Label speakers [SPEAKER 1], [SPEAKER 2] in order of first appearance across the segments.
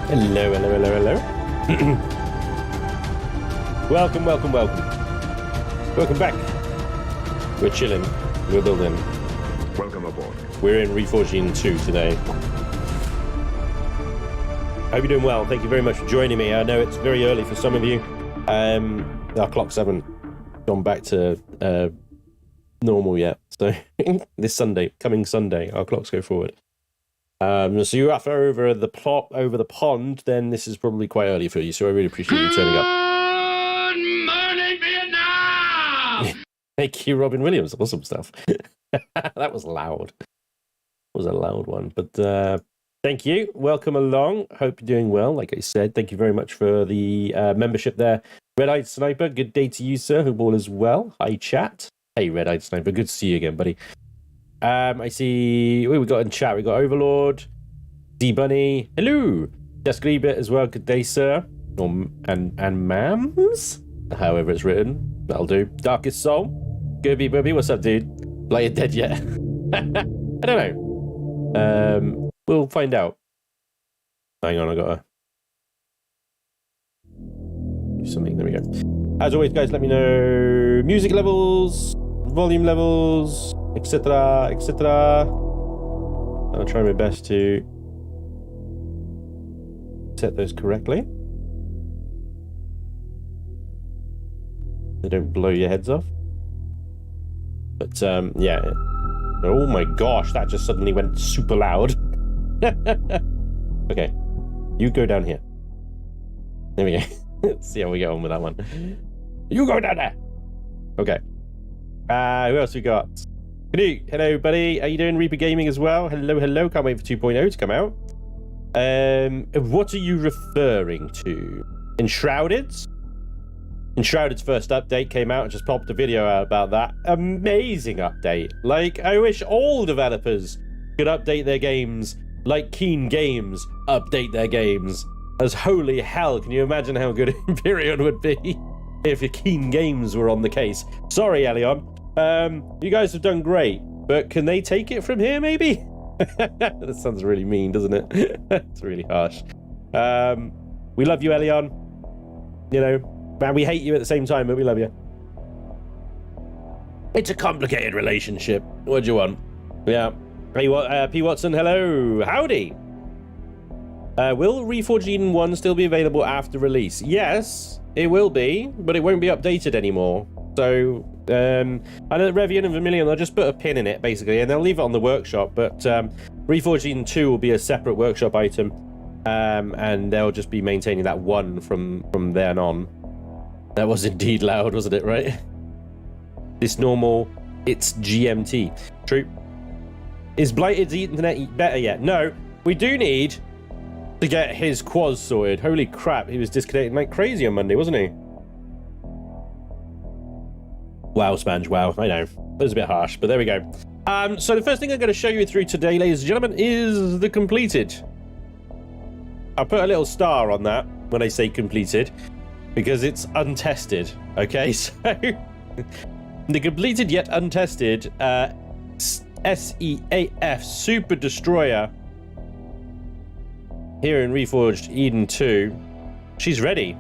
[SPEAKER 1] Hello, hello, hello, hello. Welcome, welcome, welcome. Welcome back. We're chilling. We're building.
[SPEAKER 2] Welcome aboard.
[SPEAKER 1] We're in Reforged Eden 2 today. Hope you're doing well. Thank you very much for joining me. I know it's very early for some of you. Our clocks haven't gone back to normal yet. So this Sunday, coming Sunday, our clocks go forward. So you're after over the pond, then this is probably quite early for you. So I really appreciate you turning up.
[SPEAKER 2] Good morning, Vietnam!
[SPEAKER 1] Thank you, Robin Williams. Awesome stuff. That was loud. It was a loud one, but thank you. Welcome along. Hope you're doing well. Like I said, thank you very much for the membership there. Red-Eyed Sniper, good day to you, sir. Hope all is well. Hi, chat. Hey, Red-Eyed Sniper. Good to see you again, buddy. I see. We got in chat. We got Overlord, D Bunny. Hello, Just Bit as well. Good day, sir. And ma'ams, however it's written. That'll do. Darkest Soul. Goobie Booby. What's up, dude? Like you're dead yet? I don't know. We'll find out. Hang on, I gotta do something. There we go. As always, guys, let me know music levels, volume levels, etc., etc. I'll try my best to set those correctly. They don't blow your heads off. But yeah. Oh my gosh, that just suddenly went super loud. Okay, you go down here. There we go. Let's see how we get on with that one. You go down there. Okay. Who else we got? Canoe. Hello, buddy. How you doing? Reaper Gaming as well. Hello, hello. Can't wait for 2.0 to come out. What are you referring to? Enshrouded? Enshrouded's first update came out. I just popped a video out about that. Amazing update. Like, I wish all developers could update their games like Keen Games update their games. As holy hell, can you imagine how good Empyrion would be if Keen Games were on the case? Sorry, Elion. You guys have done great, but can they take it from here, maybe? That sounds really mean, doesn't it? It's really harsh. We love you, Elion. You know, man, we hate you at the same time, but we love you. It's a complicated relationship. What do you want? Yeah. Hey, P. Watson, hello. Howdy. Will Reforged Eden 1 still be available after release? Yes, it will be, but it won't be updated anymore. So, I know that Revian and Vermilion, they'll just put a pin in it, basically, and they'll leave it on the workshop, but Reforged Eden 2 will be a separate workshop item, and they'll just be maintaining that one from then on. That was indeed loud, wasn't it, right? It's normal, it's GMT. True. Is Blighted's internet better yet? No, we do need to get his quads sorted. Holy crap, he was disconnected like crazy on Monday, wasn't he? Wow, Spange, wow, I know. That was a bit harsh, but there we go. So the first thing I'm going to show you through today, ladies and gentlemen, is the completed. I'll put a little star on that when I say completed, because it's untested, okay? So, the completed yet untested SEAF Super Destroyer here in Reforged Eden 2. She's ready.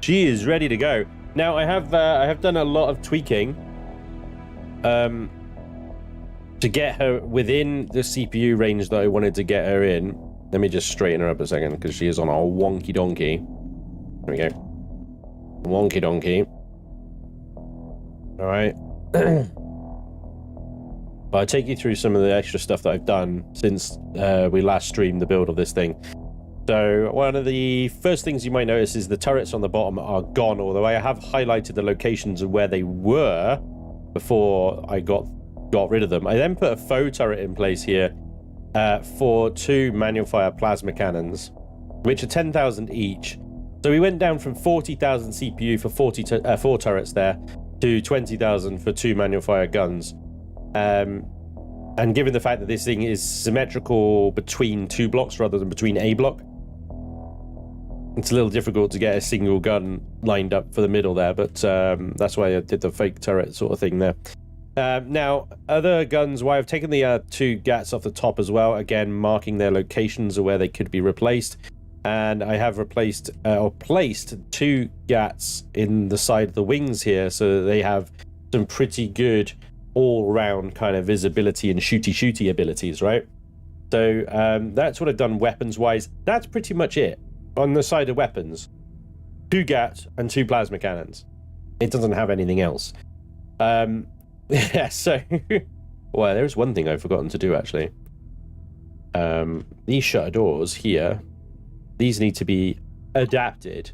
[SPEAKER 1] She is ready to go. Now I have done a lot of tweaking to get her within the CPU range that I wanted to get her in. Let me just straighten her up a second because she is on a wonky donkey. There we go. Wonky donkey. All right. But I'll take you through some of the extra stuff that I've done since we last streamed the build of this thing. So one of the first things you might notice is the turrets on the bottom are gone, although I have highlighted the locations of where they were before I got rid of them. I then put a faux turret in place here for 2 manual fire plasma cannons, which are 10,000 each. So we went down from 40,000 CPU for 4 turrets there to 20,000 for 2 manual fire guns. And given the fact that this thing is symmetrical between 2 blocks rather than between a block, it's a little difficult to get a single gun lined up for the middle there, but that's why I did the fake turret sort of thing there. Now, other guns, why I've taken the 2 GATs off the top as well, again, marking their locations of where they could be replaced. And I have replaced or placed 2 GATs in the side of the wings here, so that they have some pretty good all-round kind of visibility and shooty abilities, right? So that's what I've done weapons-wise. That's pretty much it. On the side of weapons, 2 GATs and 2 plasma cannons. It doesn't have anything else. Yeah, so... well, there's one thing I've forgotten to do, actually. These shutter doors here, these need to be adapted.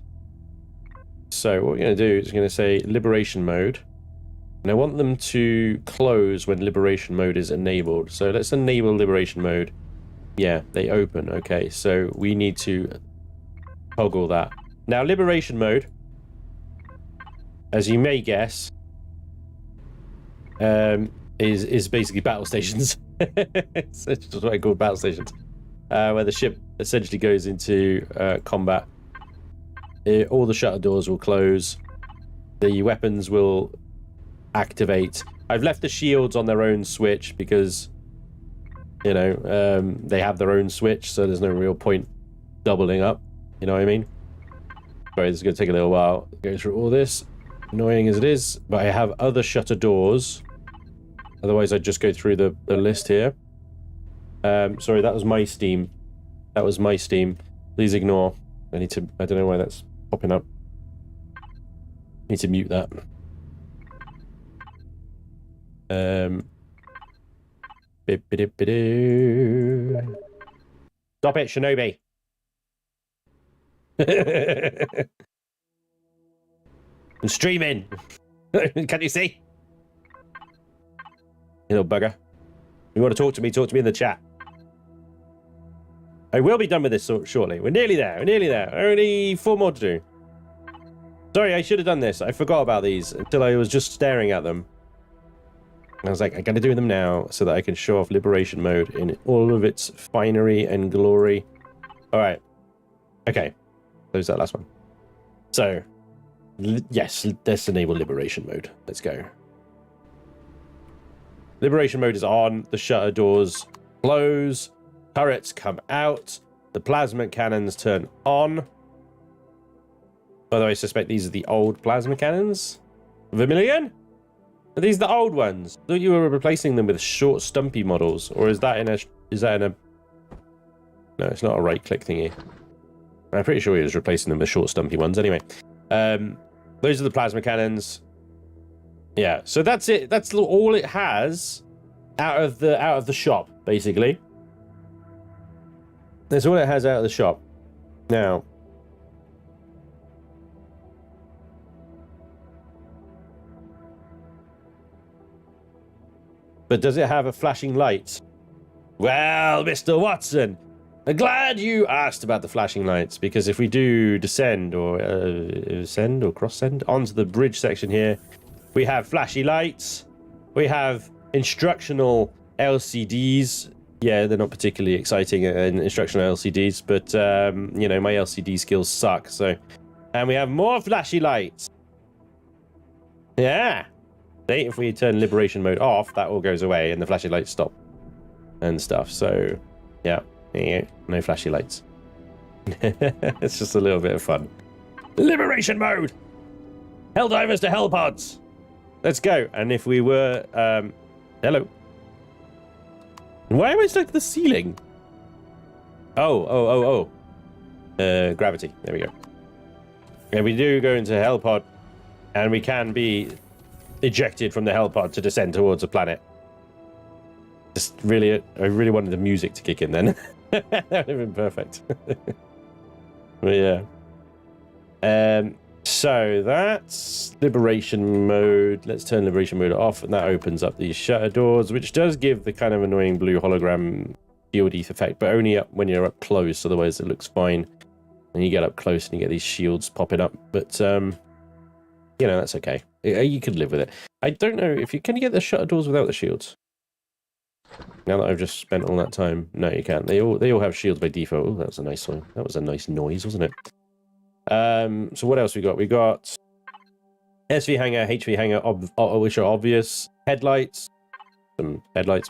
[SPEAKER 1] So what we're going to do is going to say liberation mode. And I want them to close when liberation mode is enabled. So let's enable liberation mode. Yeah, they open. Okay, so we need to toggle that. Now, liberation mode, as you may guess, is basically battle stations. It's just what I call battle stations, where the ship essentially goes into combat. All the shutter doors will close. The weapons will activate. I've left the shields on their own switch because, you know, they have their own switch, so there's no real point doubling up. You know what I mean? Sorry, this is going to take a little while to go through all this, annoying as it is, but I have other shutter doors. Otherwise, I'd just go through the list here. Sorry, that was my Steam. That was my Steam. Please ignore. I don't know why that's popping up. Need to mute that. Stop it, Shinobi. I'm streaming. Can you see? You little bugger. You want to talk to me in the chat. I will be done with this shortly. We're nearly there. We're nearly there. Only 4 more to do. Sorry, I should have done this. I forgot about these until I was just staring at them. And I was like, I gotta do them now so that I can show off liberation mode in all of its finery and glory. Alright. Okay. Close that last one. So, yes, let's enable liberation mode. Let's go. Liberation mode is on. The shutter doors close. Turrets come out. The plasma cannons turn on. Although I suspect these are the old plasma cannons. Vermilion? Are these the old ones? I thought you were replacing them with short, stumpy models, or is that in a? No, it's not a right-click thingy. I'm pretty sure he was replacing them with short, stumpy ones. Anyway, those are the plasma cannons. Yeah, so that's it. That's all it has out of the shop, basically. That's all it has out of the shop. Now, but does it have a flashing light? Well, Mr. Watson, I'm glad you asked about the flashing lights, because if we do descend or ascend or cross-send onto the bridge section here, we have flashy lights. We have instructional LCDs. Yeah, they're not particularly exciting instructional LCDs, but you know, my LCD skills suck. So, and we have more flashy lights. Yeah. If we turn liberation mode off, that all goes away and the flashy lights stop and stuff. So, yeah, no flashy lights. It's just a little bit of fun. Liberation mode. Helldivers to Hellpods. Let's go. And if we were, hello. Why am I stuck to the ceiling? Oh. Gravity. There we go. And we do go into Hellpod, and we can be ejected from the Hellpod to descend towards a planet. Just really, I really wanted the music to kick in then. That would have been perfect. But yeah. So that's liberation mode. Let's turn liberation mode off, and that opens up these shutter doors, which does give the kind of annoying blue hologram shield effect, but only up when you're up close. Otherwise, it looks fine. And you get up close and you get these shields popping up. But you know, that's okay. You could live with it. I don't know if you can you get the shutter doors without the shields. Now that I've just spent all that time, no, you can't. They all have shields by default. Oh, that was a nice one. That was a nice noise, wasn't it? So what else we got? We got SV hanger, HV hanger, which are obvious. Headlights, some headlights.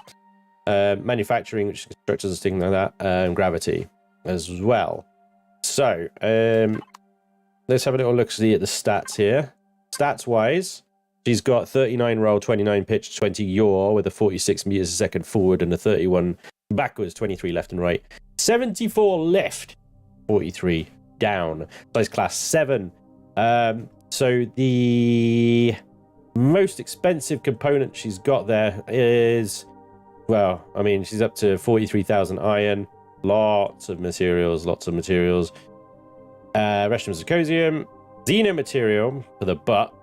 [SPEAKER 1] Manufacturing, which is structures and things like that. Gravity as well. So, let's have a little look see at the stats here. Stats-wise, she's got 39 roll, 29 pitch, 20 yaw with a 46 meters a second forward and a 31 backwards, 23 left and right. 74 left, 43 down. Size class 7. So the most expensive component she's got there is, well, I mean, she's up to 43,000 iron. Lots of materials. Restrum zirconium, xeno material for the butt,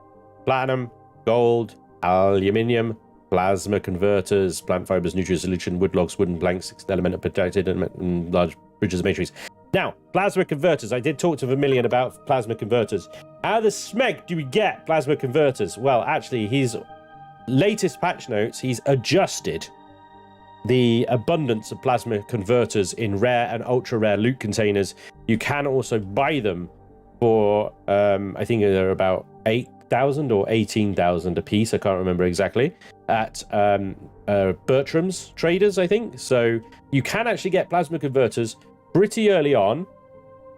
[SPEAKER 1] platinum, gold, aluminium, plasma converters, plant fibers, nutrient solution, wood logs, wooden planks, 6 element protected, and large bridges of matrix. Now, plasma converters. I did talk to Vermilion about plasma converters. How the smeg do we get plasma converters? Well, actually, his latest patch notes, he's adjusted the abundance of plasma converters in rare and ultra rare loot containers. You can also buy them for, I think they're about 8,000 or 18,000 a piece. I can't remember exactly. At Bertram's Traders, I think. So you can actually get plasma converters pretty early on,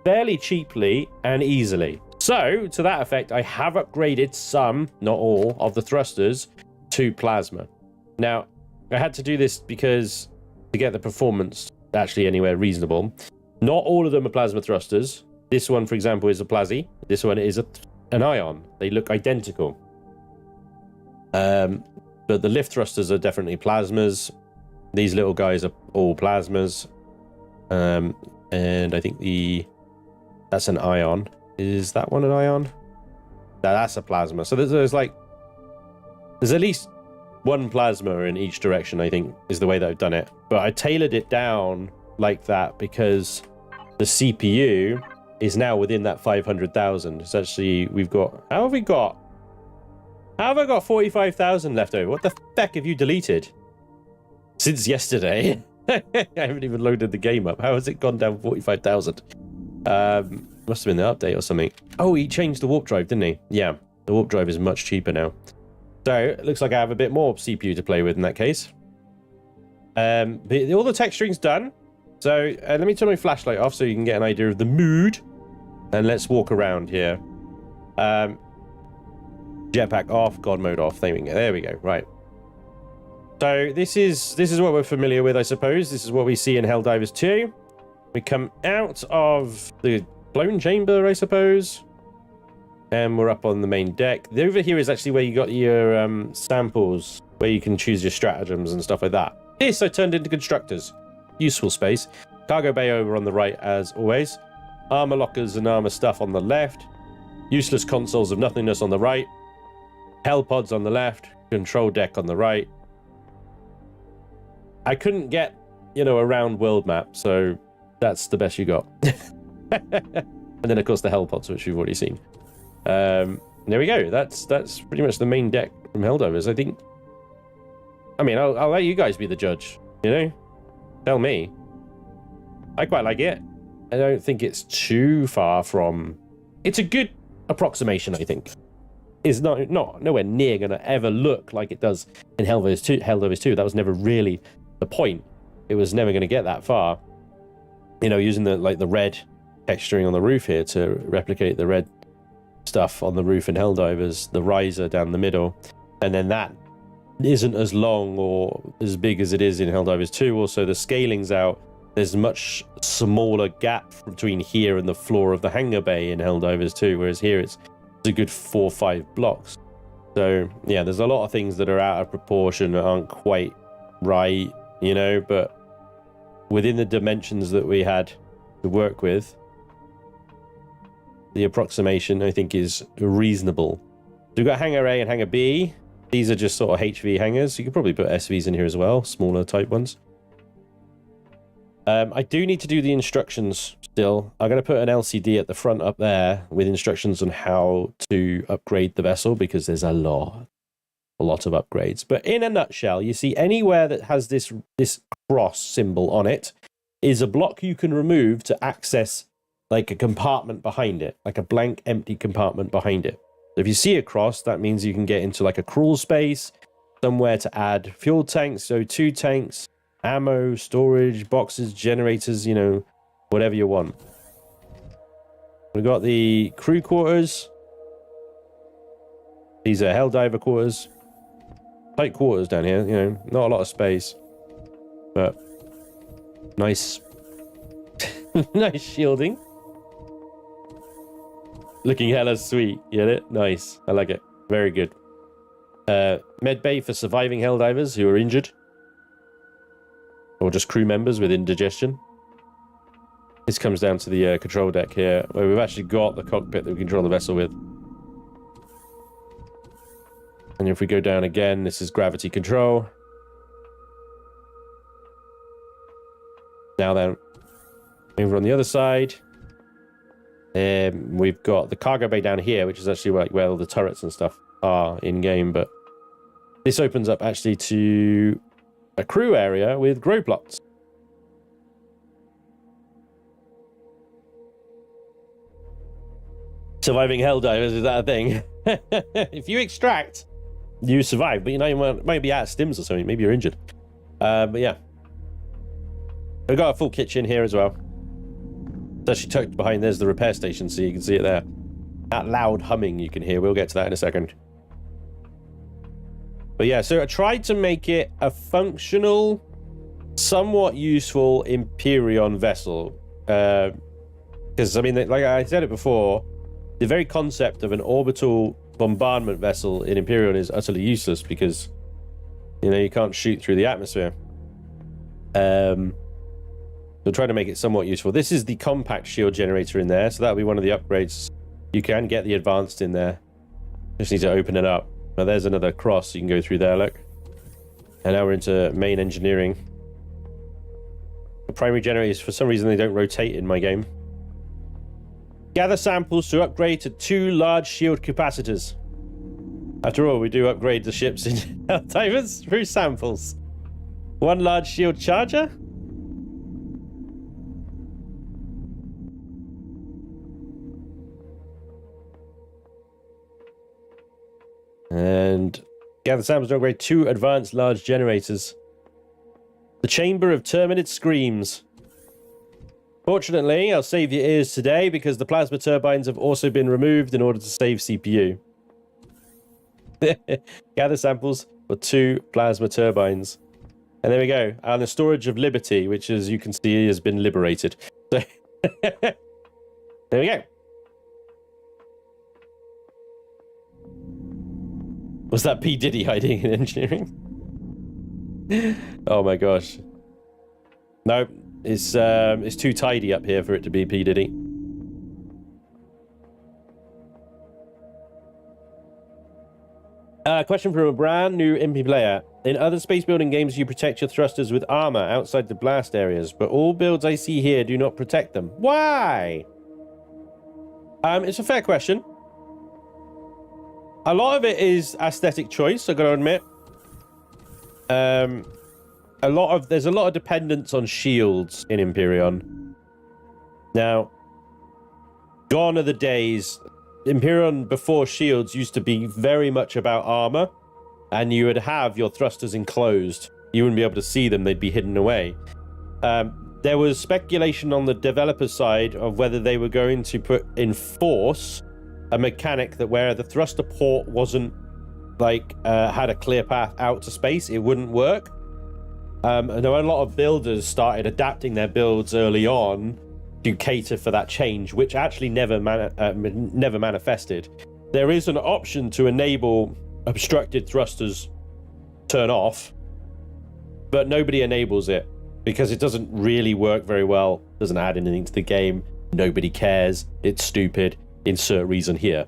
[SPEAKER 1] fairly cheaply and easily. So to that effect, I have upgraded some, not all, of the thrusters to plasma. Now, I had to do this because to get the performance actually anywhere reasonable. Not all of them are plasma thrusters. This one, for example, is a Plasy. This one is an Ion. They look identical. But the lift thrusters are definitely plasmas. These little guys are all plasmas. And I think that's an Ion. Is that one an Ion? No, that's a plasma. So there's at least one plasma in each direction, I think, is the way that I've done it. But I tailored it down like that because the CPU is now within that 500,000. It's actually, we've got, how have I got 45,000 left over? What the feck have you deleted? Since yesterday. I haven't even loaded the game up. How has it gone down 45,000? Must have been the update or something. Oh, he changed the warp drive, didn't he? Yeah, the warp drive is much cheaper now. So it looks like I have a bit more CPU to play with in that case. But all the texturing's done. So let me turn my flashlight off so you can get an idea of the mood. And let's walk around here. Jetpack off, God mode off. There we go. Right. So this is what we're familiar with, I suppose. This is what we see in Helldivers 2. We come out of the clone chamber, I suppose. And we're up on the main deck. Over here is actually where you got your samples, where you can choose your stratagems and stuff like that. This I turned into constructors. Useful space. Cargo bay over on the right, as always. Armor lockers and armor stuff on the left. Useless consoles of nothingness on the right. Hell pods on the left. Control deck on the right. I couldn't get, a round world map, so that's the best you got. And then, of course, the hell pods, which you've already seen. There we go. That's pretty much the main deck from Helldivers, I think. I mean, I'll let you guys be the judge, Tell me. I quite like it. I don't think it's too far from... It's a good approximation, I think. It's not nowhere near going to ever look like it does in Helldivers 2. That was never really the point. It was never going to get that far. Using the red texturing on the roof here to replicate the red stuff on the roof in Helldivers, the riser down the middle, and then that isn't as long or as big as it is in Helldivers 2. Also, the scaling's out. There's a much smaller gap between here and the floor of the hangar bay in Helldivers 2, whereas here it's a good 4 or 5 blocks. So yeah, there's a lot of things that are out of proportion that aren't quite right, but within the dimensions that we had to work with, the approximation, I think, is reasonable. So we've got Hangar A and Hangar B. These are just sort of HV hangars. You could probably put SVs in here as well, smaller type ones. I do need to do the instructions still. I'm going to put an LCD at the front up there with instructions on how to upgrade the vessel, because there's a lot of upgrades. But in a nutshell, you see anywhere that has this cross symbol on it is a block you can remove to access like a compartment behind it, like a blank empty compartment behind it. So if you see a cross, that means you can get into like a crawl space, somewhere to add fuel tanks, O2 tanks, ammo, storage, boxes, generators, whatever you want. We've got the crew quarters. These are Helldiver quarters. Tight quarters down here, you know, not a lot of space. But nice. Nice shielding. Looking hella sweet. Get it? Nice. I like it. Very good. Med bay for surviving Helldivers who are injured. Or just crew members with indigestion. This comes down to the control deck here, where we've actually got the cockpit that we control the vessel with. And if we go down again, this is gravity control. Now then, over on the other side, we've got the cargo bay down here, which is actually where all the turrets and stuff are in-game, but this opens up actually to a crew area with grow plots. Surviving Helldivers, is that a thing? If you extract, you survive, but you know, you might be out of stims or something. Maybe you're injured. But yeah. We've got a full kitchen here as well. It's actually tucked behind, there's the repair station, so you can see it there. That loud humming you can hear, we'll get to that in a second. But yeah, so I tried to make it a functional, somewhat useful Empyrion vessel. Because, I mean, like I said it before, the very concept of an orbital bombardment vessel in Empyrion is utterly useless because, you know, you can't shoot through the atmosphere. So try to make it somewhat useful. This is the compact shield generator in there, so that'll be one of the upgrades. You can get the advanced in there. Just need to open it up. Now there's another cross you can go through there, look. And now we're into main engineering. The primary generators, for some reason, they don't rotate in my game. Gather samples to upgrade to 2 large shield capacitors. After all, we do upgrade the ships in Helldivers through samples. 1 large shield charger? And gather samples to upgrade 2 advanced large generators. The Chamber of Terminid Screams. Fortunately, I'll save your ears today because the plasma turbines have also been removed in order to save CPU. Gather samples for 2 plasma turbines. And there we go. And the Storage of Liberty, which as you can see has been liberated. So there we go. Was that P. Diddy hiding in engineering? Oh my gosh. No, it's too tidy up here for it to be P. Diddy. Question from a brand new MP player. In other space building games, you protect your thrusters with armor outside the blast areas, but all builds I see here do not protect them. Why? It's a fair question. A lot of it is aesthetic choice, I gotta admit. There's a lot of dependence on shields in Empyrion. Now, gone are the days. Empyrion before shields used to be very much about armor, and you would have your thrusters enclosed. You wouldn't be able to see them, they'd be hidden away. There was speculation on the developer side of whether they were going to put in force a mechanic that where the thruster port wasn't had a clear path out to space, it wouldn't work. And a lot of builders started adapting their builds early on to cater for that change, which actually never manifested. There is an option to enable obstructed thrusters turn off, but nobody enables it because it doesn't really work very well. Doesn't add anything to the game. Nobody cares. It's stupid. Insert reason here.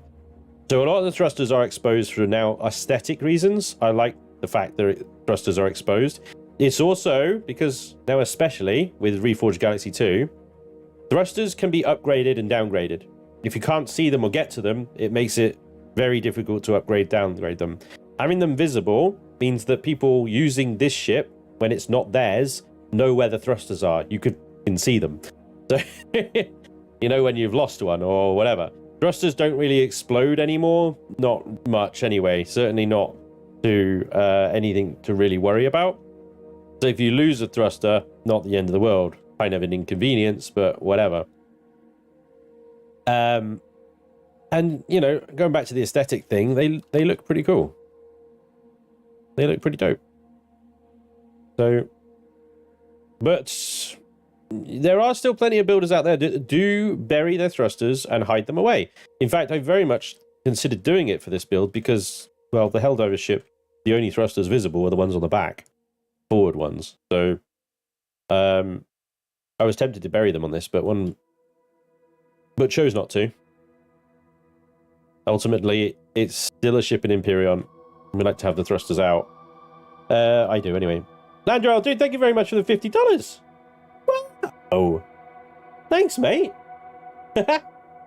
[SPEAKER 1] So a lot of the thrusters are exposed for now aesthetic reasons. I like the fact that thrusters are exposed. It's also because now, especially with Reforged Galaxy 2, thrusters can be upgraded and downgraded. If you can't see them or get to them, it makes it very difficult to downgrade them. Having them visible means that people using this ship, when it's not theirs, know where the thrusters are. You can see them. So you know when you've lost one or whatever. Thrusters don't really explode anymore. Not much anyway. Certainly not to anything to really worry about. So if you lose a thruster, not the end of the world. Kind of an inconvenience, but whatever. And, you know, going back to the aesthetic thing, they look pretty cool. They look pretty dope. So, but there are still plenty of builders out there that do bury their thrusters and hide them away. In fact, I very much considered doing it for this build because, well, the held over ship, the only thrusters visible are the ones on the back, forward ones. So, I was tempted to bury them on this, but chose not to. Ultimately, it's still a ship in Empyrion. We like to have the thrusters out. I do anyway. Landrel, dude, thank you very much for the $50. Wow. Thanks, mate.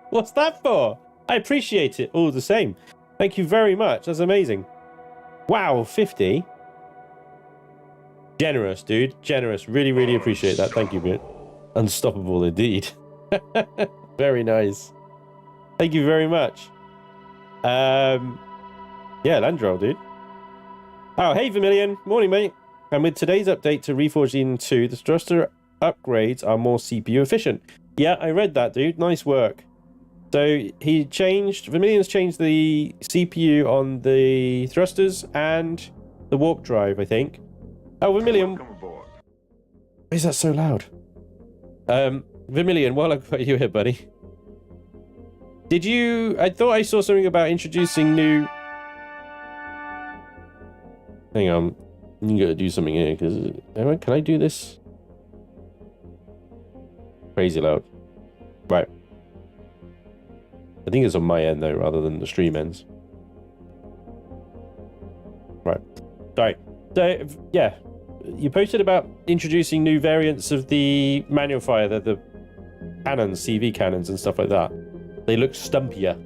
[SPEAKER 1] What's that for? I appreciate it all the same. Thank you very much. That's amazing. Wow, 50. Generous, dude. Generous. Really, really appreciate that. Thank you, mate. Unstoppable indeed. Very nice. Thank you very much. Yeah, Landrel, dude. Oh, hey, Vermilion. Morning, mate. And with today's update to Reforged Eden 2, the thruster upgrades are more CPU efficient. Yeah, I read that, dude. Nice work. So Vermilion's changed the CPU on the thrusters and the warp drive, I think. Oh, Vermilion. Why is that so loud? Vermilion, while I've got you here, buddy. I thought I saw something about introducing new... Hang on. You gotta do something here, because... Can I do this? Crazy loud. Right. I think it's on my end, though, rather than the stream ends. Right. Sorry. So, yeah. You posted about introducing new variants of the manual fire, the cannons, CV cannons and stuff like that. They look stumpier.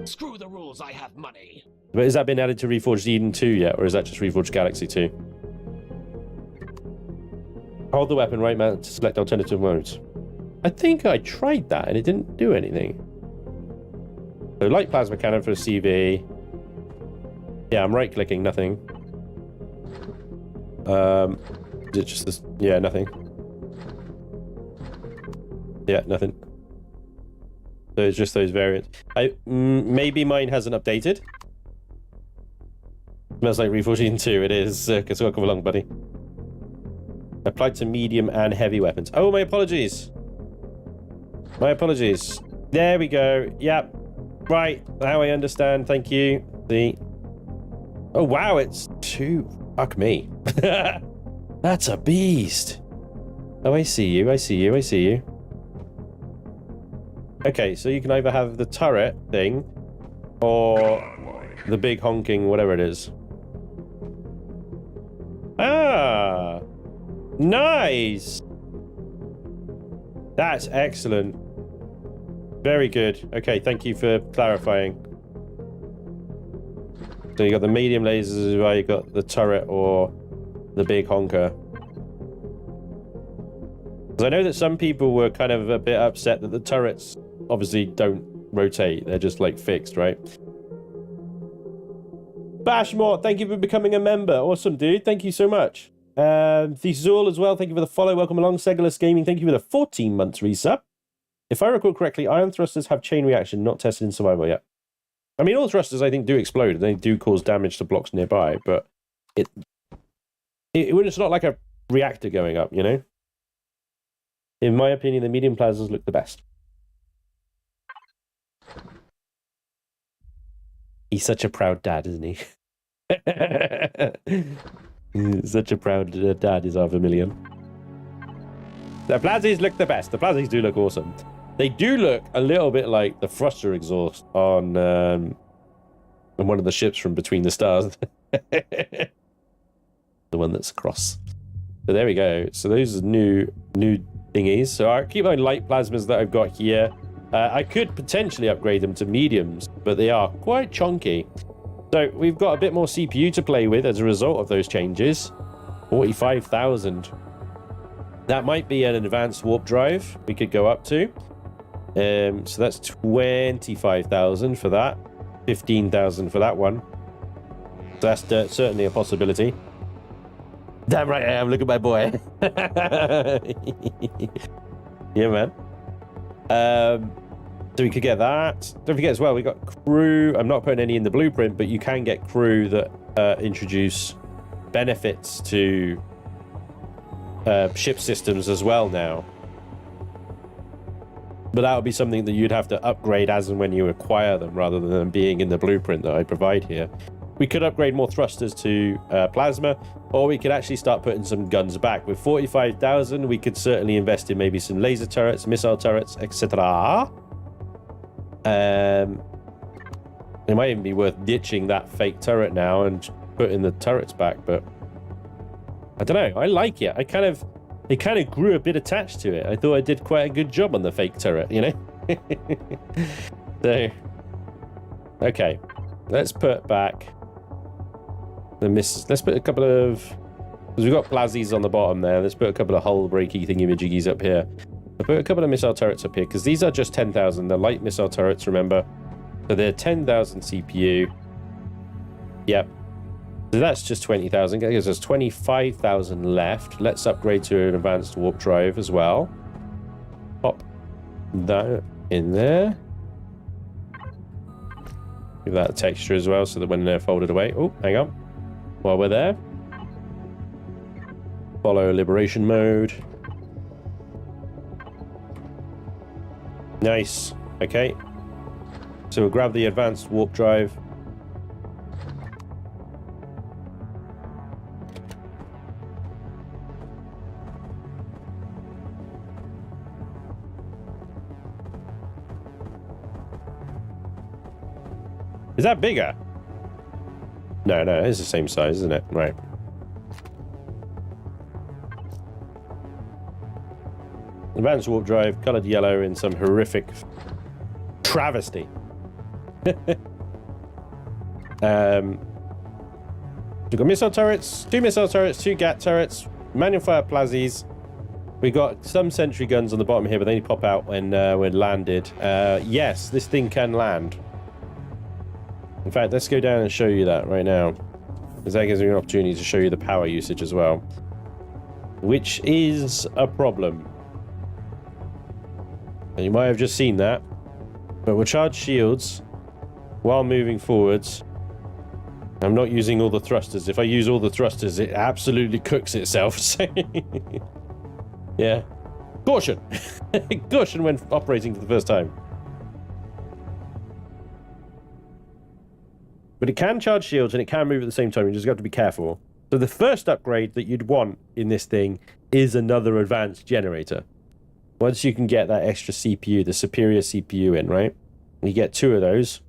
[SPEAKER 3] Screw the rules, I have money.
[SPEAKER 1] But has that been added to Reforged Eden 2 yet, or is that just Reforged Galaxy 2? Hold the weapon right mouse to select alternative modes. I think I tried that and it didn't do anything. So light plasma cannon for a CV. Yeah, I'm right clicking, nothing. Is it just this? Yeah, nothing. Yeah, nothing. So it's just those variants. Maybe mine hasn't updated. Smells like Reforged Eden 2. It is. Circus, welcome along, buddy. Applied to medium and heavy weapons. Oh, my apologies. My apologies. There we go. Yep. Right. Now I understand. Thank you. Oh, wow. It's 2. Fuck me. That's a beast. Oh, I see you. I see you. I see you. Okay, so you can either have the turret thing or the big honking whatever it is. Ah! Nice! That's excellent. Very good. Okay, thank you for clarifying. So you got the medium lasers as well, you got the turret or the big honker. Because I know that some people were kind of a bit upset that the turrets obviously don't rotate. They're just like fixed, right? Bashmore, thank you for becoming a member. Awesome, dude. Thank you so much. Thesol as well, thank you for the follow. Welcome along. Segulus Gaming, thank you for the 14 months resub. If I recall correctly, ion thrusters have chain reaction, not tested in survival yet. I mean, all thrusters, I think, do explode, and they do cause damage to blocks nearby, but it's not like a reactor going up, you know? In my opinion, the medium plasmas look the best. He's such a proud dad, isn't he? Such a proud dad is our Vermilion. The Plazzies look the best. The Plazzies do look awesome. They do look a little bit like the thruster exhaust on one of the ships from Between the Stars. The one that's across. So there we go. So those are new thingies. So I keep my light plasmas that I've got here. I could potentially upgrade them to mediums, but they are quite chunky. So we've got a bit more CPU to play with as a result of those changes. 45,000. That might be an advanced warp drive we could go up to. So that's 25,000 for that. 15,000 for that one. So that's certainly a possibility. Damn right I am. Look at my boy. Yeah, man. So we could get that. Don't forget as well, we got crew. I'm not putting any in the blueprint, but you can get crew that introduce benefits to ship systems as well now. But that would be something that you'd have to upgrade as and when you acquire them, rather than them being in the blueprint that I provide here. We could upgrade more thrusters to plasma, or we could actually start putting some guns back. With 45,000, we could certainly invest in maybe some laser turrets, missile turrets, etc. It might even be worth ditching that fake turret now and putting the turrets back, but I don't know. I like it. It kind of grew a bit attached to it. I thought I did quite a good job on the fake turret, you know? So, okay. Let's put back the Let's put a couple of... Because we've got Plazzies on the bottom there. Let's put a couple of hull breaky thingy-majiggies up here. I'll put a couple of missile turrets up here, because these are just 10,000. They're light missile turrets, remember? So they're 10,000 CPU. Yep. So that's just 20,000. That gives us 25,000 left. Let's upgrade to an advanced warp drive as well. Pop that in there. Give that a texture as well, so that when they're folded away... Oh, hang on. While we're there. Follow liberation mode. Nice. Okay. So we'll grab the advanced warp drive. Is that bigger? No, it's the same size, isn't it? Right. Advanced warp drive, colored yellow in some horrific travesty. We've got missile turrets, 2 missile turrets, 2 GAT turrets, manual fire Plazzies. We got some sentry guns on the bottom here, but they only pop out when we're landed. Yes, this thing can land. In fact, let's go down and show you that right now, because that gives me an opportunity to show you the power usage as well, which is a problem. And you might have just seen that, but we'll charge shields while moving forwards. I'm not using all the thrusters. If I use all the thrusters, it absolutely cooks itself. So yeah, caution. Caution when operating for the first time. But it can charge shields and it can move at the same time. You just got to be careful. So the first upgrade that you'd want in this thing is another advanced generator. Once you can get that extra CPU, the superior CPU in, right? You get 2 of those,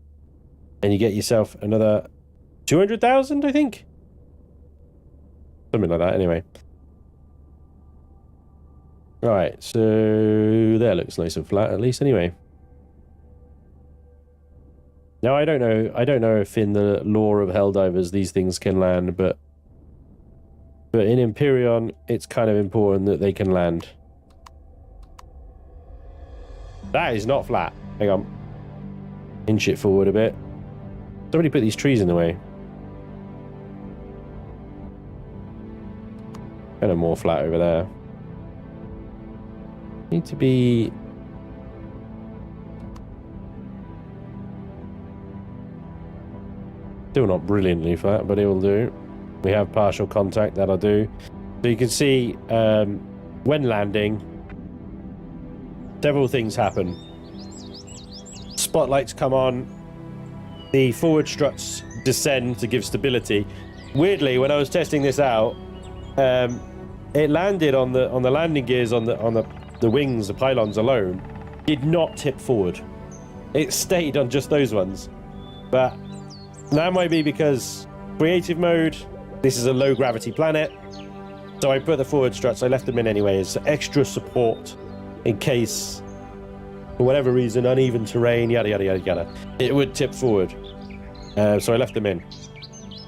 [SPEAKER 1] and you get yourself another 200,000, I think? Something like that, anyway. Alright, so there looks nice and flat, at least, anyway. Now, I don't know if in the lore of Helldivers these things can land, but in Empyrion, it's kind of important that they can land. That is not flat. Hang on. Inch it forward a bit. Somebody put these trees in the way. Kind of more flat over there. Need to be... Still not brilliantly flat, but it will do. We have partial contact, that'll do. So you can see when landing, several things happen. Spotlights come on, the forward struts descend to give stability. Weirdly, when I was testing this out, it landed on the landing gears on the wings, the pylons alone, did not tip forward. It stayed on just those ones. But that might be because creative mode, this is a low gravity planet, so I put the forward struts, I left them in anyway as extra support in case, for whatever reason, uneven terrain, yada yada yada yada, it would tip forward. So I left them in.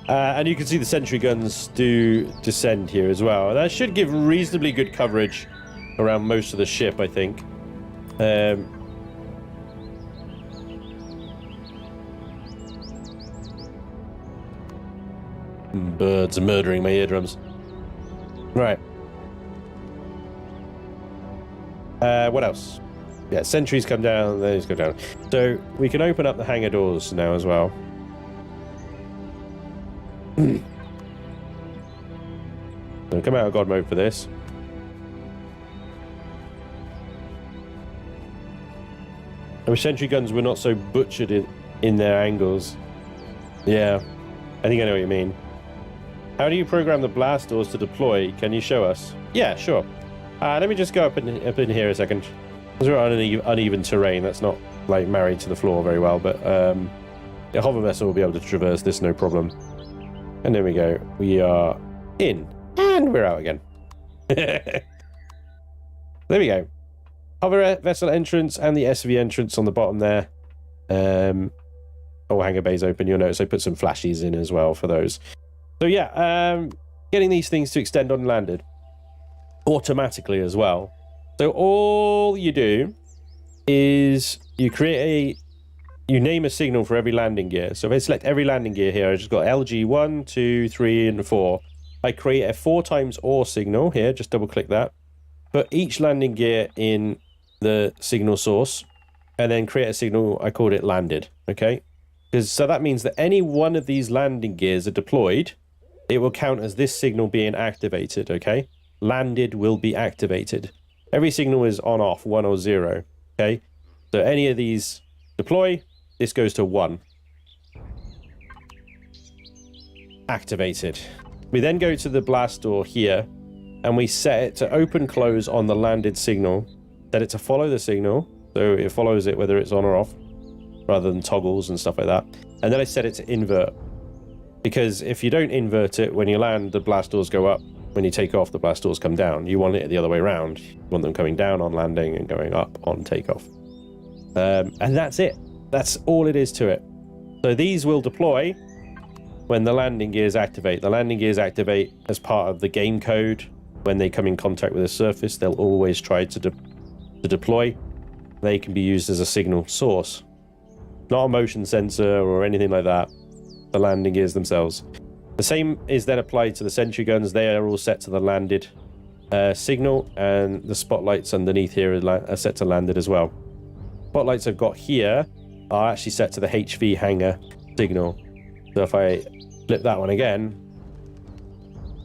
[SPEAKER 1] And you can see the sentry guns do descend here as well. That should give reasonably good coverage around most of the ship, I think. Birds are murdering my eardrums. Right. What else? Yeah, sentries come down, those go down. So we can open up the hangar doors now as well. So come out of God mode for this. I wish sentry guns were not so butchered in their angles. Yeah, I think I know what you mean. How do you program the blast doors to deploy? Can you show us? Yeah, sure. Let me just go up in here a second. Because we're on uneven terrain, that's not like married to the floor very well, but a hover vessel will be able to traverse this no problem. And there we go. We are in. And we're out again. There we go. Hover vessel entrance and the SV entrance on the bottom there. All hangar bays open. You'll notice I put some flashes in as well for those. So yeah, getting these things to extend on landed automatically as well. So all you do is you name a signal for every landing gear. So if I select every landing gear here, I just got LG 1, 2, 3, and 4. I create a 4 times OR signal here. Just double click that. Put each landing gear in the signal source, and then create a signal. I called it landed. Okay, so that means that any one of these landing gears are deployed, it will count as this signal being activated. Okay, landed will be activated. Every signal is on, off, 1 or 0. Okay, so any of these deploy, this goes to 1. Activated. We then go to the blast door here, and we set it to open close on the landed signal. Set it to follow the signal, so it follows it whether it's on or off, rather than toggles and stuff like that. And then I set it to invert, because if you don't invert it, when you land, the blast doors go up. When you take off, the blast doors come down. You want it the other way around. You want them coming down on landing and going up on takeoff. And that's it. That's all it is to it. So these will deploy when the landing gears activate. The landing gears activate as part of the game code. When they come in contact with a surface, they'll always try to deploy. They can be used as a signal source. Not a motion sensor or anything like that. The landing gears themselves. The same is then applied to the sentry guns. They are all set to the landed signal, and the spotlights underneath here are set to landed as well. Spotlights I've got here are actually set to the HV hangar signal. So if I flip that one again,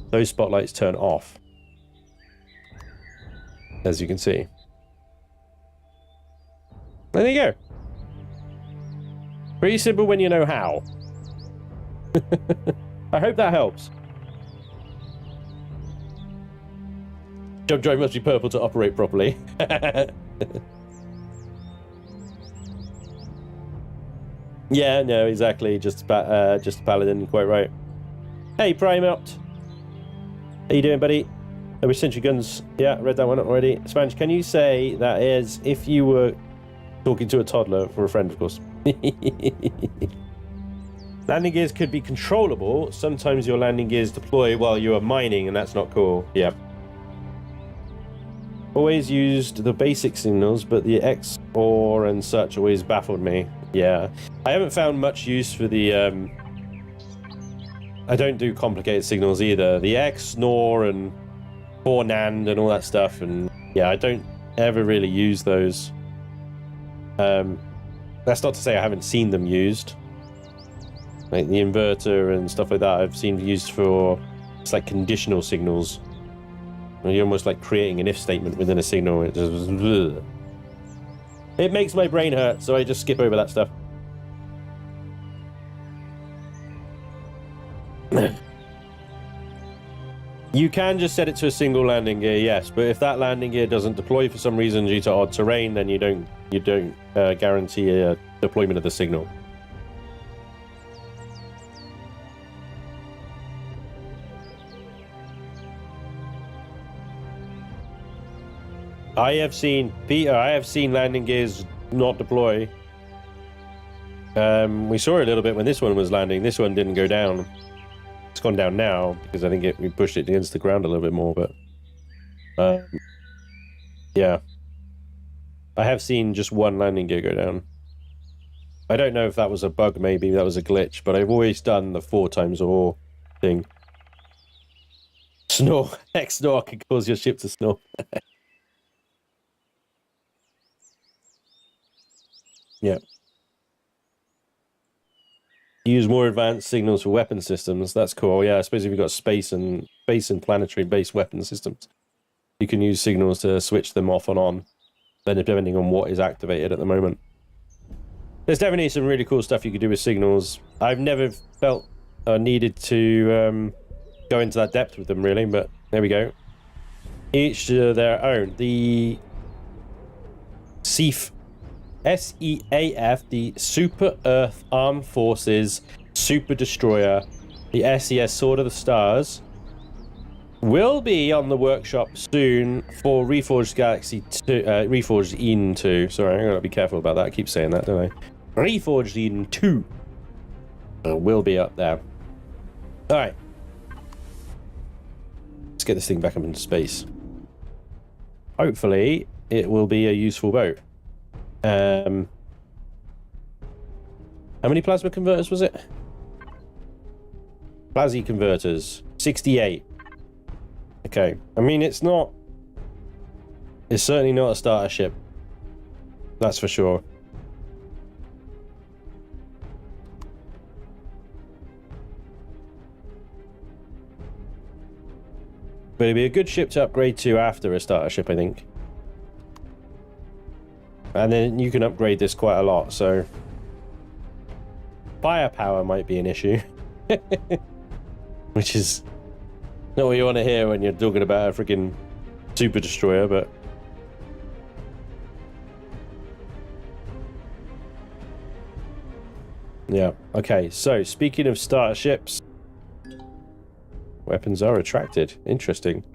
[SPEAKER 1] those spotlights turn off, as you can see. There you go. Pretty simple when you know how. I hope that helps. Jump drive must be purple to operate properly. Yeah, no, exactly. Just Paladin, quite right. Hey, Prime Out. How you doing, buddy? We sentry guns. Yeah, read that one already. Spanish, can you say that as if you were talking to a toddler, for a friend, of course? Landing gears could be controllable. Sometimes your landing gears deploy while you are mining, and that's not cool. Yeah. Always used the basic signals, but the X, OR, and such always baffled me. Yeah. I haven't found much use for the... I don't do complicated signals either. The X, NOR, and 4 NAND, and all that stuff, and yeah, I don't ever really use those. That's not to say I haven't seen them used. Like the inverter and stuff like that, I've seen used for, it's like conditional signals. You're almost like creating an if statement within a signal. It just, it makes my brain hurt, so I just skip over that stuff. You can just set it to a single landing gear, yes, but if that landing gear doesn't deploy for some reason due to odd terrain, then you don't guarantee a deployment of the signal. I have seen landing gears not deploy. We saw it a little bit when this one was landing. This one didn't go down. It's gone down now because I think we pushed it against the ground a little bit more, but yeah. I have seen just one landing gear go down. I don't know if that was a bug, maybe that was a glitch, but I've always done the 4 times OR thing. Snore. X snore can cause your ship to snore. Yeah. Use more advanced signals for weapon systems. That's cool. Yeah, I suppose if you've got space and planetary-based weapon systems, you can use signals to switch them off and on, then depending on what is activated at the moment. There's definitely some really cool stuff you could do with signals. I've never felt needed to go into that depth with them, really, but there we go. Each to their own. The SEAF, SEAF, the Super Earth Armed Forces Super Destroyer, the SES Sword of the Stars, will be on the workshop soon for Reforged Galaxy 2, Reforged Eden 2. Sorry, I gotta be careful about that. I keep saying that, don't I? Reforged Eden 2 will be up there. All right. Let's get this thing back up into space. Hopefully, it will be a useful boat. How many plasma converters was it? Plasma converters. 68. Okay. I mean, it's not... It's certainly not a starter ship. That's for sure. But it'd be a good ship to upgrade to after a starter ship, I think. And then you can upgrade this quite a lot, so... Firepower might be an issue. Which is not what you want to hear when you're talking about a freaking super destroyer, but... Yeah, okay, so speaking of starter ships... Weapons are attracted. Interesting.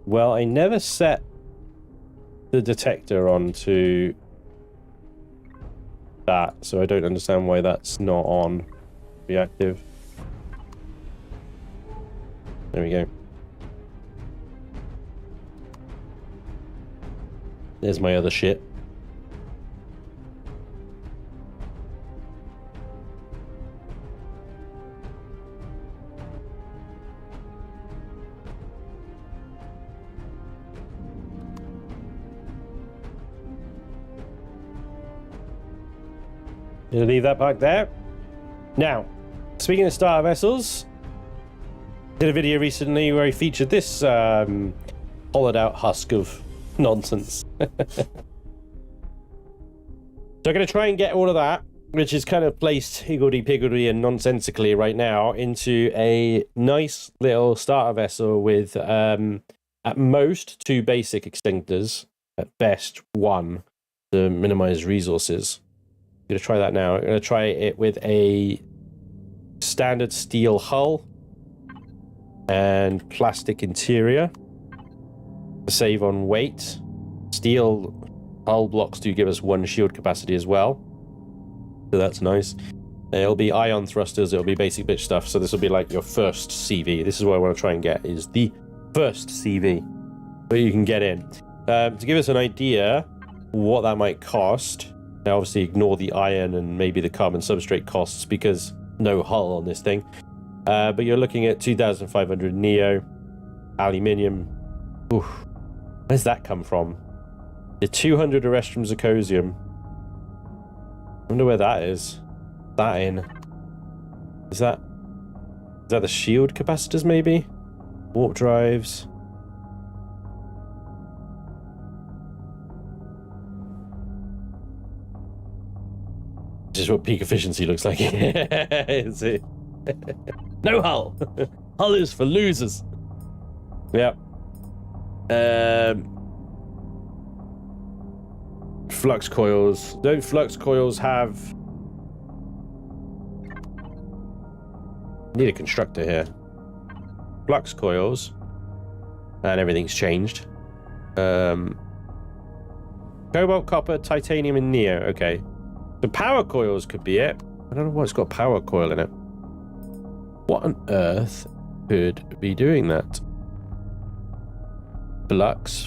[SPEAKER 1] Well, I never set the detector onto that, so I don't understand why that's not on reactive. There we go. There's my other ship. Gonna leave that back there. Now, speaking of starter vessels, did a video recently where he featured this hollowed out husk of nonsense. So I'm gonna try and get all of that, which is kind of placed higgledy-piggledy and nonsensically right now, into a nice little starter vessel with at most 2 basic extinctors, at best 1 to minimize resources. I'm going to try that now. I'm going to try it with a standard steel hull and plastic interior to save on weight. Steel hull blocks do give us 1 shield capacity as well, so that's nice. It'll be ion thrusters, it'll be basic bitch stuff, so this will be like your first CV. This is what I want to try and get, is the first CV that you can get in. To give us an idea what that might cost... Now, obviously, ignore the iron and maybe the carbon substrate costs because no hull on this thing. But you're looking at 2,500 neo, aluminium. Oof. Where's that come from? The 200 Erestrum Zirconium. I wonder where that is. That in. Is that the shield capacitors, maybe? Warp drives. This is what peak efficiency looks like. Is it? No hull. Hull is for losers. Yeah. Flux coils. Don't flux coils have... Need a constructor here. Flux coils. And everything's changed. Cobalt, copper, titanium, and neo. Okay. The power coils could be it. I don't know why it's got a power coil in it. What on earth could be doing that? Flux.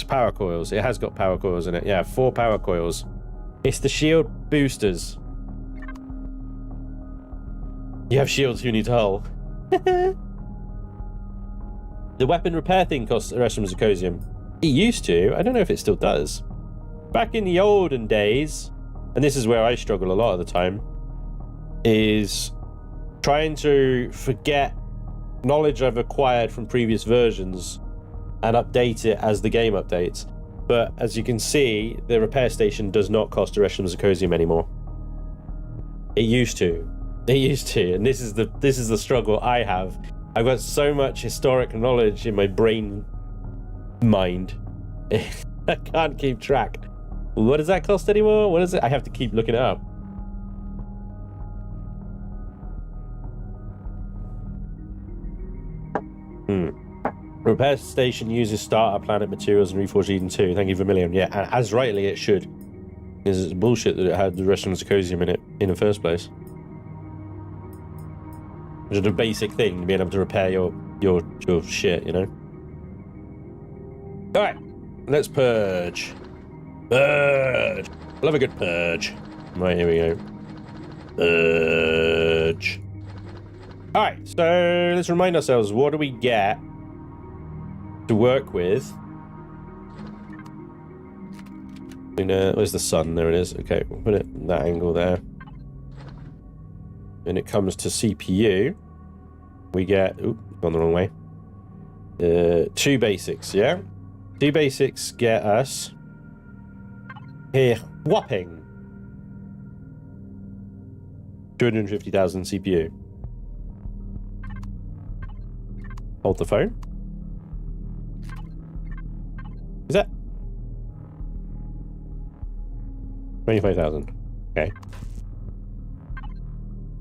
[SPEAKER 1] Power coils. It has got power coils in it. Yeah, 4 power coils. It's the shield boosters. You have shields who need hull. The weapon repair thing costs Erestrum Zirconium. It used to. I don't know if it still does. back in the olden days, and this is where I struggle a lot of the time, is trying to forget knowledge I've acquired from previous versions and update it as the game updates. But as you can see, the repair station does not cost Terrestrial Zirconium anymore. It used to. It used to, and this is the struggle I have. I've got so much historic knowledge in my mind. I can't keep track. What does that cost anymore? What is it? I have to keep looking it up. Repair station uses starter planet materials and Reforged Eden 2. Thank you for a million. Yeah, and as rightly it should. Because it's bullshit that it had the Restaurant Zirconium in it in the first place. Which is a basic thing, being able to repair your shit, you know? Alright, let's purge. Purge. Love a good purge. Right, here we go. Purge. Alright, so let's remind ourselves, what do we get to work with? Where's the sun? There it is. Okay, we'll put it in that angle there. When it comes to CPU, we get... Oop, gone the wrong way. 2 basics, yeah? 2 basics get us... Here, whopping 250,000 CPU. Hold the phone. Is that 25,000? Okay.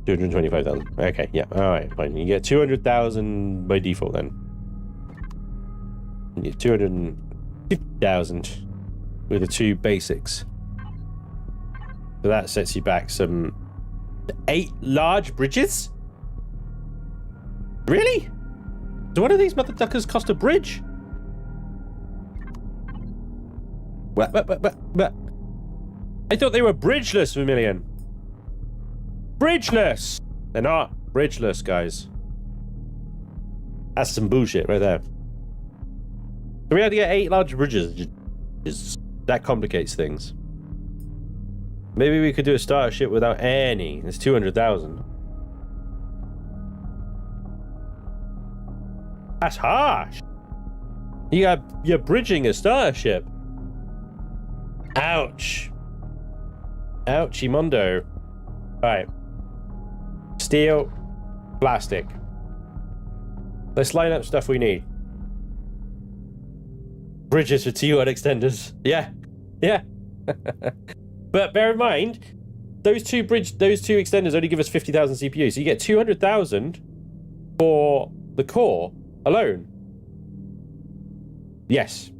[SPEAKER 1] 225,000. Okay, yeah. All right, fine. You get 200,000 by default then. You get 250,000 with the 2 basics. So that sets you back some 8 large bridges? Really? So what do these motherfuckers cost a bridge? What? I thought they were bridgeless, Vermilion. Bridgeless! They're not bridgeless, guys. That's some bullshit right there. So we had to get 8 large bridges. That complicates things. Maybe we could do a starter ship without any. It's 200,000. That's harsh. You're bridging a starter ship. Ouch. Ouchie mondo. Alright. Steel. Plastic. Let's line up stuff we need. Bridges for T1 extenders. Yeah. Yeah. But bear in mind, those two extenders only give us 50,000 CPU. So you get 200,000 for the core alone. Yes.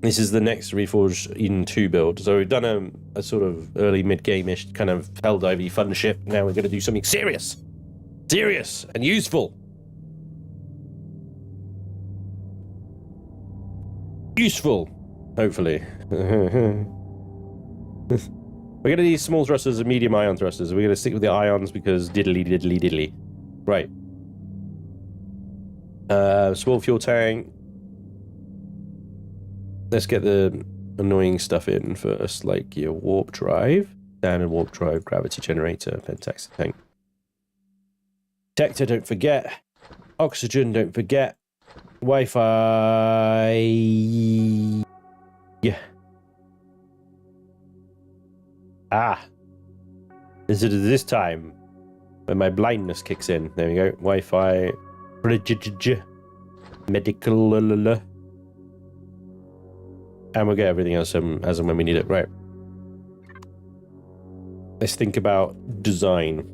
[SPEAKER 1] This is the next Reforged Eden 2 build. So we've done a sort of early mid-game-ish kind of Helldivey fun ship. Now we're going to do something serious. Serious and useful. Useful, hopefully. We're going to need small thrusters and medium ion thrusters. We're going to stick with the ions because diddly. Right. Small fuel tank. Let's get the annoying stuff in first, like your warp drive, standard warp drive, gravity generator, pentax tank. Detector, don't forget. Oxygen, don't forget. Wi-Fi. Yeah. Ah. Is it this time when my blindness kicks in? There we go. Wi-Fi. Medical. And we'll get everything else as and when we need it. Right. Let's think about design.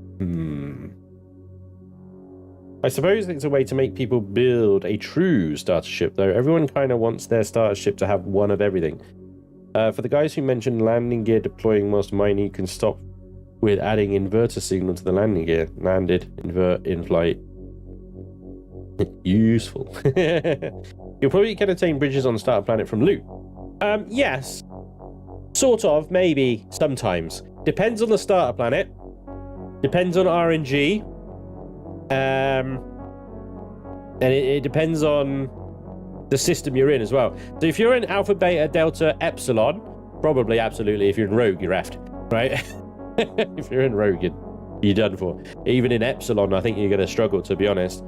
[SPEAKER 1] I suppose it's a way to make people build a true starter ship, though. Everyone kind of wants their starter ship to have one of everything. For the guys who mentioned landing gear deploying whilst mining, you can stop with adding inverter signal to the landing gear. Landed, invert, in flight. Useful. You'll probably can attain bridges on the starter planet from loot. Yes. Sort of, maybe, sometimes. Depends on the starter planet. Depends on RNG. And it depends on the system you're in as well. So if you're in Alpha, Beta, Delta, Epsilon, Probably, absolutely. If you're in Rogue, you're effed, right? If you're in Rogue, you're done for. Even in Epsilon, I think you're going to struggle, to be honest.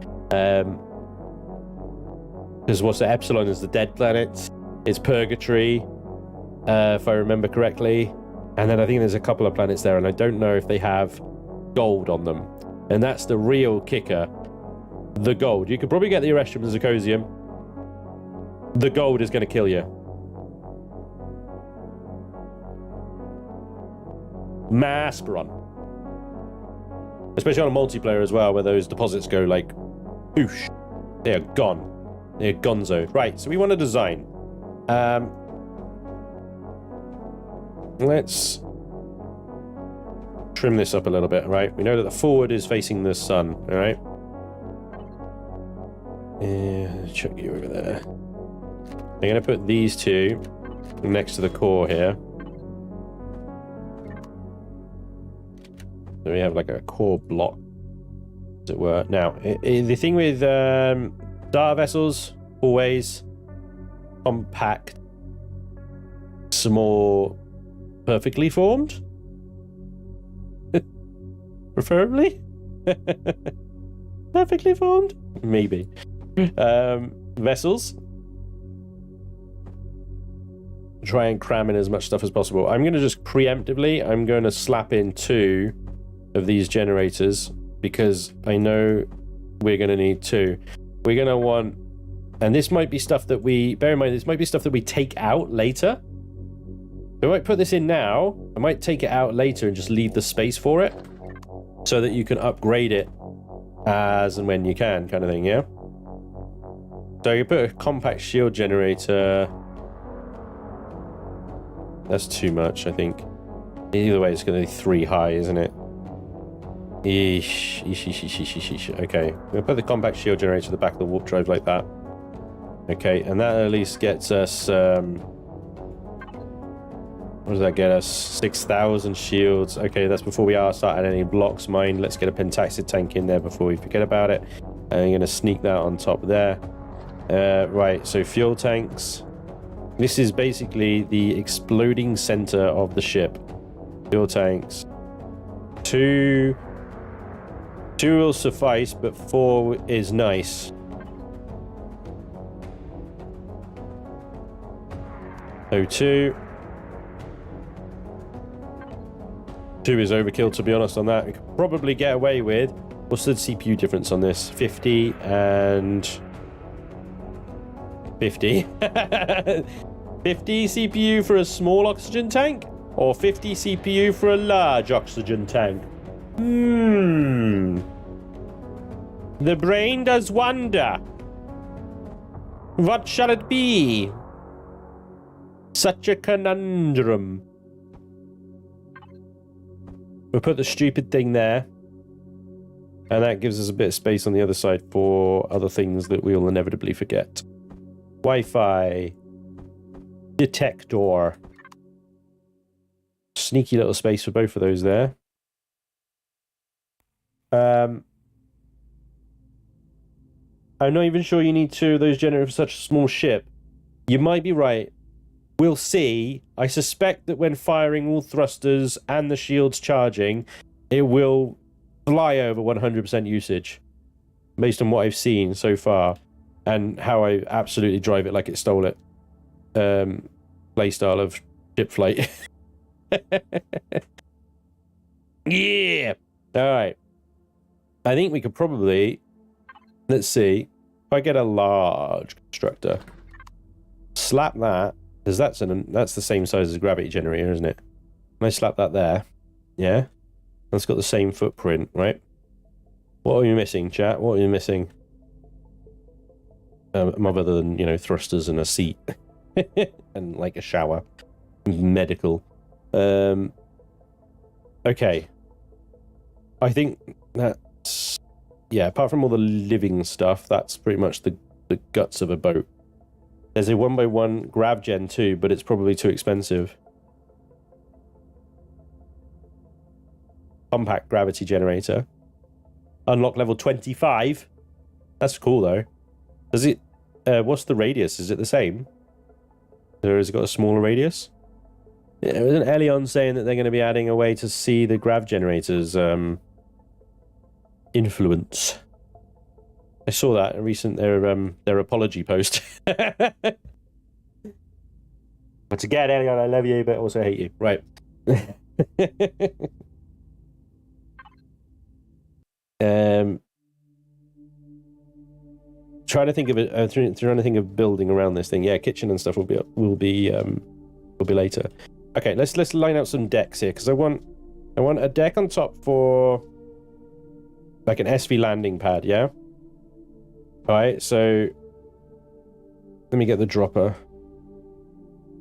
[SPEAKER 1] Because what's the Epsilon is the dead planet. It's Purgatory, if I remember correctly. And then I think there's a couple of planets there, and I don't know if they have gold on them. And that's the real kicker. The gold. You could probably get the Erestrum and Zircosium. The gold is going to kill you. Mask run. Especially on a multiplayer as well, where those deposits go like, whoosh. They are gone. They're gonzo. Right, so we want to design. Let's trim this up a little bit, right? We know that the forward is facing the sun, all right? Yeah, chuck you over there. I'm going to put these two next to the core here. So we have like a core block, as it were. Now, the thing with data vessels, always compact, small, perfectly formed. Preferably. Perfectly formed? Maybe. Vessels. Try and cram in as much stuff as possible. I'm going to just preemptively, I'm going to slap in 2 of these generators because I know we're going to need 2. We're going to want, and this might be stuff that we, bear in mind, this might be stuff that we take out later. I might put this in now. I might take it out later and just leave the space for it so that you can upgrade it as and when you can, kind of thing, yeah? So you put a compact shield generator. That's too much, I think. Either way, it's going to be 3 high, isn't it? Eesh. Okay, I'm going to put the compact shield generator at the back of the warp drive like that. Okay, and that at least gets us... what does that get us? 6,000 shields. Okay, that's before we start adding any blocks mined. Let's get a pentaxid tank in there before we forget about it. And I'm going to sneak that on top there. Right, so fuel tanks. This is basically the exploding center of the ship. Fuel tanks. 2 will suffice, but 4 is nice. So 2 is overkill, to be honest, on that. We could probably get away with... What's the CPU difference on this? 50 and... 50. 50 CPU for a small oxygen tank? Or 50 CPU for a large oxygen tank? The brain does wonder. What shall it be? Such a conundrum. We'll put the stupid thing there. And that gives us a bit of space on the other side for other things that we will inevitably forget. Wi-Fi. Detector. Sneaky little space for both of those there. I'm not even sure you need 2 of those generators for such a small ship. You might be right. We'll see. I suspect that when firing all thrusters and the shields charging, it will fly over 100% usage. Based on what I've seen so far. And how I absolutely drive it like it stole it. Playstyle of ship flight. Yeah! Alright. I think we could probably... Let's see. If I get a large constructor. Slap that. Because that's the same size as a gravity generator, isn't it? And I slap that there. Yeah? That's got the same footprint, right? What are you missing, chat? What are you missing? Other than, you know, thrusters and a seat. And, like, a shower. Medical. Okay. I think that's... Yeah, apart from all the living stuff, that's pretty much the guts of a boat. There's a 1x1 Grav Gen 2, but it's probably too expensive. Compact gravity generator. Unlock level 25. That's cool, though. Does it... what's the radius? Is it the same? Or has it got a smaller radius? It was an Elion saying that they're going to be adding a way to see the grav generator's influence. I saw that in their apology post. But again, Elion, I love you, but also hate you. Right. Trying to think of it. Trying to think of building around this thing. Yeah, kitchen and stuff will be later. Okay, let's line out some decks here because I want a deck on top for like an SV landing pad. Yeah. All right. So let me get the dropper.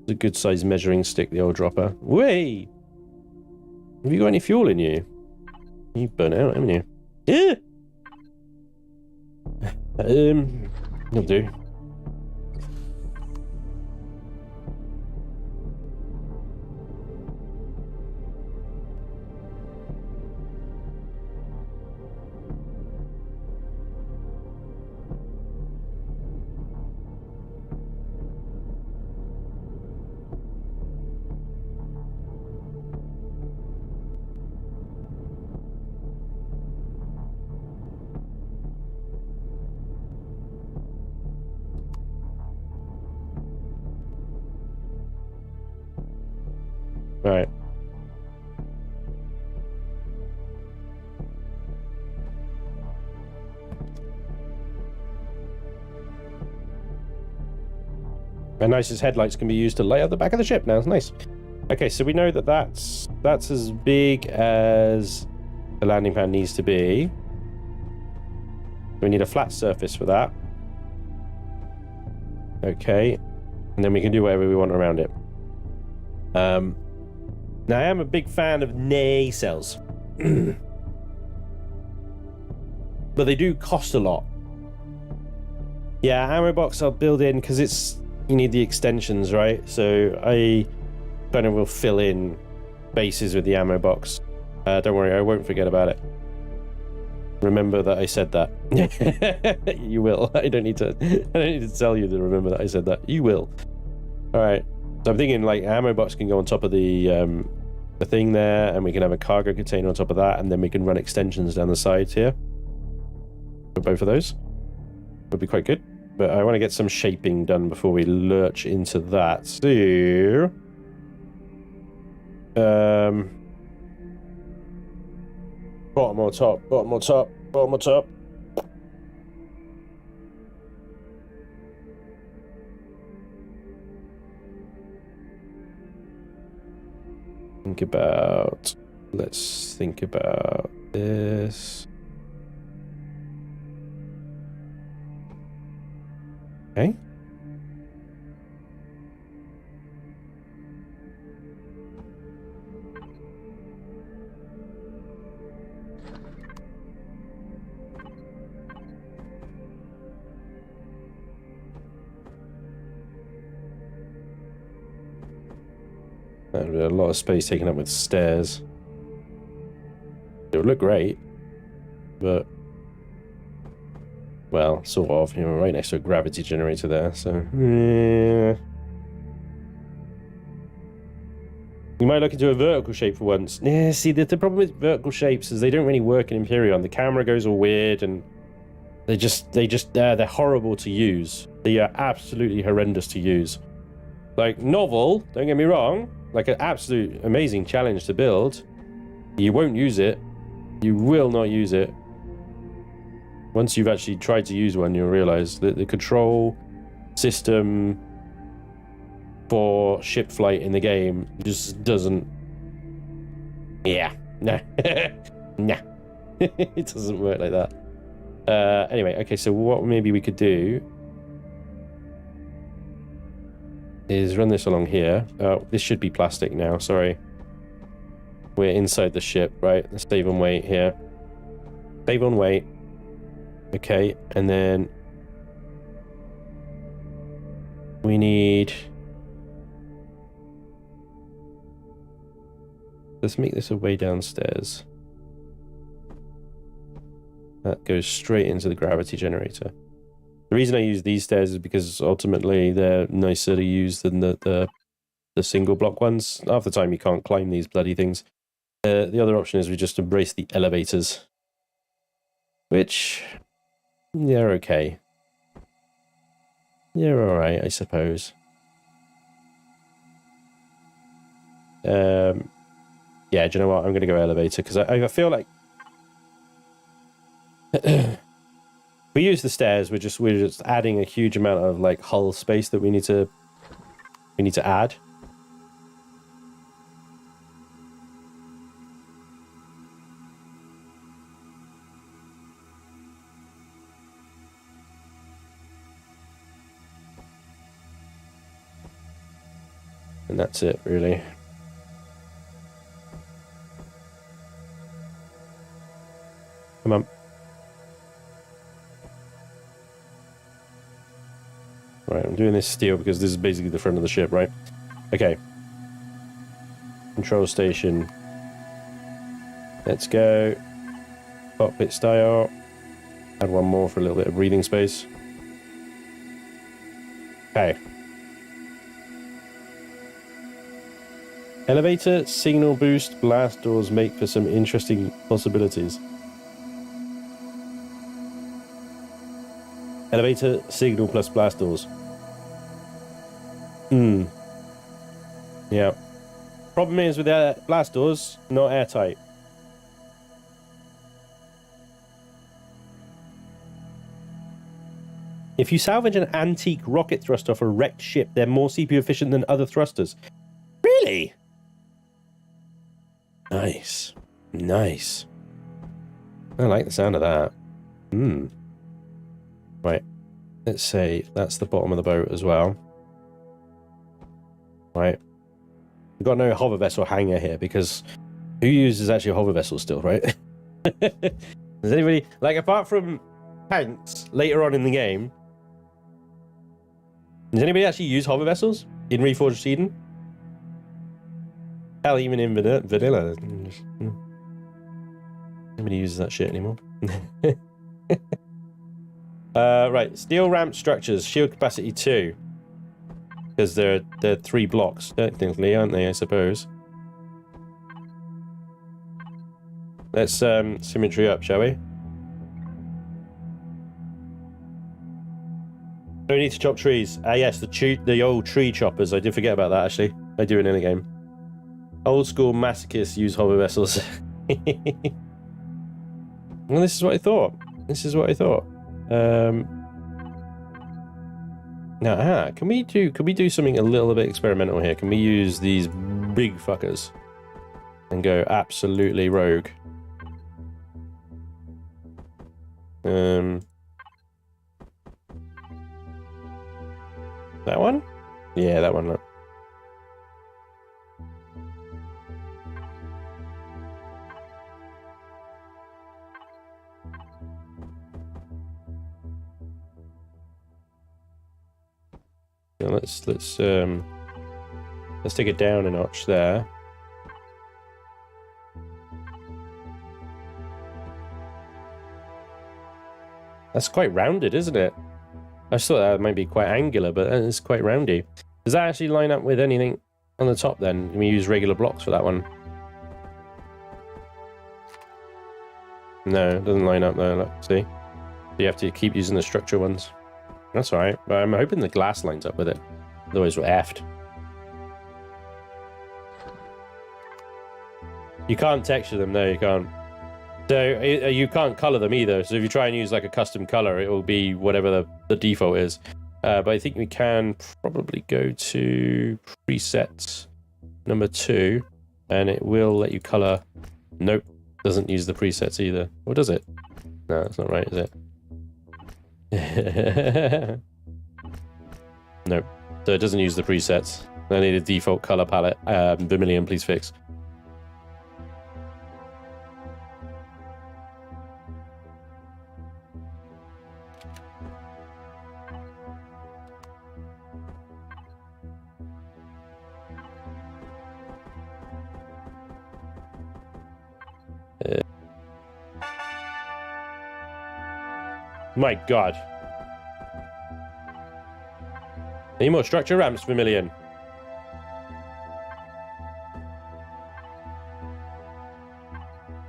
[SPEAKER 1] It's a good size measuring stick. The old dropper. Wait. Have you got any fuel in you? You burn out, haven't you? Yeah. You'll do. Right. And Nice's headlights can be used to light up the back of the ship now. It's nice. Okay, so we know that that's as big as the landing pad needs to be. We need a flat surface for that. Okay. And then we can do whatever we want around it. Now, I am a big fan of nacelles. But they do cost a lot. Yeah, ammo box I'll build in because you need the extensions, right? So I kind of will fill in bases with the ammo box. Don't worry, I won't forget about it. Remember that I said that. You will. I don't need to tell you to remember that I said that. You will. All right. So I'm thinking like ammo box can go on top of the thing there, and we can have a cargo container on top of that, and then we can run extensions down the sides here. For both of those would be quite good. But I want to get some shaping done before we lurch into that. So, bottom or top, bottom or top, bottom or top. Let's think about this. Okay. That would be a lot of space taken up with stairs. It would look great, but well, sort of. You know, right next to a gravity generator there, so yeah. You might look into a vertical shape for once. Yeah, see, the problem with vertical shapes is they don't really work in Empyrion. The camera goes all weird, and they're horrible to use. They are absolutely horrendous to use. Like, novel, don't get me wrong, like an absolute amazing challenge to build. You won't use it. You will not use it. Once you've actually tried to use one, you'll realize that the control system for ship flight in the game just doesn't... Yeah. Nah. Nah. It doesn't work like that. Anyway, okay, so what maybe we could do is run this along here. This should be plastic now, sorry. We're inside the ship, right? Let's save on weight here. Save on weight. Okay, and then we need... Let's make this a way downstairs. That goes straight into the gravity generator. The reason I use these stairs is because ultimately they're nicer to use than the the single block ones. Half the time you can't climb these bloody things. The other option is we just embrace the elevators, which, they're okay. They're alright, I suppose. Yeah, do you know what? I'm going to go elevator, because I feel like if we use the stairs, we're just adding a huge amount of like hull space that we need to add. And that's it, really. Come on. Right, I'm doing this steel because this is basically the front of the ship, right? Okay. Control station. Let's go. Cockpit style. Add one more for a little bit of breathing space. Okay. Elevator, signal boost, blast doors make for some interesting possibilities. Elevator, signal plus blast doors. Yeah. Problem is with the blast doors, not airtight. If you salvage an antique rocket thruster off a wrecked ship, they're more CPU efficient than other thrusters. Really? Nice. Nice. I like the sound of that. Right. Let's say that's the bottom of the boat as well. Right. We've got no hover vessel hangar here because who uses actually a hover vessel still, right? Does anybody, like, apart from tanks later on in the game, does anybody actually use hover vessels in Reforged Eden? Hell, even in vanilla. Nobody uses that shit anymore. Right, steel ramp structures, shield capacity 2. Because they're 3 blocks, technically, aren't they, I suppose? Let's symmetry up, shall we? Don't need to chop trees. Ah, yes, the old tree choppers. I did forget about that, actually. I do it in the game. Old school masochists use hover vessels. Well, this is what I thought. This is what I thought. Now, can we do something a little bit experimental here? Can we use these big fuckers and go absolutely rogue? That one? Yeah, that one. Look. Yeah, let's take it down a notch there. That's quite rounded, isn't it? I just thought that might be quite angular, but it's quite roundy. Does that actually line up with anything on the top then? Can we use regular blocks for that one? No, it doesn't line up there, look, see? You have to keep using the structure ones. That's alright, but I'm hoping the glass lines up with it. Otherwise we're effed. You can't texture them, no you can't. So you can't color them either, so if you try and use like a custom color, it will be whatever the default is. But I think we can probably go to presets number 2, and it will let you color. Nope, doesn't use the presets either. Or does it? No, that's not right, is it? Nope, so it doesn't use the presets. I need a default color palette. Vermilion, please fix. My god. Any more structure ramps, Vermilion?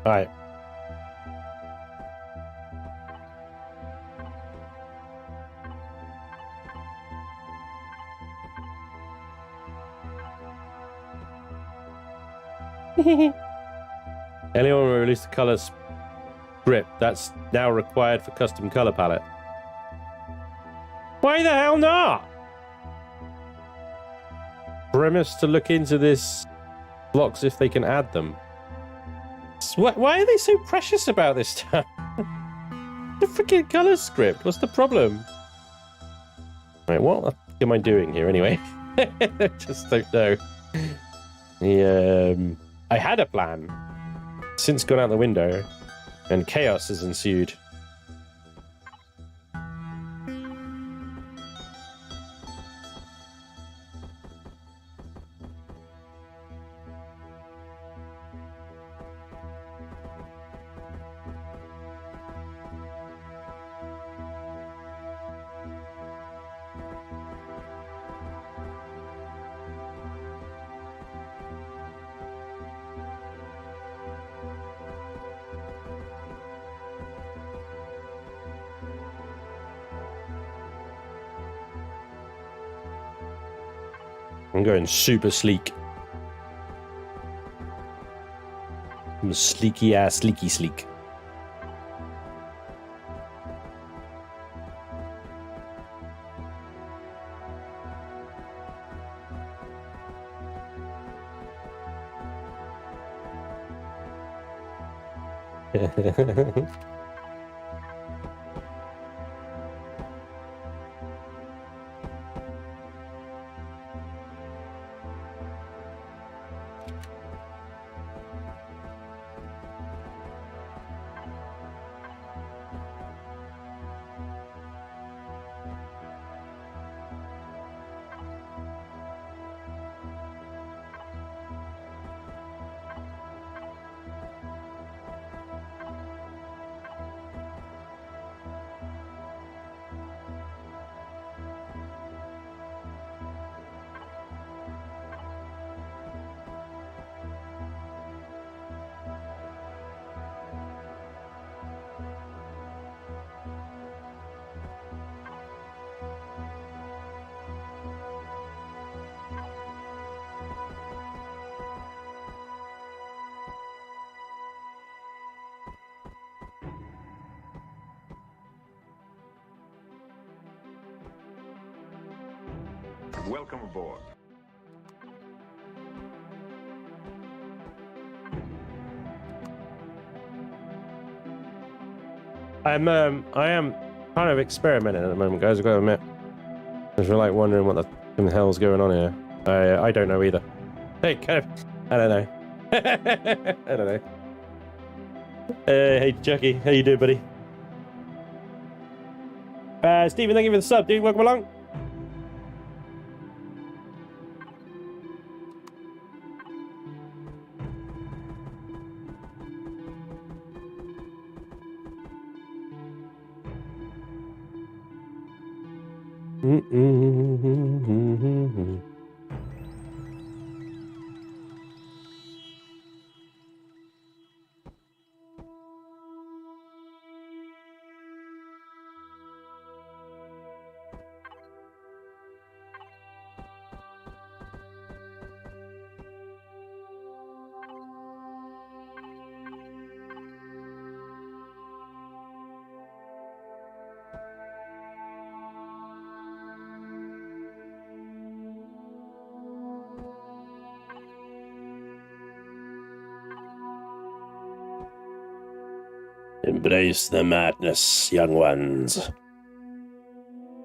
[SPEAKER 1] All right. Anyone will release the color script that's now required for custom color palette. Why the hell not? Premise to look into this blocks if they can add them. Why are they so precious about this stuff? The freaking color script. What's the problem? Right, what am I doing here anyway? I just don't know. I had a plan. Since gone out the window, and chaos has ensued. I'm going super sleek. I'm sleeky ass, sleeky sleek.
[SPEAKER 2] Welcome aboard.
[SPEAKER 1] I am kind of experimenting at the moment, guys. I've got to admit. Because you're like wondering what the hell's going on here. I don't know either. Hey, I don't know. I don't know. Hey, Chucky, how you doing, buddy? Stephen, thank you for the sub, dude. Welcome along. Embrace the madness, young ones.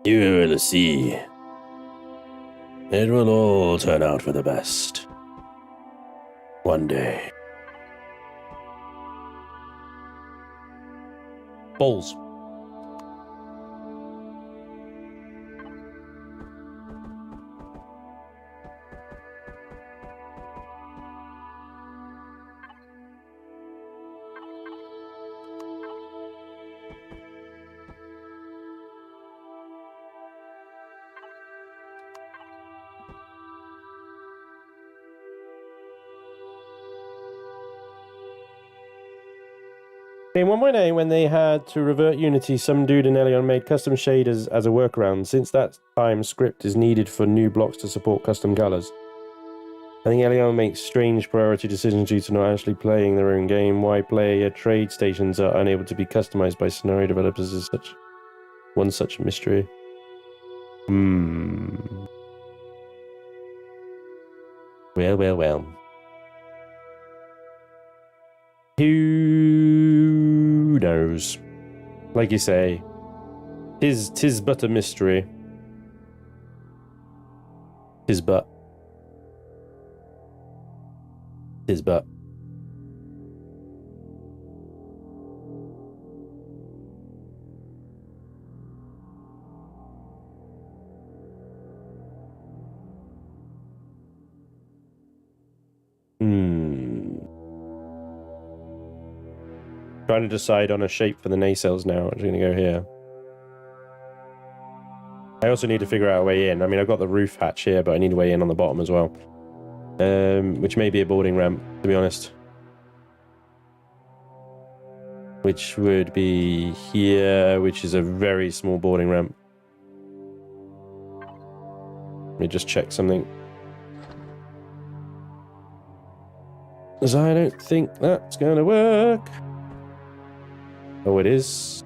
[SPEAKER 1] You will see. It will all turn out for the best. One day. Balls. In 1.8, when they had to revert Unity, some dude in Elion made custom shaders as a workaround. Since that time, script is needed for new blocks to support custom colors. I think Elion makes strange priority decisions due to not actually playing their own game. Why player trade stations are unable to be customized by scenario developers is one such mystery. Well. Who knows? Like you say, tis but a mystery. Tis but. Trying to decide on a shape for the nacelles now. I'm just going to go here. I also need to figure out a way in. I mean, I've got the roof hatch here, but I need a way in on the bottom as well. Which may be a boarding ramp, to be honest. Which would be here, which is a very small boarding ramp. Let me just check something. Because I don't think that's going to work. Oh, it is.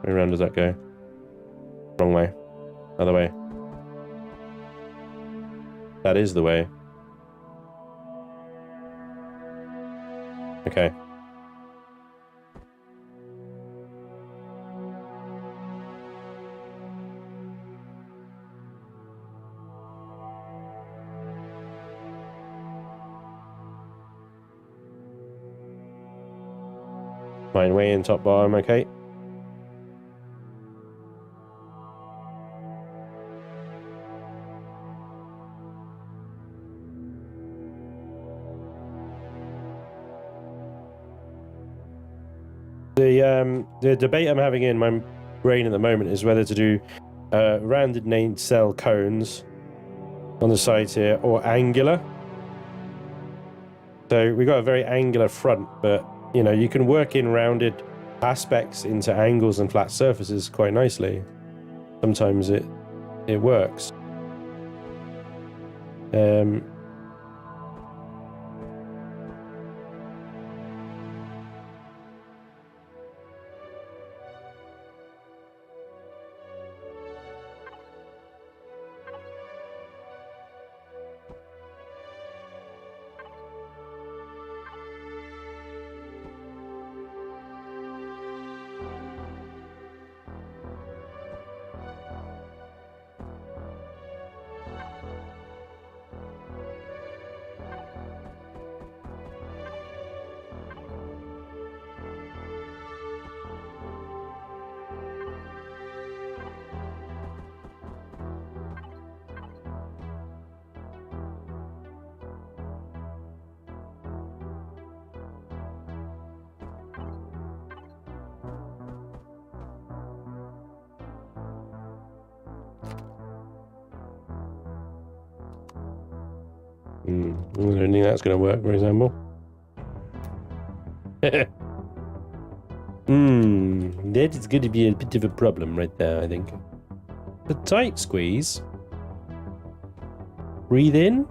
[SPEAKER 1] Where around does that go? Wrong way. Other way. That is the way. Okay. Fine, way in, top, bottom, okay. The debate I'm having in my brain at the moment is whether to do rounded nacelle cones on the sides here or angular. So we've got a very angular front, but you know, you can work in rounded aspects into angles and flat surfaces quite nicely. Sometimes it works. I don't think that's going to work, for example. That is going to be a bit of a problem right there, I think. The tight squeeze. Breathe in.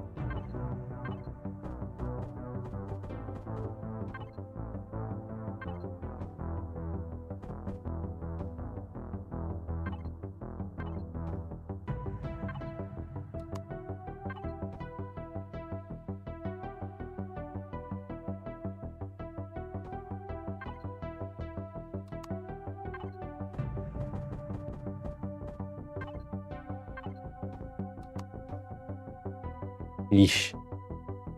[SPEAKER 1] Yeesh.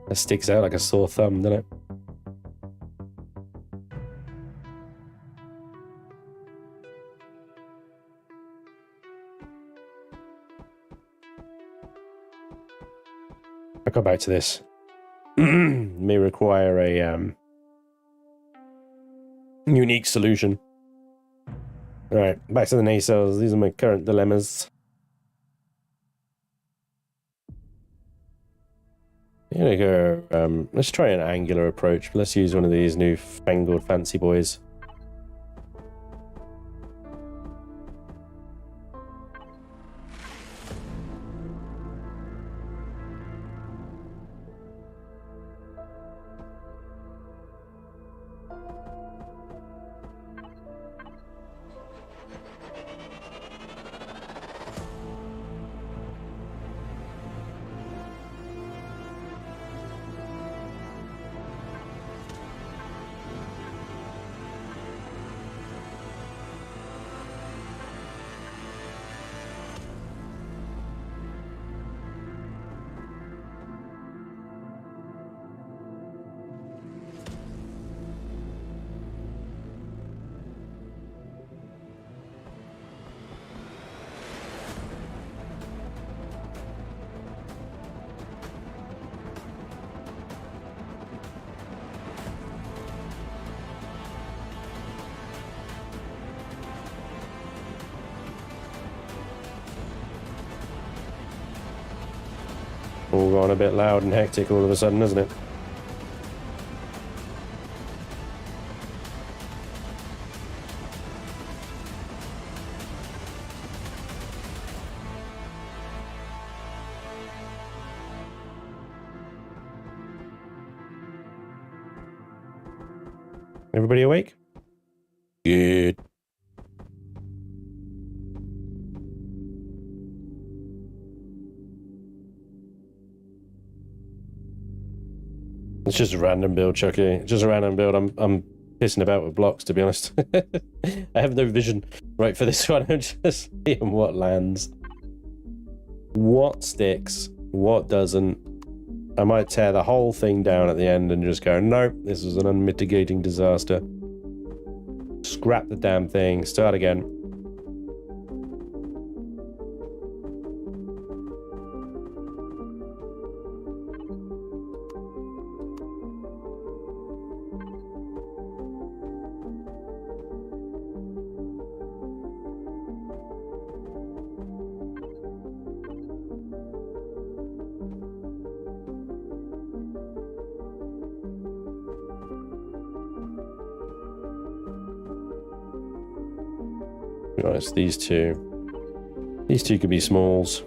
[SPEAKER 1] That sticks out like a sore thumb, doesn't it? I'll go back to this. May require a unique solution. Alright, back to the nacelles. These are my current dilemmas. Here we go. Let's try an angular approach. Let's use one of these new fangled fancy boys. All gone a bit loud and hectic all of a sudden, isn't it? Everybody awake? Good. It's just a random build, Chucky. Just a random build. I'm pissing about with blocks, to be honest. I have no vision right for this one. I'm just seeing what lands, what sticks, what doesn't. I might tear the whole thing down at the end and just go, nope, this is an unmitigating disaster. Scrap the damn thing, start again. Nice, these two. These two could be smalls.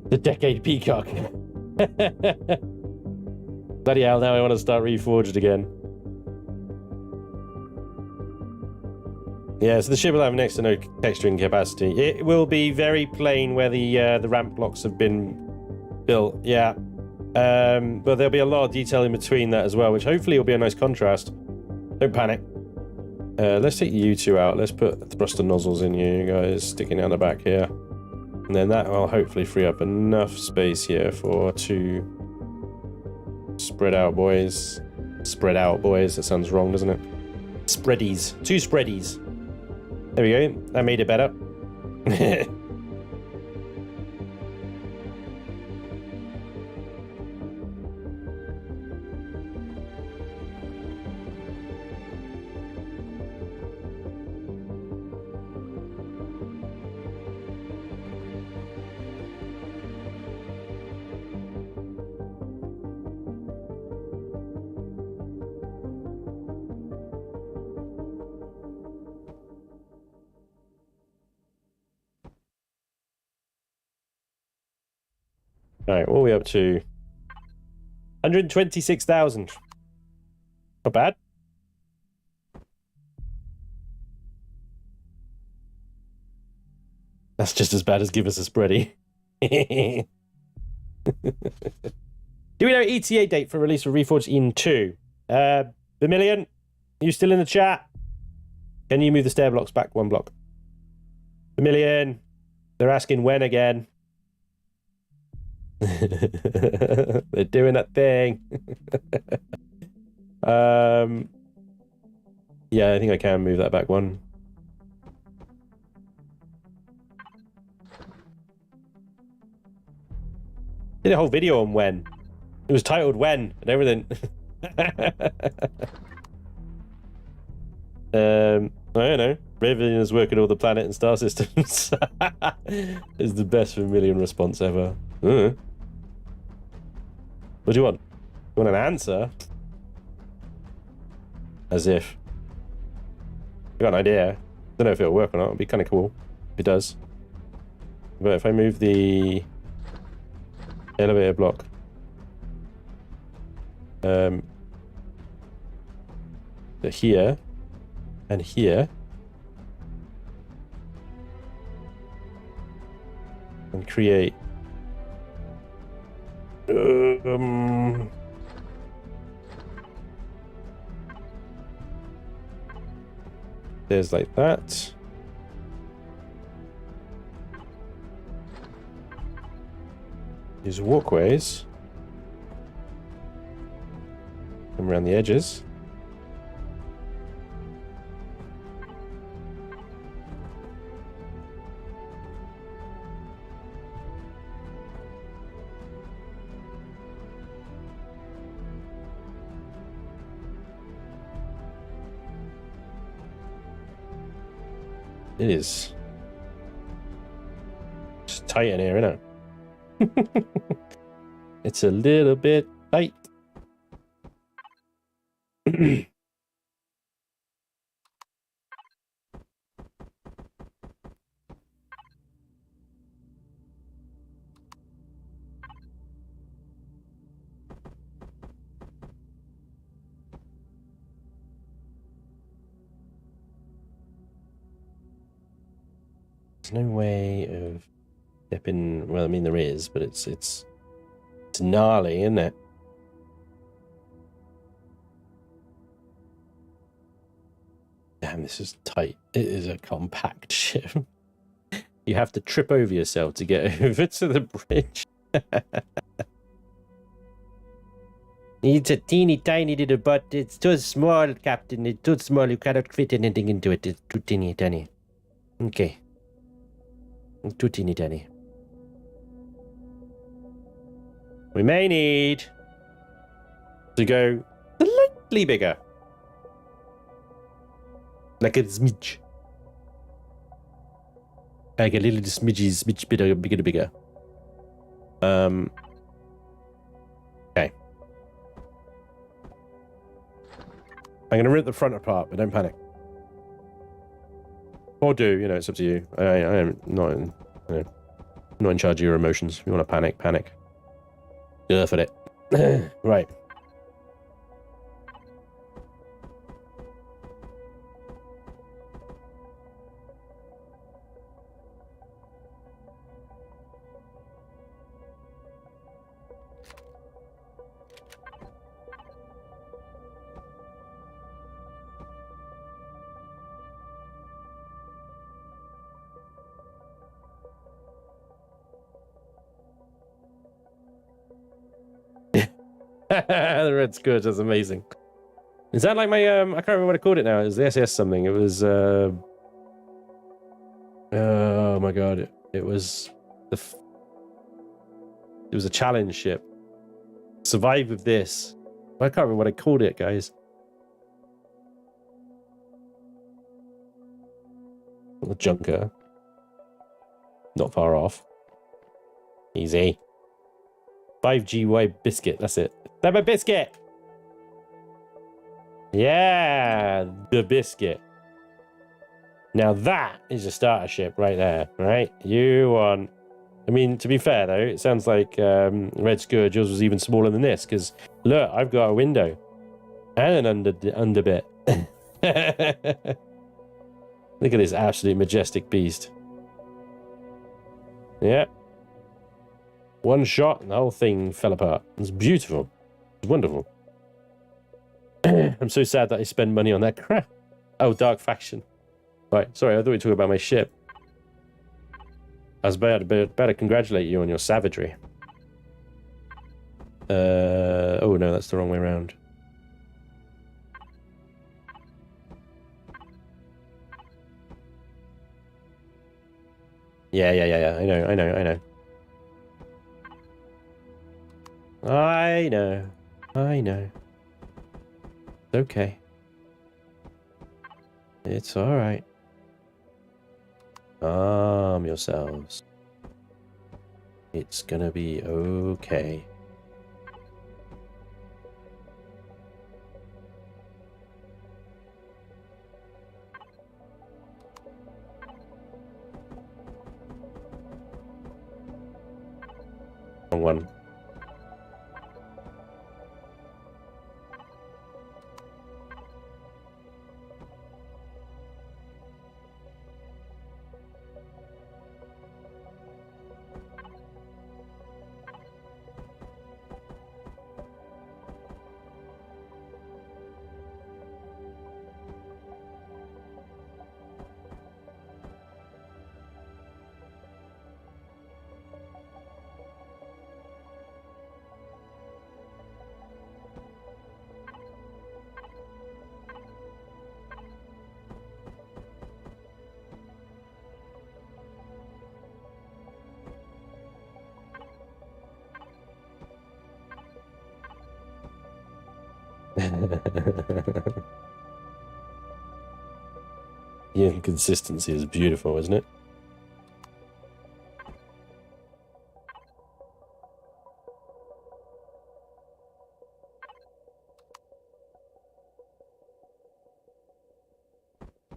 [SPEAKER 1] The Decade Peacock. Bloody hell, now I want to start Reforged again. Yeah, so the ship will have next to no texturing capacity. It will be very plain where the ramp blocks have been built, yeah. But there'll be a lot of detail in between that as well, which hopefully will be a nice contrast. Don't panic. Let's take you two out. Let's put thruster nozzles in you guys, sticking out the back here. And then that will hopefully free up enough space here for two spread out boys. Spread out boys, that sounds wrong, doesn't it? Spreadies. Two spreadies. There we go. That made it better. Alright, what are we up to? 126,000. Not bad. That's just as bad as give us a spready. Do we know ETA date for release of Reforged Eden 2? Vermilion, you still in the chat? Can you move the stair blocks back 1 block? Vermilion, they're asking when again. They're doing that thing. Yeah, I think I can move that back 1. Did a whole video on when. It was titled When and everything. I don't know. Raven is working all the planet and star systems. Is the best Vermilion response ever. What do you want? You want an answer? As if. You got an idea. Don't know if it'll work or not. It'd be kind of cool if it does. But if I move the elevator block here and here and create there's like that. These walkways come around the edges. It is just tight in here, isn't it? It's a little bit tight. There's no way of stepping. Well, I mean there is, but it's gnarly, isn't it? Damn, this is tight. It is a compact ship. You have to trip over yourself to get over to the bridge. It's a teeny tiny little butt. It's too small, Captain. It's too small. You cannot fit anything into it. It's too teeny tiny. Okay. Too teeny tiny. We may need to go slightly bigger. Like a smidge. Like a little smidge bigger. Okay. I'm gonna rip the front apart, but don't panic. Or do, you know, it's up to you. I am not in, you know, not in charge of your emotions. If you want to panic, panic. Go for it. Right. The red's good. That's amazing. Is that like my I can't remember what I called it now. It was the SS something. It was oh my god. It was it was a challenge ship. Survive with this. I can't remember what I called it, guys. The junker. Not far off. Easy. 5GY biscuit. That's it. That's my biscuit. Yeah, the biscuit. Now that is a starter ship right there, right? You want I mean, to be fair, though, it sounds like Red Scourge, yours was even smaller than this, because, look, I've got a window and an under bit. Look at this absolute majestic beast. Yeah. One shot and the whole thing fell apart. It's beautiful. It's wonderful. I'm so sad that I spend money on that crap. Oh, Dark Faction. Right, sorry, I thought we were talking about my ship. I was about to congratulate you on your savagery. Oh no, that's the wrong way around. Yeah. I know. It's okay. It's alright. Calm yourselves. It's gonna be okay. Wrong one. The inconsistency is beautiful, isn't it?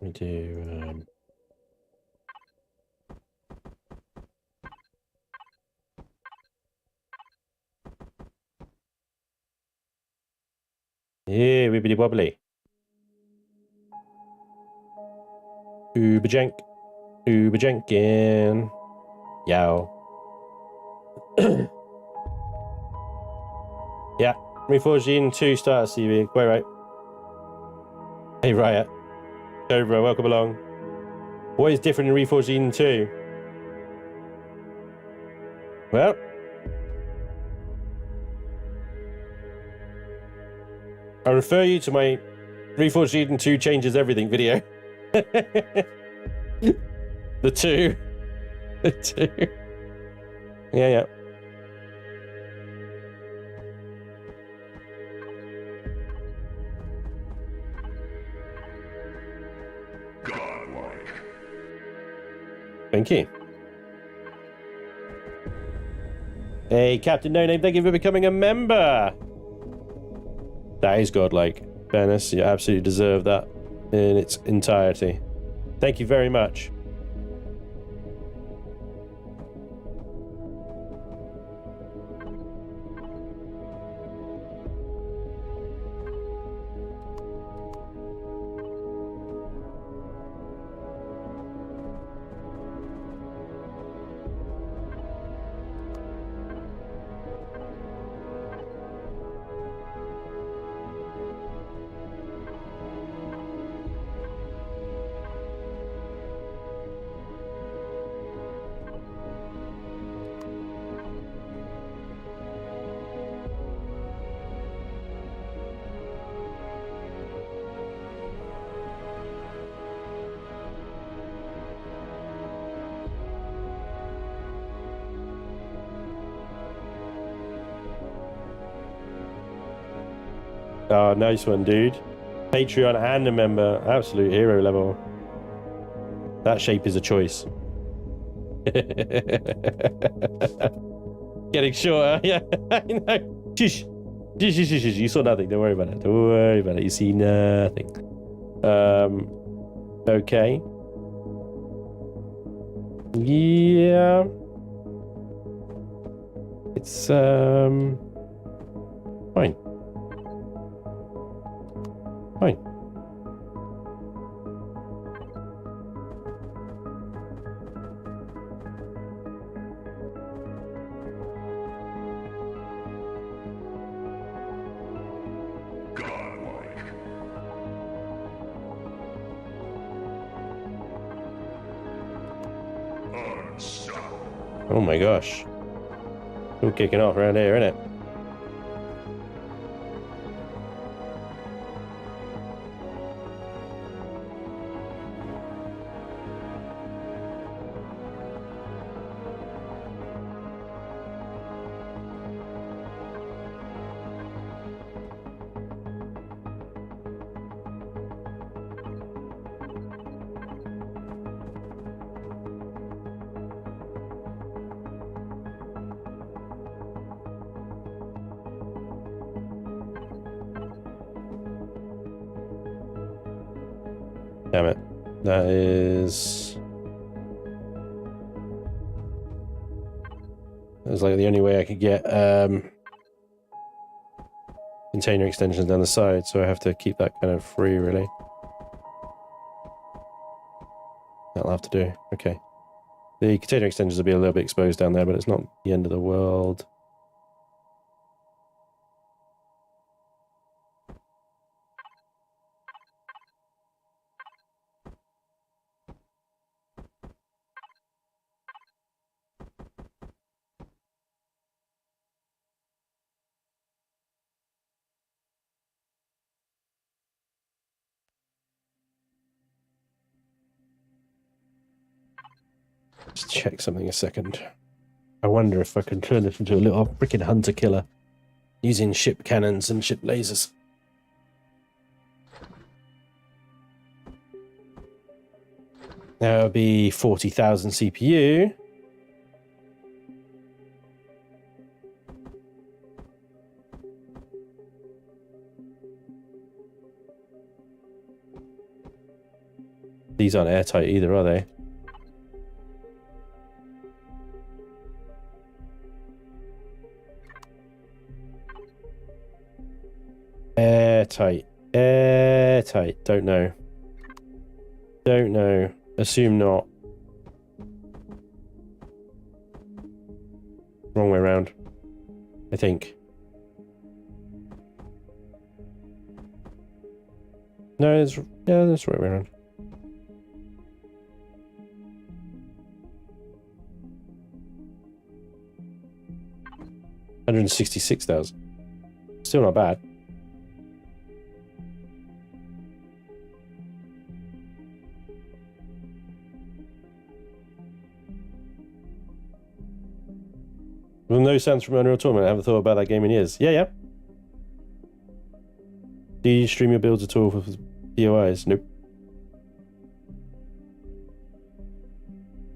[SPEAKER 1] We do yeah, wibbly wobbly. Uberjenkin. Yow. Yeah, Reforged Eden 2 starter CV. Quite right. Hey, Riot. Cobra, welcome along. What is different in Reforged Eden 2? Well, I refer you to my Reforged Eden 2 changes everything video. The 2. The 2. Yeah.
[SPEAKER 2] Godlike.
[SPEAKER 1] Thank you. Hey, Captain No Name, thank you for becoming a member. That is godlike. Fairness, you absolutely deserve that in its entirety. Thank you very much. Oh, nice one, dude. Patreon and a member. Absolute hero level. That shape is a choice. Getting shorter. Yeah, I know. Shush. Shush. You saw nothing. Don't worry about it. Don't worry about it. You see nothing. Okay. Yeah. It's fine. Fine.
[SPEAKER 2] Godlike. Unstoppable.
[SPEAKER 1] Oh my gosh. All kicking off around here, isn't it? Damn it. That is... That was like the only way I could get container extensions down the side, so I have to keep that kind of free, really. That'll have to do. Okay. The container extensions will be a little bit exposed down there, but it's not the end of the world. Just check something a second. I wonder if I can turn this into a little freaking hunter killer using ship cannons and ship lasers. That would be 40,000 CPU. These aren't airtight either, are they? Airtight. Airtight. Don't know. Don't know. Assume not. Wrong way around. I think. No, it's... Yeah, that's the right way around. $166,000. Still not bad. With no sounds from Unreal Tournament, I haven't thought about that game in years. Yeah, yeah. Do you stream your builds at all with POIs? Nope.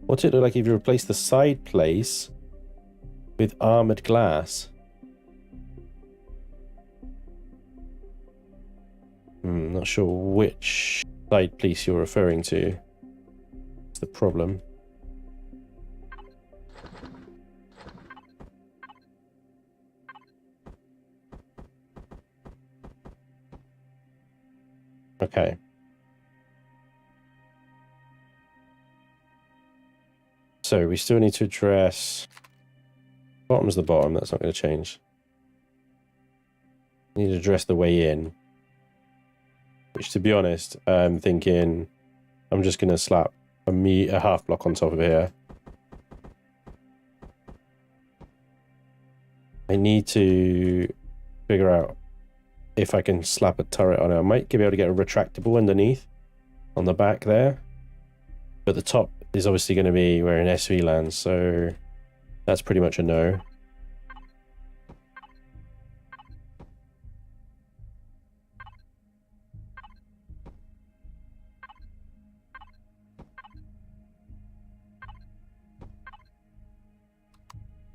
[SPEAKER 1] What's it look like if you replace the side place with armored glass? Not sure which side piece you're referring to. That's the problem. Okay. So we still need to address... Bottom's the bottom, that's not going to change. Need to address the way in. Which, to be honest, I'm thinking I'm just going to slap a half block on top of here. I need to figure out if I can slap a turret on it. I might be able to get a retractable underneath on the back there. But the top is obviously going to be where an SV lands, so that's pretty much a no.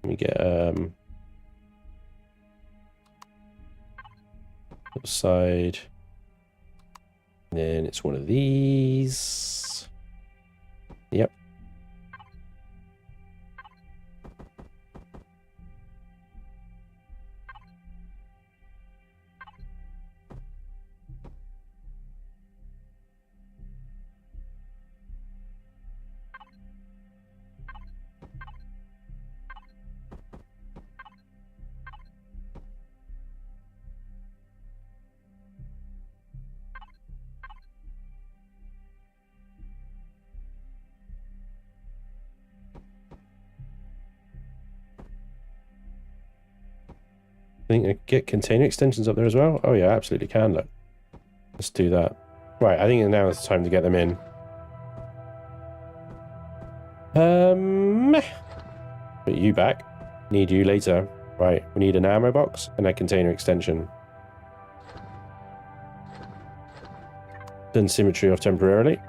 [SPEAKER 1] Let me get side, and then it's one of these. Yep. think I get container extensions up there as well? Oh yeah, absolutely can, look. Let's do that. Right, I think now it's time to get them in. Put you back. Need you later. Right, we need an ammo box and a container extension. Turn symmetry off temporarily.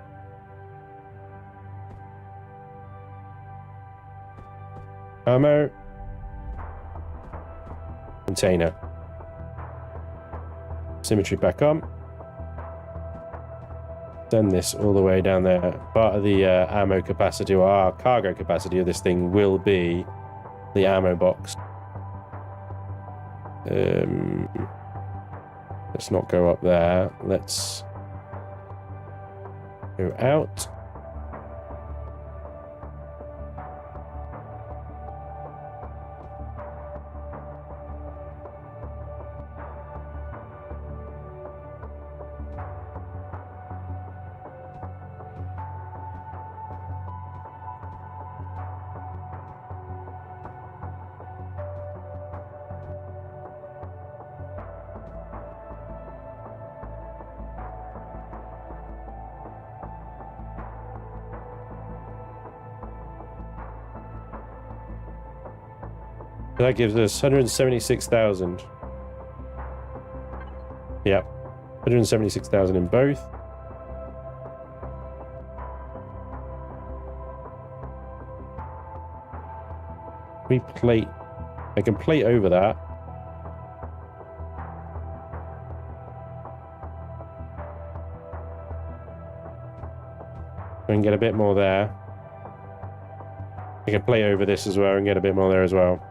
[SPEAKER 1] Ammo. Container. Symmetry back on. Send this all the way down there. Part of the ammo capacity, or our cargo capacity of this thing, will be the ammo box. Let's not go up there. Let's go out. That gives us 176,000. Yep. 176,000 in both. We plate. I can plate over that. We can get a bit more there. I can plate over this as well and get a bit more there as well.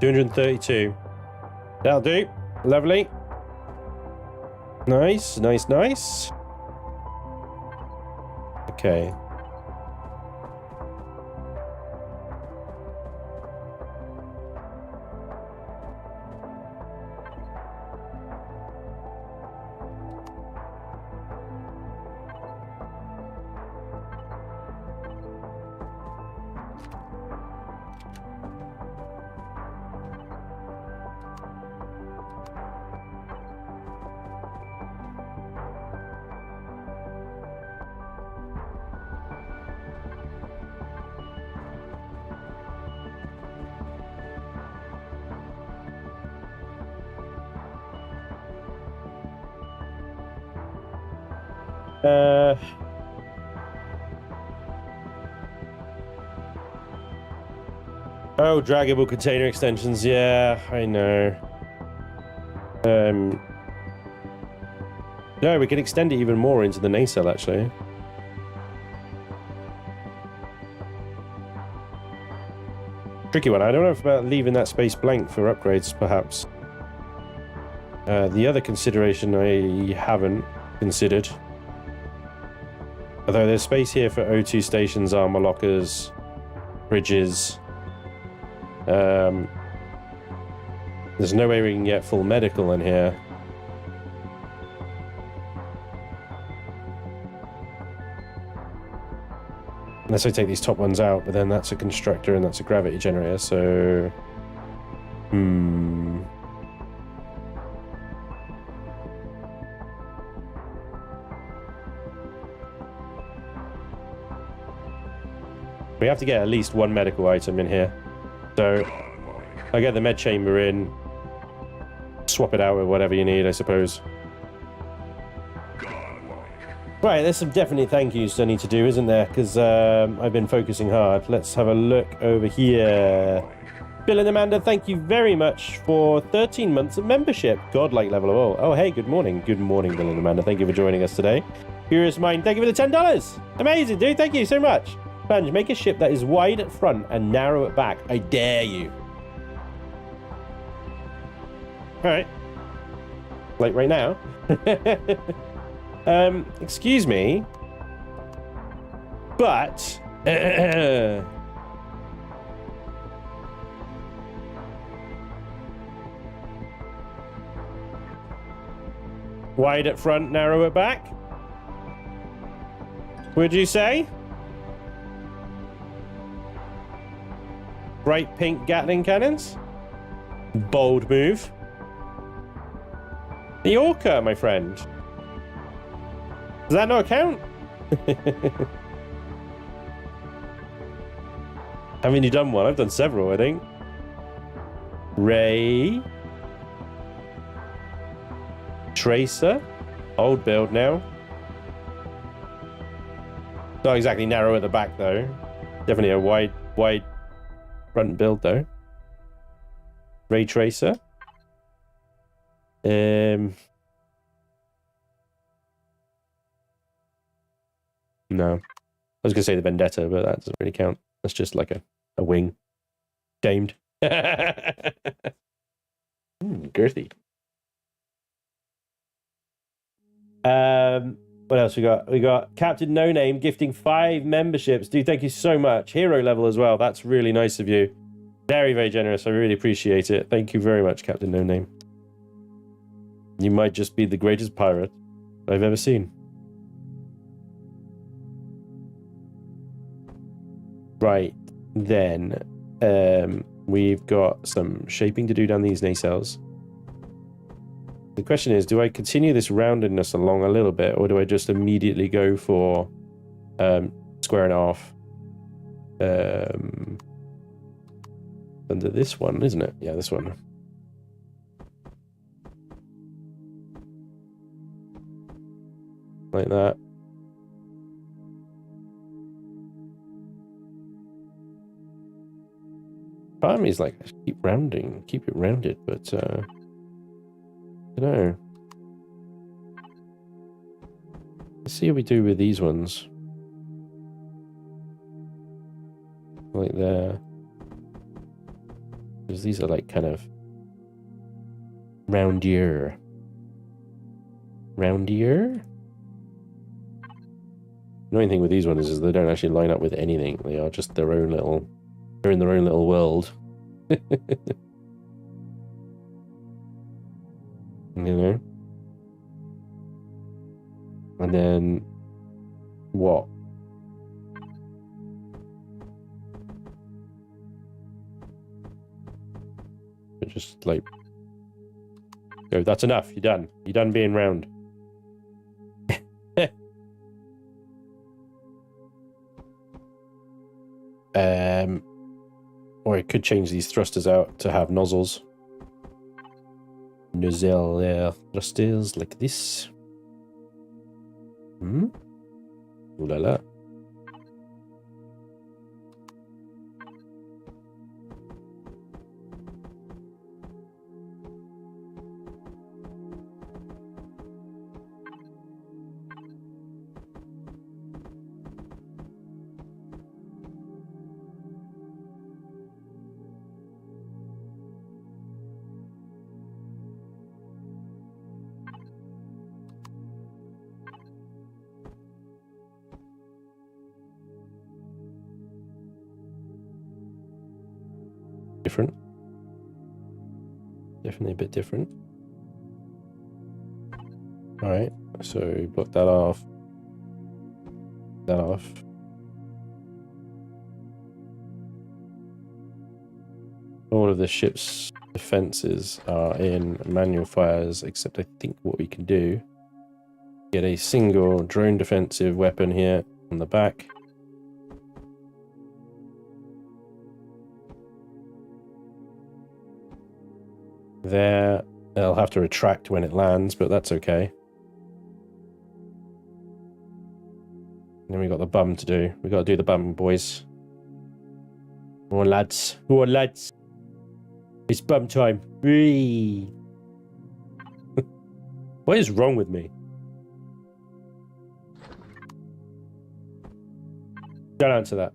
[SPEAKER 1] 232. That'll do. Lovely. Nice, nice, nice. Okay. Oh, draggable container extensions. Yeah, I know. No, we can extend it even more into the nacelle, actually. Tricky one. I don't know about leaving that space blank for upgrades, perhaps. The other consideration I haven't considered. Although there's space here for O2 stations, armor lockers, bridges. There's no way we can get full medical in here. Unless I take these top ones out, but then that's a constructor and that's a gravity generator, so... We have to get at least one medical item in here. So, I get the med chamber in, swap it out with whatever you need, I suppose. Right, there's some definite thank yous I need to do, isn't there? Because I've been focusing hard. Let's have a look over here. Bill and Amanda, thank you very much for 13 months of membership. Godlike level of all. Oh, hey, good morning. Good morning, Bill and Amanda. Thank you for joining us today. Curious Mind, thank you for the $10. Amazing, dude. Thank you so much. Purge, make a ship that is wide at front and narrow at back. I dare you. Alright. Like right now. Excuse me. But... wide at front, narrow at back? Would you say? Bright pink Gatling cannons. Bold move. The Orca, my friend. Does that not count? Haven't you done one? I've done several, I think. Ray. Tracer. Old build now. Not exactly narrow at the back, though. Definitely a wide front build, though. Ray Tracer. No. I was going to say the Vendetta, but that doesn't really count. That's just like a wing. Damed. Girthy. What else we got? We got Captain No Name gifting 5 memberships. Dude, thank you so much. Hero level as well. That's really nice of you. Very, very generous. I really appreciate it. Thank you very much, Captain No Name. You might just be the greatest pirate I've ever seen. Right, then we've got some shaping to do down these nacelles. The question is, do I continue this roundedness along a little bit, or do I just immediately go for squaring it off under this one, isn't it? Yeah, this one. Like that. Part of me is like, keep it rounded, but I don't know. Let's see how we do with these ones. Like there. Because these are like kind of roundier. Roundier? Annoying thing with these ones is they don't actually line up with anything. They are just their own little... They're in their own little world. You know? And then... What? Just like... Go, that's enough. You're done. You're done being round. Or I could change these thrusters out to have nozzles. Nozzle thrusters like this. Ooh la la. Different. Definitely a bit different. Alright, so block that off. That off. All of the ship's defenses are in manual fires, except I think what we can do, get a single drone defensive weapon here on the back. There, they'll have to retract when it lands, but that's okay. And then we got the bum to do. We got to do the bum, boys. Come on, lads. Come on, lads. It's bum time. Whee! What is wrong with me? Don't answer that.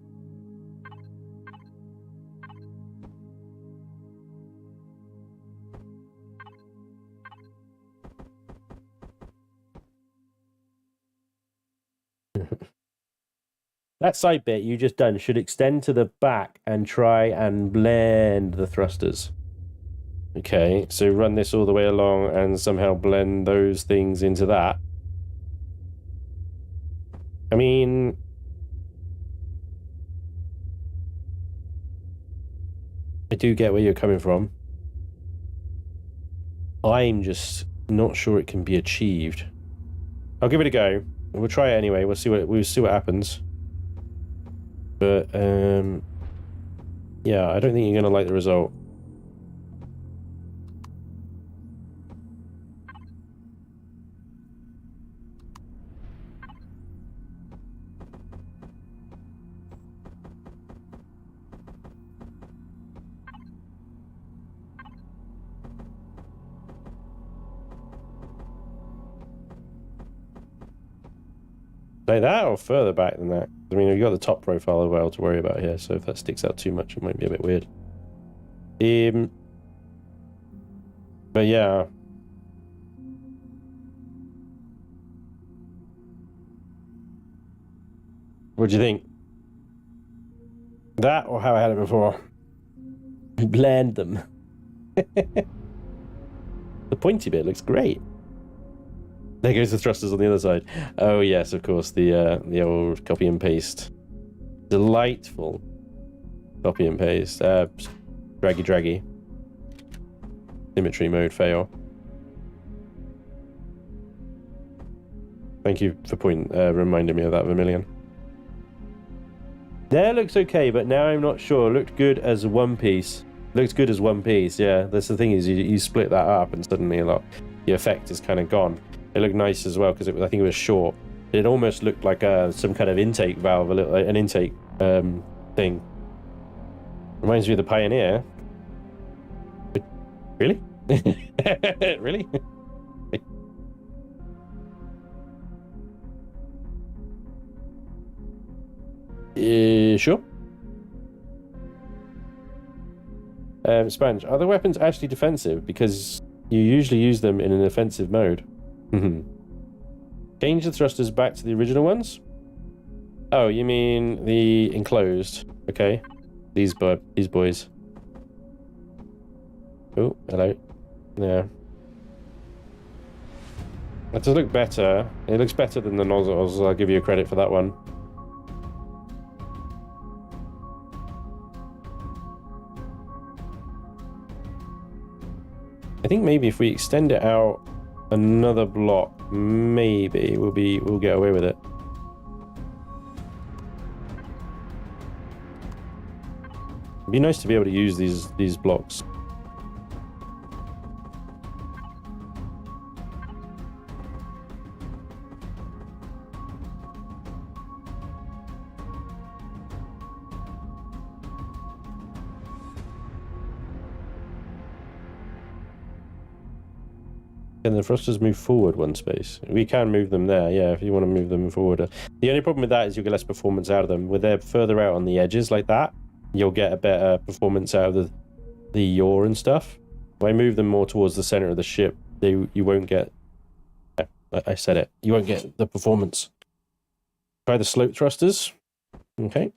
[SPEAKER 1] That side bit you just done should extend to the back and try and blend the thrusters. Okay, so run this all the way along and somehow blend those things into that. I mean... I do get where you're coming from. I'm just not sure it can be achieved. I'll give it a go. We'll try it anyway. We'll see what happens. But yeah, I don't think you're gonna like the result. Like that or further back than that? I mean, we've got the top profile as well to worry about here, so if that sticks out too much, it might be a bit weird. But yeah. What do you think? That or how I had it before? Blend them. The pointy bit looks great. There goes the thrusters on the other side. Oh yes, of course, the old copy and paste. Delightful copy and paste. Draggy. Symmetry mode fail. Thank you for reminding me of that, Vermilion. There looks okay, but now I'm not sure. Looked good as one piece. Looks good as one piece, yeah. That's the thing is you split that up and suddenly the effect is kind of gone. It looked nice as well because I think it was short. It almost looked like some kind of intake valve, an intake thing. Reminds me of the Pioneer. Really? Really? Sure. Sponge, are the weapons actually defensive? Because you usually use them in an offensive mode. Change the thrusters back to the original ones? Oh, you mean the enclosed. Okay. These boys. Oh, hello. Yeah. That does look better. It looks better than the nozzles. I'll give you credit for that one. I think maybe if we extend it out another block, maybe we'll get away with it. It'd be nice to be able to use these blocks. Can the thrusters move forward one space? We can move them there, yeah, if you want to move them forward. The only problem with that is you'll get less performance out of them. When they're further out on the edges like that, you'll get a better performance out of the yaw and stuff. If I move them more towards the center of the ship, you won't get... I said it. You won't get the performance. Try the slope thrusters. Okay.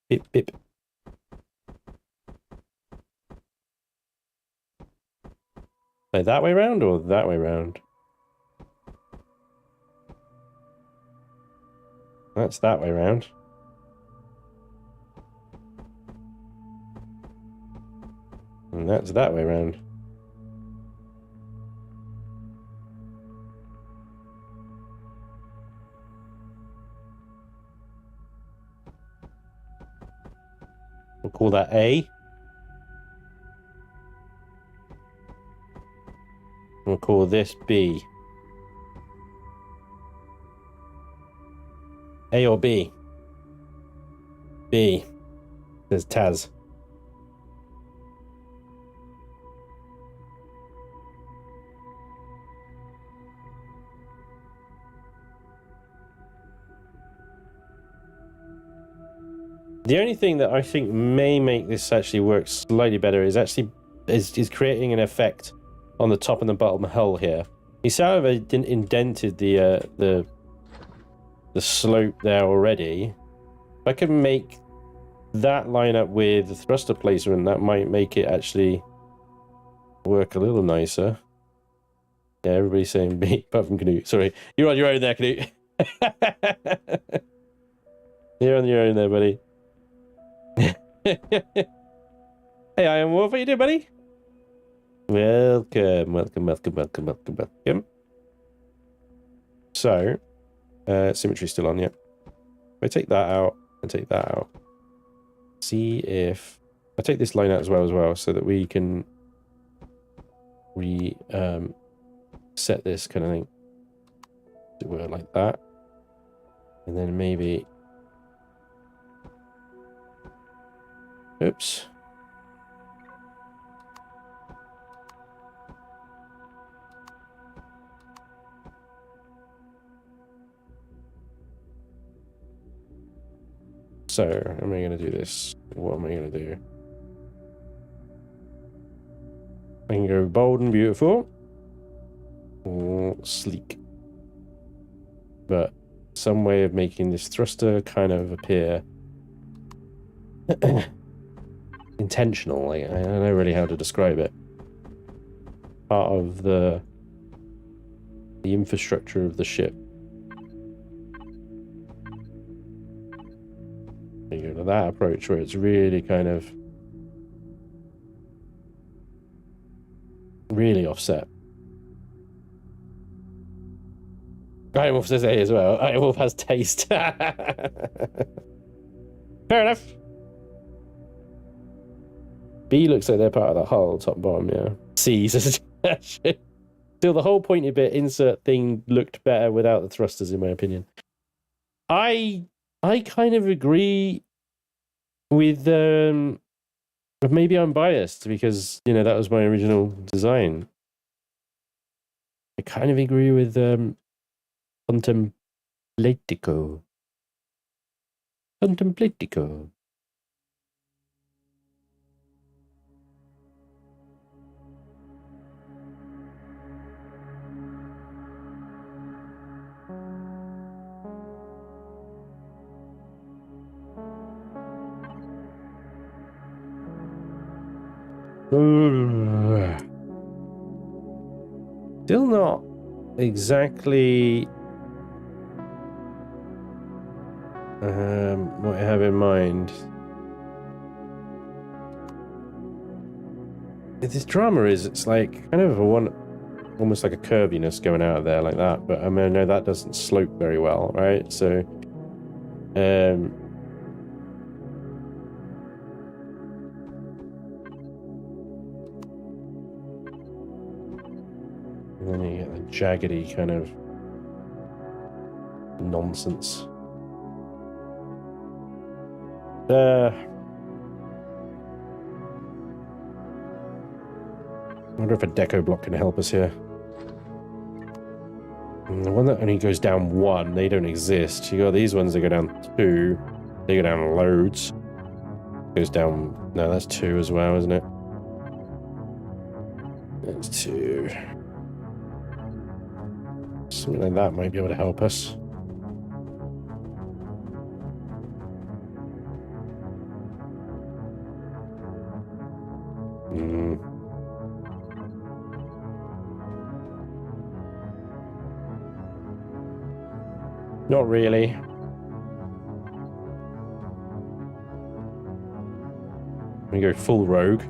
[SPEAKER 1] Bip, bip. Like that way round or that way round? That's that way round. And that's that way round. We'll call that A. We'll call this B. A or B? B. There's Taz. The only thing that I think may make this actually work slightly better is creating an effect on the top and the bottom hull here. You see how I've indented the slope there already. If I can make that line up with the thruster placement, that might make it actually work a little nicer. Yeah, everybody's saying B, apart from Knut. Sorry, you're on your own there, Knut. You're on your own there, buddy. Hey, Iron Wolf, how you doing, buddy? Welcome, welcome, welcome, welcome, welcome, welcome. So, symmetry's still on, yeah. If I take that out and take that out, see if I take this line out as well, so that we can set this kind of thing to work like that, and then maybe, oops. So, am I going to do this? What am I going to do? I can go bold and beautiful, or sleek. But some way of making this thruster kind of appear intentional. Like, I don't know really how to describe it. Part of the infrastructure of the ship. You go to that approach where it's really kind of really offset. Iron Wolf says A as well. Iron Wolf has taste. Fair enough. B looks like they're part of the hull, top bottom, yeah. C says still the whole pointy bit insert thing looked better without the thrusters, in my opinion. I kind of agree with but maybe I'm biased because, you know, that was my original design. I kind of agree with Contemplatico. Contemplatico. Still not exactly what I have in mind. This drama is, it's like kind of a one, almost like a curviness going out of there like that, but I mean, I know that doesn't slope very well, right? So and then you get the jaggedy kind of nonsense. I wonder if a deco block can help us here. And the one that only goes down 1, they don't exist. You got these ones that go down 2, they go down loads. Goes down, no, that's 2 as well, isn't it? That's 2. Something like that might be able to help us. Not really. We go full rogue.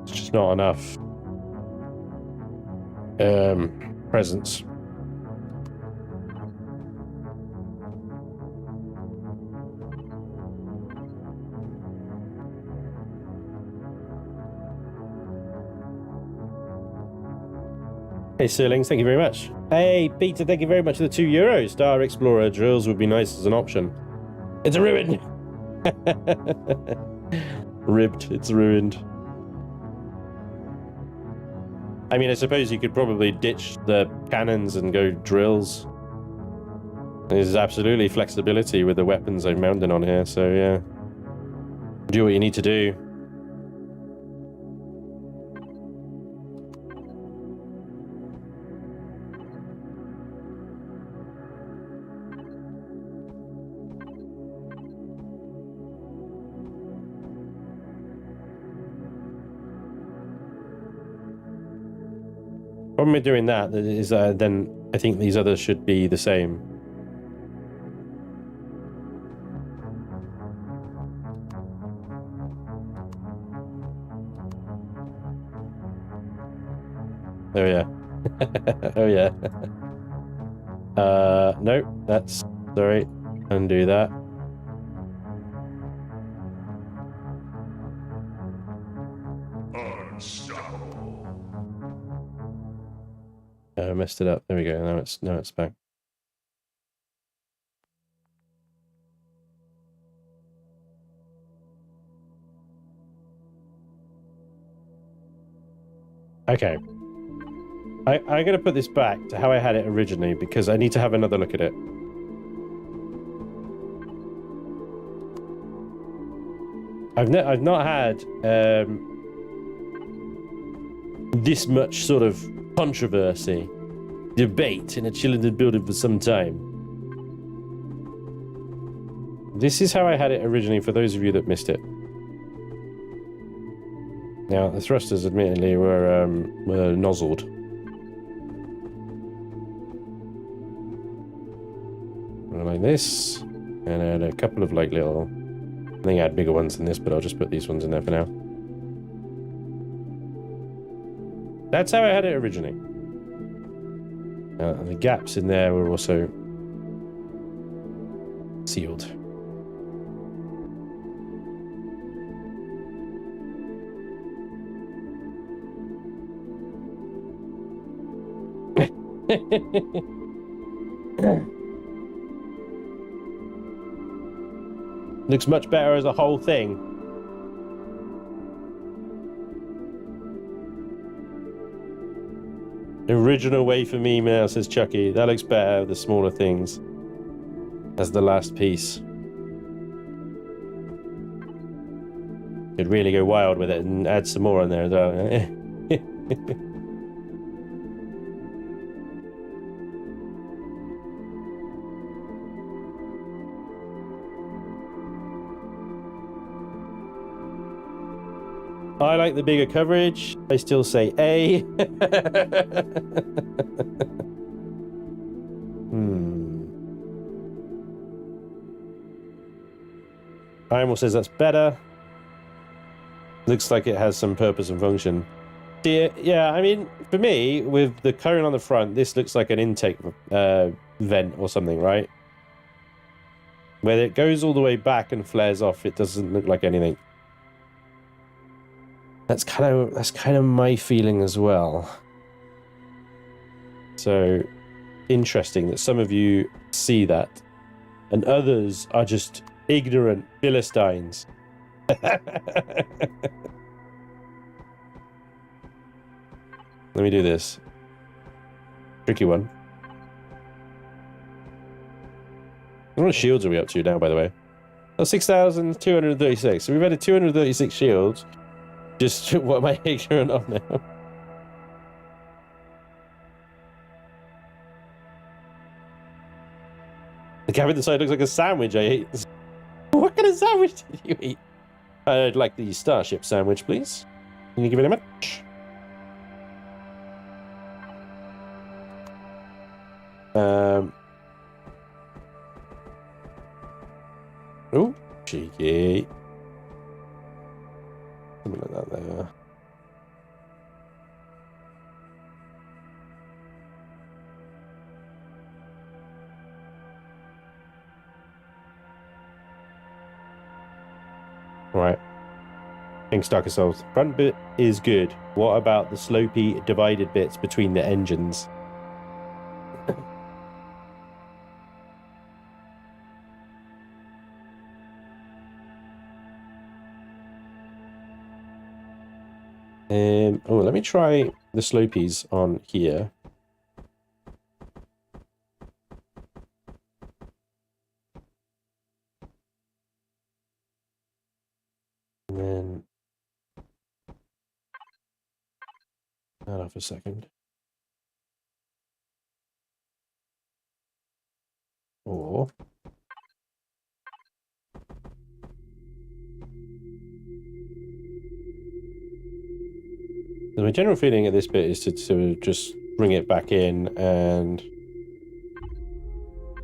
[SPEAKER 1] It's just not enough presence. Hey, Sirlings, thank you very much. Hey, Peter, thank you very much for the €2. Star Explorer drills would be nice as an option. It's ruined. Ribbed, it's ruined. I mean, I suppose you could probably ditch the cannons and go drills. There's absolutely flexibility with the weapons I'm mounting on here, so yeah. Do what you need to do. Problem with doing that is then I think these others should be the same. Oh yeah. Oh yeah. No, that's sorry. Undo that.
[SPEAKER 2] Unstoppable.
[SPEAKER 1] I messed it up. There we go. Now it's back. Okay. I'm going to put this back to how I had it originally because I need to have another look at it. I've not had this much sort of controversy, debate in a Chillin building for some time. This is how I had it originally for those of you that missed it. Now the thrusters, admittedly, were nozzled. Like this, and then a couple of like little. I think I had bigger ones than this, but I'll just put these ones in there for now. That's how I had it originally. And the gaps in there were also sealed. Looks much better as a whole thing. The original way for me now, says Chucky. That looks better with the smaller things as the last piece. Could really go wild with it and add some more on there as well. I like the bigger coverage. I still say A. Primal says that's better. Looks like it has some purpose and function. Yeah, I mean, for me, with the cone on the front, this looks like an intake vent or something, right? Where it goes all the way back and flares off, it doesn't look like anything. That's kind of my feeling as well. So interesting that some of you see that, and others are just ignorant Philistines. Let me do this. Tricky one. What shields are we up to now, by the way? Oh, 6,236. So we've added 236 shields. Just what am I ignorant of now? The cabin inside looks like a sandwich I ate. What kind of sandwich did you eat? I'd like the Starship sandwich, please. Thank you very much. Oh, cheeky. Something like that there. Right. King Starker Souls. Front bit is good. What about the slopey divided bits between the engines? Oh, let me try the slopies on here. And then that off a second. Or my general feeling at this bit is to just bring it back in and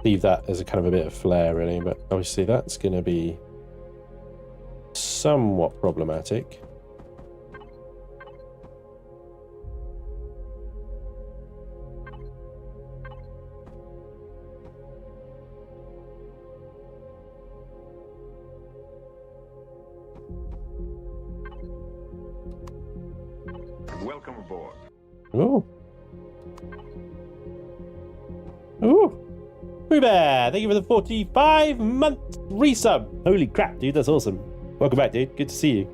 [SPEAKER 1] leave that as a kind of a bit of flair, really. But obviously that's going to be somewhat problematic.
[SPEAKER 2] Welcome aboard.
[SPEAKER 1] Oh. Oh. Bear, thank you for the 45-month resub. Holy crap, dude, that's awesome. Welcome back, dude. Good to see you.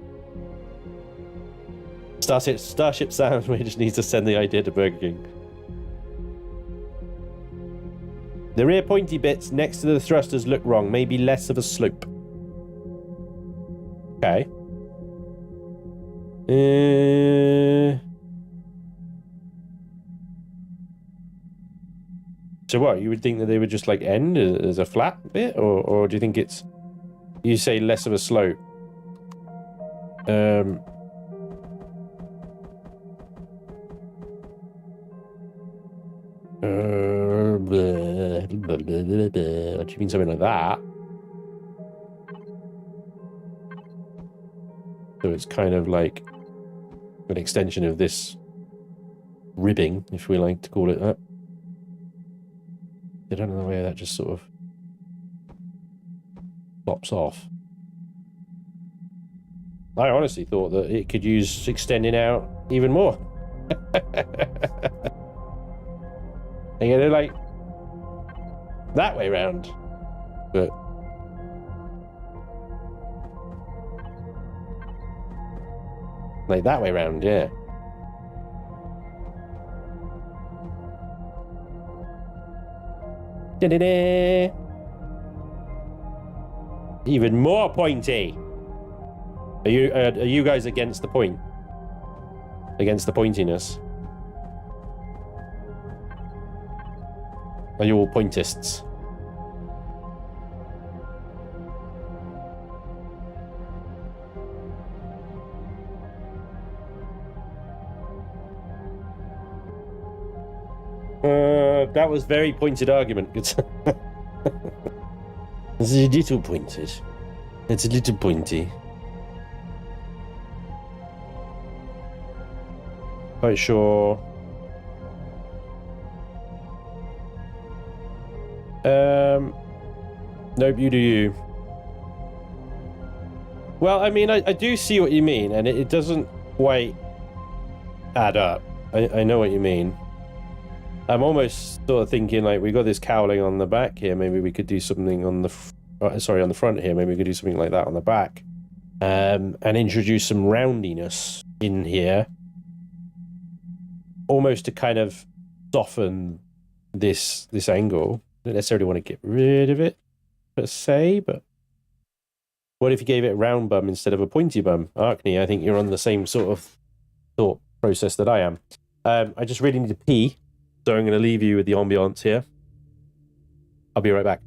[SPEAKER 1] Starship Sound, we just need to send the idea to Burger King. The rear pointy bits next to the thrusters look wrong. Maybe less of a slope. Okay. So what, you would think that they would just like end as a flat bit? Or do you think it's... You say less of a slope. What do you mean something like that? So it's kind of like an extension of this ribbing, if we like to call it that. I don't know the way that just sort of flops off. I honestly thought that it could use extending out even more. And they're like that way round, but like that way round, yeah. Da-da-da. Even more pointy. Are you guys against the point? Against the pointiness? Are you all pointists? That was very pointed argument. It's a little pointed. It's a little pointy. Quite sure. Nope, you do you. Well, I mean, I do see what you mean, and it doesn't quite add up. I know what you mean. I'm almost sort of thinking, like, we got this cowling on the back here. Maybe we could do something on the... on the front here. Maybe we could do something like that on the back. And introduce some roundiness in here. Almost to kind of soften this angle. I don't necessarily want to get rid of it, per se, but... What if you gave it a round bum instead of a pointy bum? Arkney, I think you're on the same sort of thought process that I am. I just really need to pee. So I'm going to leave you with the ambiance here. I'll be right back.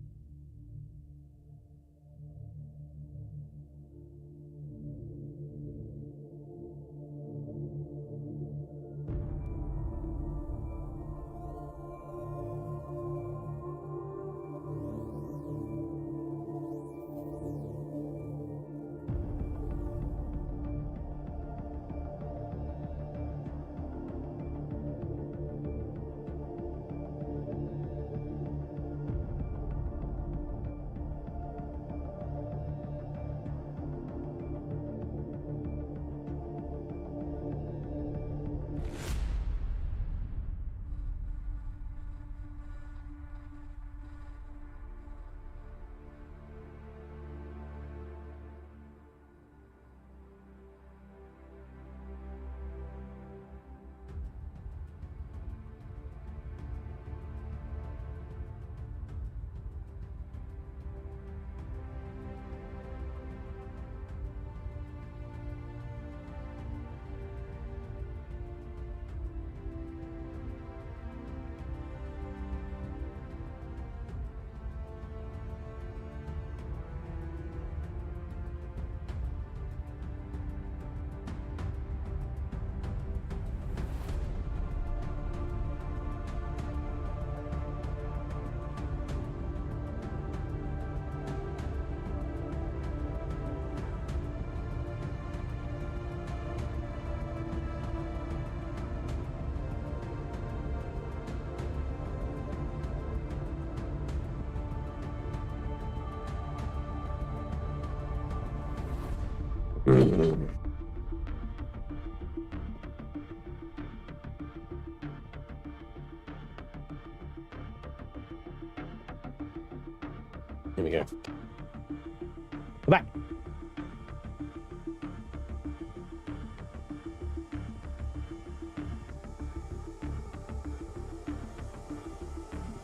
[SPEAKER 1] back.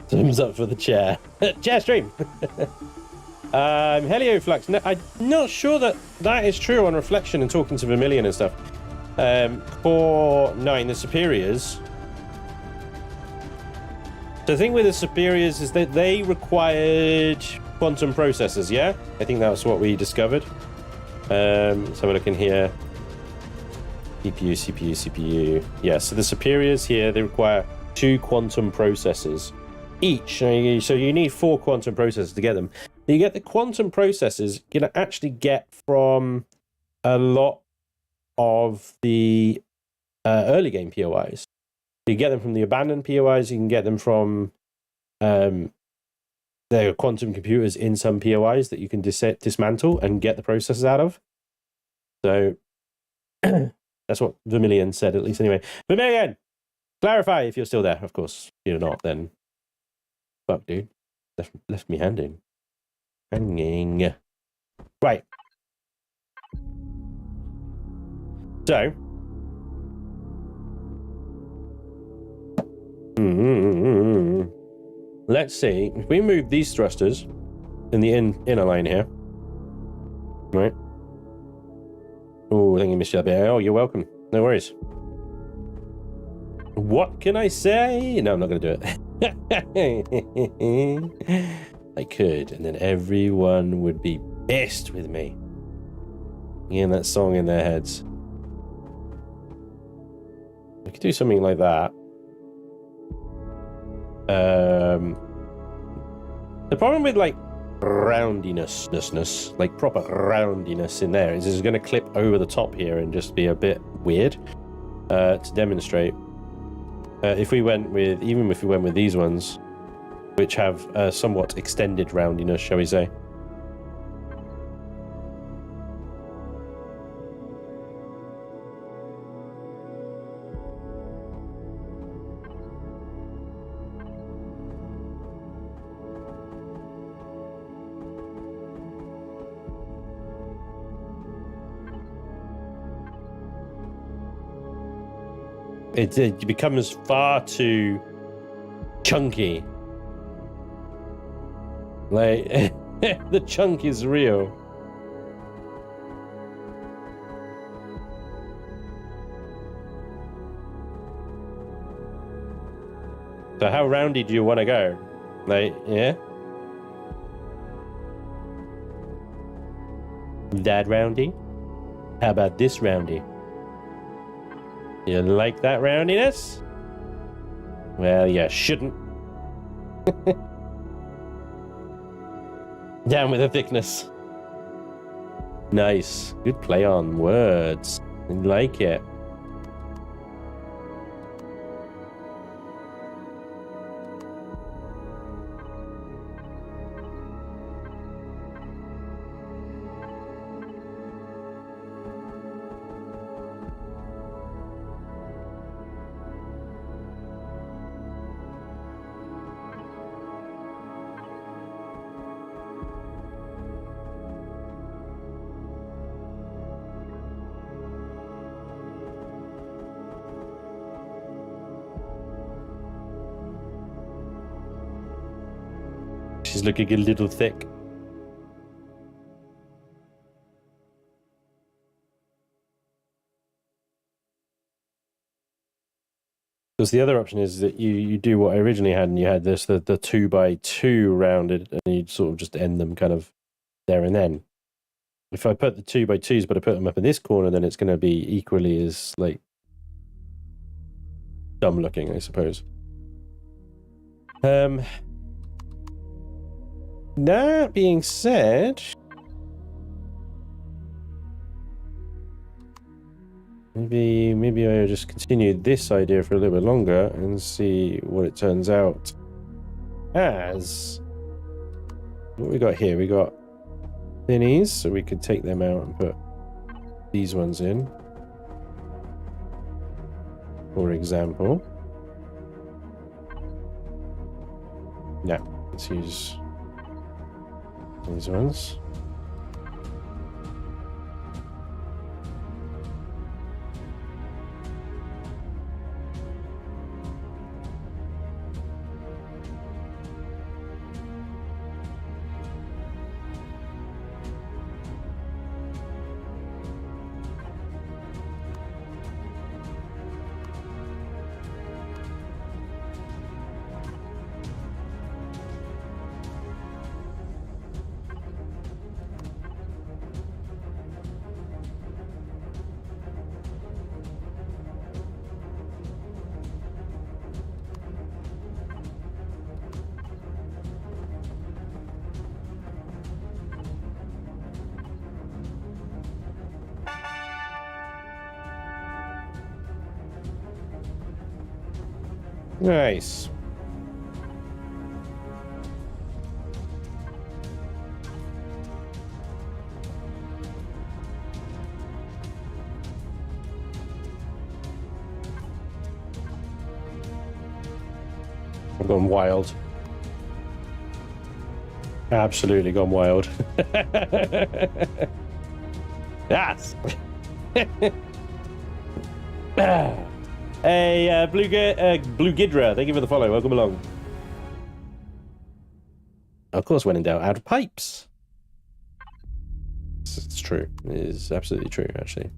[SPEAKER 1] Thumbs up for the chair. Chair stream. Helioflux. No, I'm not sure that that is true on reflection and talking to Vermilion and stuff. Core 9, the superiors. The thing with the superiors is that they required quantum processors, yeah? I think that's what we discovered. Let's have a look in here. CPU. Yeah, so the superiors here, they require 2 quantum processors each. So you need 4 quantum processors to get them. You get the quantum processors you can actually get from a lot of the early game POIs. You get them from the abandoned POIs. You can get them from there are quantum computers in some POIs that you can dismantle and get the processors out of. So that's what Vermilion said, at least anyway. Vermilion, clarify if you're still there. Of course, if you're not, then fuck, dude. Left me hanging. Right. So. Let's see. If we move these thrusters in the inner line here. Right. Oh, I think you missed that bit. Oh, you're welcome. No worries. What can I say? No, I'm not going to do it. I could, and then everyone would be pissed with me. Getting that song in their heads. I could do something like that. The problem with like roundiness, like proper roundiness in there, is it's going to clip over the top here and just be a bit weird. To demonstrate, if we went with these ones, which have somewhat extended roundiness, shall we say? It becomes far too chunky. Like, the chunk is real. So how roundy do you want to go? Like, yeah? That roundy? How about this roundy? You like that roundiness? Well, you shouldn't. Down with the thickness. Nice. Good play on words. I like it. She's looking a little thick. Because the other option is that you do what I originally had, and you had this the 2x2 rounded, and you'd sort of just end them kind of there and then. If I put the 2x2s, but I put them up in this corner, then it's going to be equally as like dumb looking, I suppose. That being said, maybe I'll just continue this idea for a little bit longer and see what it turns out as. What we got here? We got thinnies, so we could take them out and put these ones in, for example. Yeah, let's use these ones. Nice. I've gone wild. Absolutely gone wild. Yes. Hey, Blue Gidra, thank you for the follow. Welcome along. Of course, when in doubt, add pipes. It's true. It is absolutely true, actually.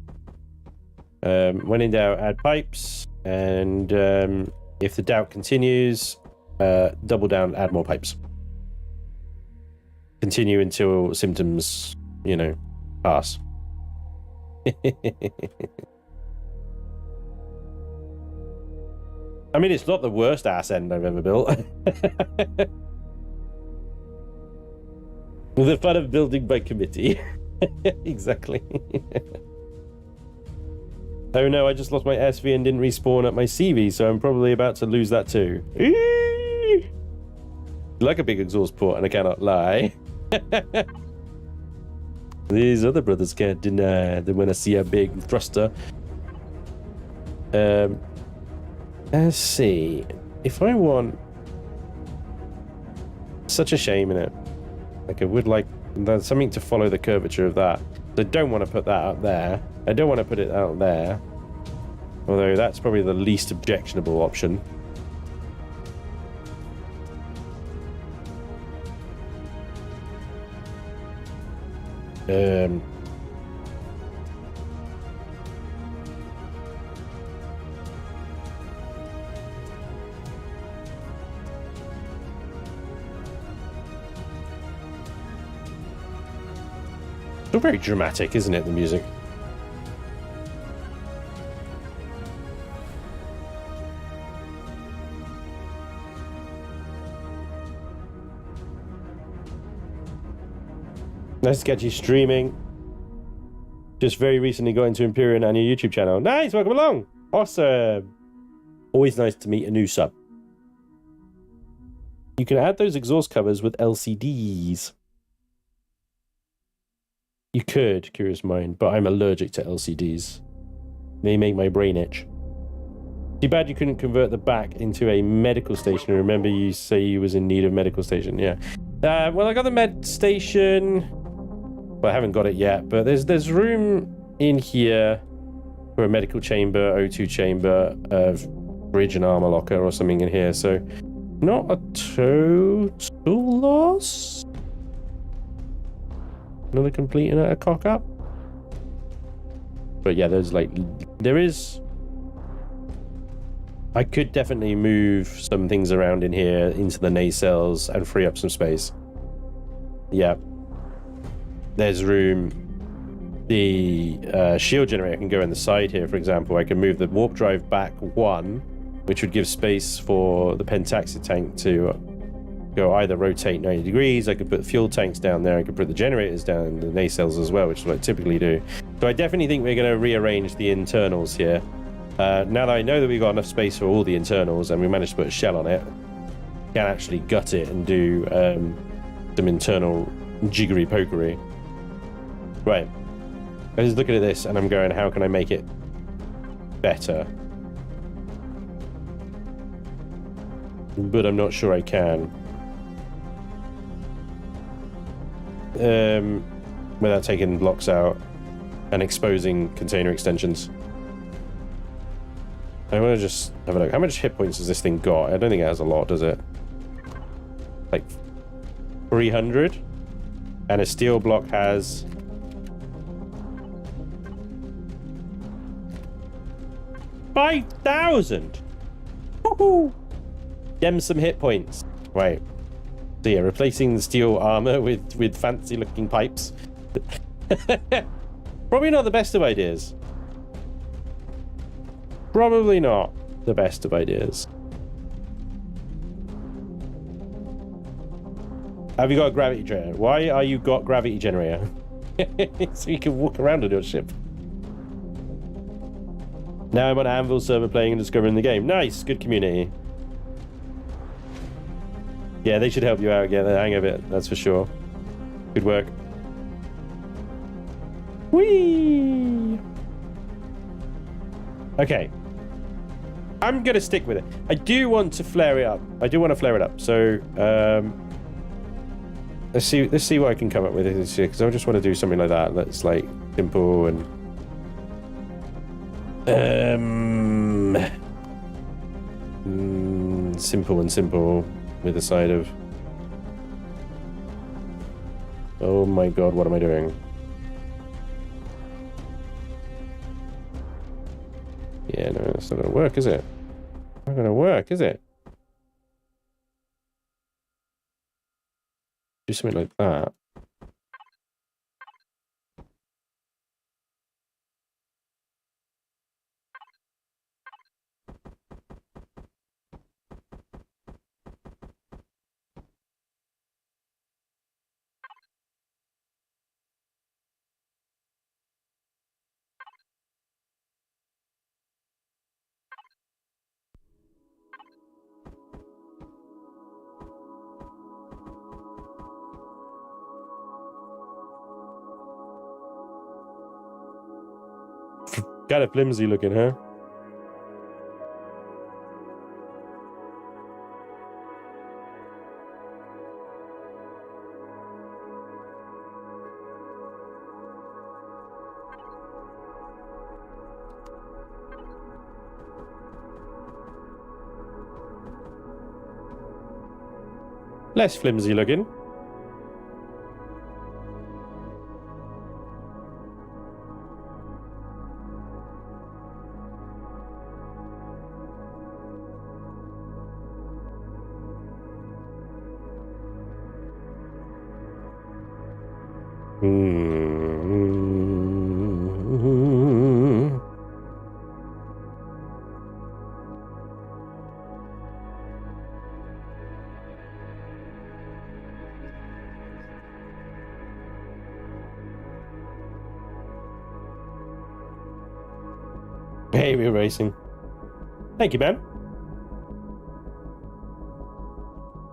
[SPEAKER 1] When in doubt, add pipes. And if the doubt continues, double down, add more pipes. Continue until symptoms, you know, pass. I mean, it's not the worst ass end I've ever built. The fun of building by committee. Exactly. Oh no, I just lost my SV and didn't respawn at my CV, so I'm probably about to lose that too. Like a big exhaust port, and I cannot lie. These other brothers can't deny that when I see a big thruster. Let's see. If I want... Such a shame in it. Like, I would like... There's something to follow the curvature of that. I don't want to put that up there. I don't want to put it out there. Although that's probably the least objectionable option. Still very dramatic, isn't it, the music? Nice to catch you streaming. Just very recently got into Empyrion on your YouTube channel. Nice, welcome along. Awesome. Always nice to meet a new sub. You can add those exhaust covers with LCDs. You could, curious mind, but I'm allergic to LCDs. They make my brain itch. Too bad you couldn't convert the back into a medical station. Remember you say you was in need of medical station, yeah. Well, I got the med station. Well, I haven't got it yet, but there's room in here for a medical chamber, O2 chamber, bridge and armor locker or something in here, so not a total loss. Another complete and a cock up. But yeah, there is... I could definitely move some things around in here into the nacelles and free up some space. Yeah. There's room. The shield generator can go in the side here, for example. I can move the warp drive back one, which would give space for the pentaxid tank to go either rotate 90 degrees. I could put fuel tanks down there. I could put the generators down in the nacelles as well, which is what I typically do. So I definitely think we're going to rearrange the internals here. Now that I know that we've got enough space for all the internals and we managed to put a shell on it, can actually gut it and do some internal jiggery pokery. Right. I was looking at this and I'm going, how can I make it better? But I'm not sure I can. Without taking blocks out and exposing container extensions. I want to just have a look. How much hit points has this thing got? I don't think it has a lot, does it? Like 300? And a steel block has... 5,000! Woohoo! Dem some hit points. Right. So yeah, replacing the steel armor with fancy looking pipes. Probably not the best of ideas. Probably not the best of ideas. Have you got a gravity generator? Why are you got gravity generator? So you can walk around on your ship. Now I'm on Anvil server playing and discovering the game. Nice, good community. Yeah, they should help you out, get the hang of it, that's for sure. Good work. Whee! Okay. I'm gonna stick with it. I do want to flare it up. So, let's see what I can come up with this year, because I just want to do something like that. That's like simple and simple with a side of. Oh my god, what am I doing? Yeah, no, that's not gonna work, is it? Not gonna work, is it? Do something like that. Kind of flimsy looking, huh? Less flimsy looking. Hey, we're racing. Thank you, man.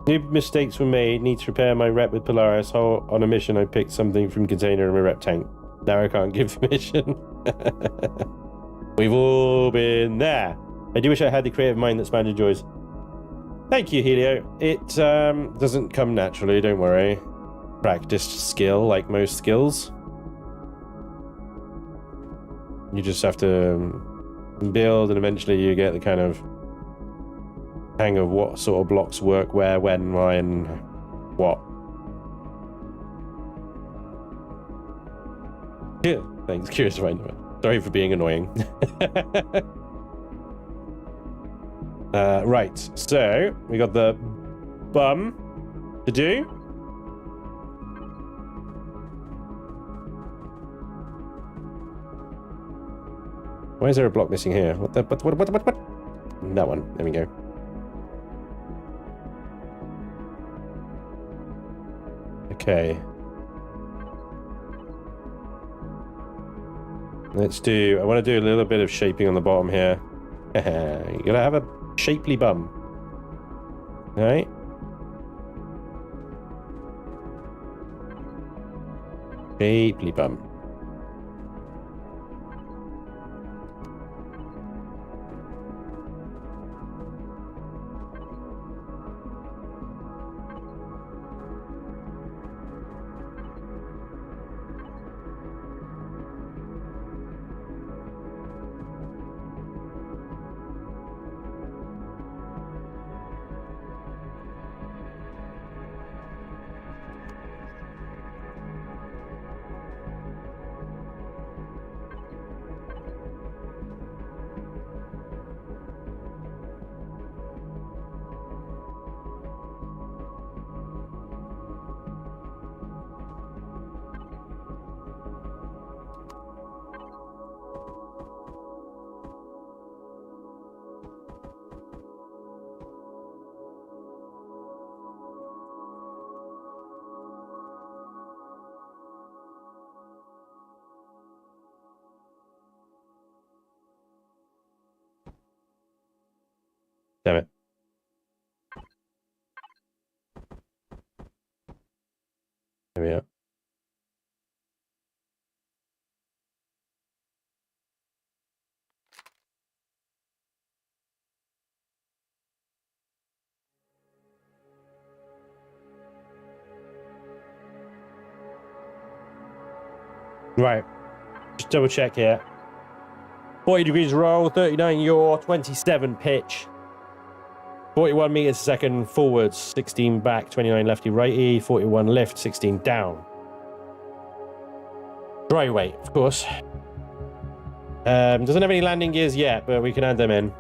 [SPEAKER 1] New mistakes were made. Need to repair my rep with Polaris. On a mission, I picked something from container in my rep tank. Now I can't give the mission. We've all been there. I do wish I had the creative mind that Span enjoys. Thank you, Helio. It doesn't come naturally, don't worry. Practiced skill, like most skills. You just have to build, and eventually you get the kind of hang of what sort of blocks work where, when, why, and what. Yeah, thanks. Curious right now. Sorry for being annoying. Right, so we got the bum to do. Why is there a block missing here? What? That one. There we go. Okay. Let's do... I want to do a little bit of shaping on the bottom here. You gotta have a shapely bum. Alright. Shapely bum. Damn it. we are. Right, just double check here. 40 degrees roll, 39 yaw, 27 pitch, 41 meters a second forwards, 16 back, 29 lefty righty, 41 lift, 16 down. Dry weight, of course. Doesn't have any landing gears yet, but we can add them in.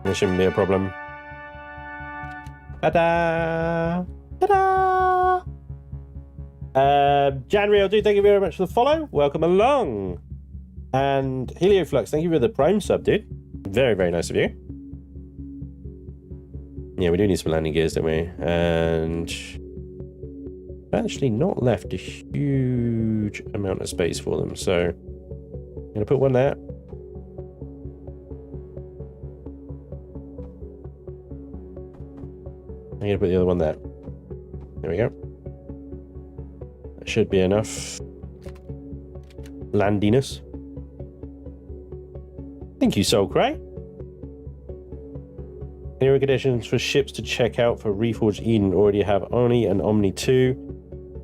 [SPEAKER 1] There shouldn't be a problem. Ta-da! Ta-da! January, dude, thank you very much for the follow. Welcome along. And Helioflux, thank you for the Prime sub, dude. Very, very nice of you. Yeah, we do need some landing gears, don't we? And actually not left a huge amount of space for them, so I'm gonna put one there. I'm gonna put the other one there. There we go. That should be enough landiness. Thank you, Soul Cray. Any recommendations for ships to check out for Reforged Eden? Already have Oni and Omni 2.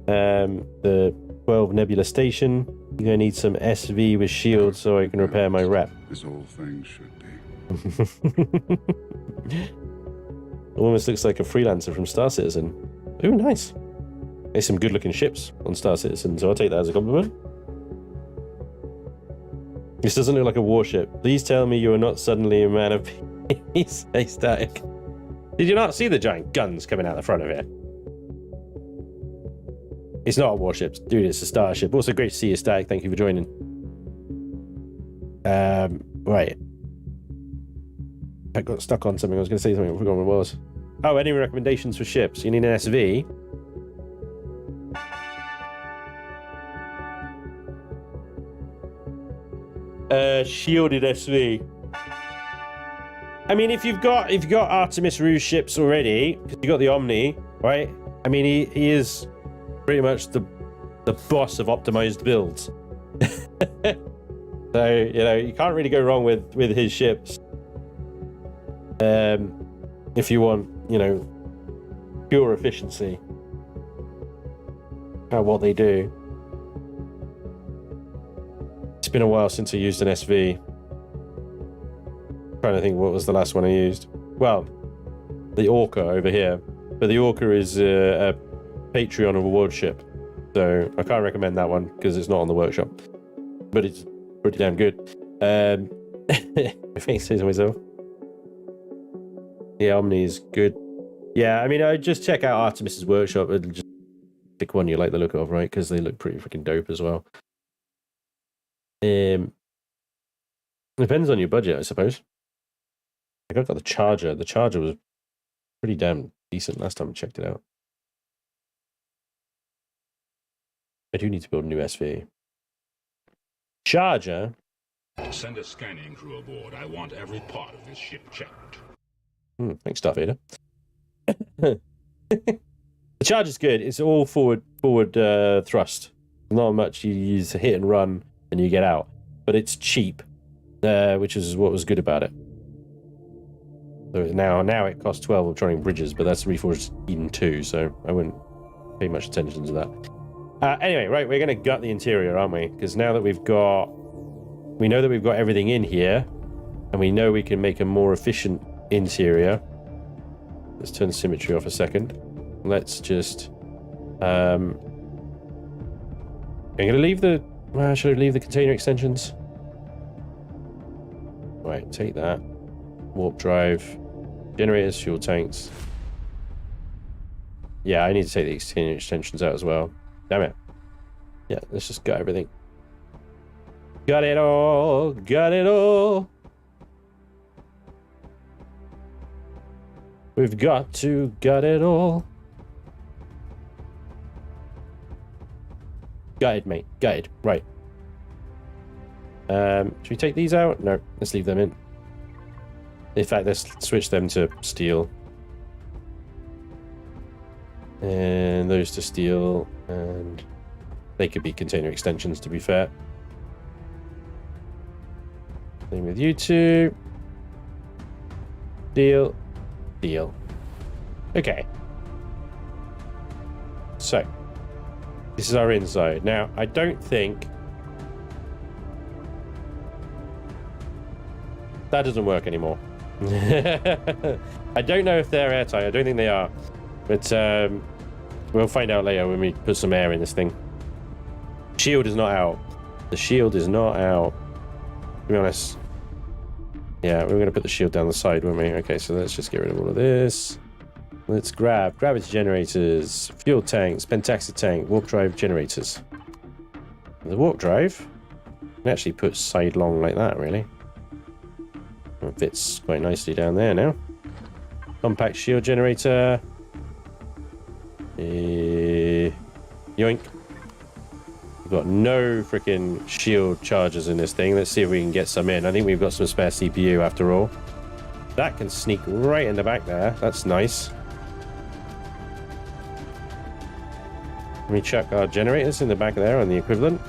[SPEAKER 1] The 12 Nebula Station. You're gonna need some SV with shields so I can repair my rep.
[SPEAKER 2] As all things should be.
[SPEAKER 1] Almost looks like a freelancer from Star Citizen. Ooh, nice. There's some good looking ships on Star Citizen, so I'll take that as a compliment. This doesn't look like a warship. Please tell me you are not suddenly a man of peace. Hey, Static. Did you not see the giant guns coming out the front of it? It's not a warship, dude, it's a starship. Also great to see you, Static. Thank you for joining. Right. I got stuck on something. I was going to say something. I forgot what it was. Oh, any recommendations for ships? You need an SV. Shielded SV. I mean, if you've got Artemis Rouge ships already, because you got the Omni, right? I mean, he is pretty much the boss of optimized builds. So you know you can't really go wrong with his ships. If you want, you know, pure efficiency at what they do. It's been a while since I used an SV. I'm trying to think what was the last one I used. Well, the Orca over here, but the Orca is a Patreon reward ship, so I can't recommend that one because it's not on the workshop. But it's pretty damn good. If I say so myself. Yeah, Omni is good. Yeah, I mean, I just check out Artemis's workshop and just pick one you like the look of, right? Because they look pretty freaking dope as well. Depends on your budget, I suppose. Like I've got the Charger. The Charger was pretty damn decent last time I checked it out. I do need to build a new SV. Charger?
[SPEAKER 2] Send a scanning crew aboard. I want every part of this ship checked.
[SPEAKER 1] Thanks, Darth Vader. The Charger's good. It's all forward thrust. Not much. You use a hit and run and you get out. But it's cheap, which is what was good about it. So now it costs 12 Ultronic bridges, but that's Reforged Eden 2, so I wouldn't pay much attention to that. Anyway, right, we're going to gut the interior, aren't we? Because now that we know that we've got everything in here, and we know we can make a more efficient interior. Let's turn symmetry off a second. Let's just I'm gonna leave the should I leave the container extensions? Right, take that. Warp drive, generators, fuel tanks. Yeah, I need to take the container extensions out as well. Damn it. Yeah, let's just gut everything. Got it all, got it all. We've got to gut it all. Gutted, mate. Gutted. Right. Should we take these out? No, let's leave them in. In fact, let's switch them to steel. And those to steel. And they could be container extensions, to be fair. Same with you two. Deal. Deal. Okay. So, this is our inside. Now, I don't think... that doesn't work anymore. I don't know if they're airtight. I don't think they are. But we'll find out later when we put some air in this thing. Shield is not out. The shield is not out. To be honest. Yeah, we're going to put the shield down the side, weren't we? Okay, so let's just get rid of all of this. Let's grab gravity generators, fuel tanks, pentaxid tank, warp drive generators. The warp drive can actually put sidelong like that, really. It fits quite nicely down there now. Compact shield generator. Yoink. We've got no freaking shield chargers in this thing. Let's see if we can get some in. I think we've got some spare CPU after all. That can sneak right in the back there. That's nice. Let me check our generators in the back there on the equivalent.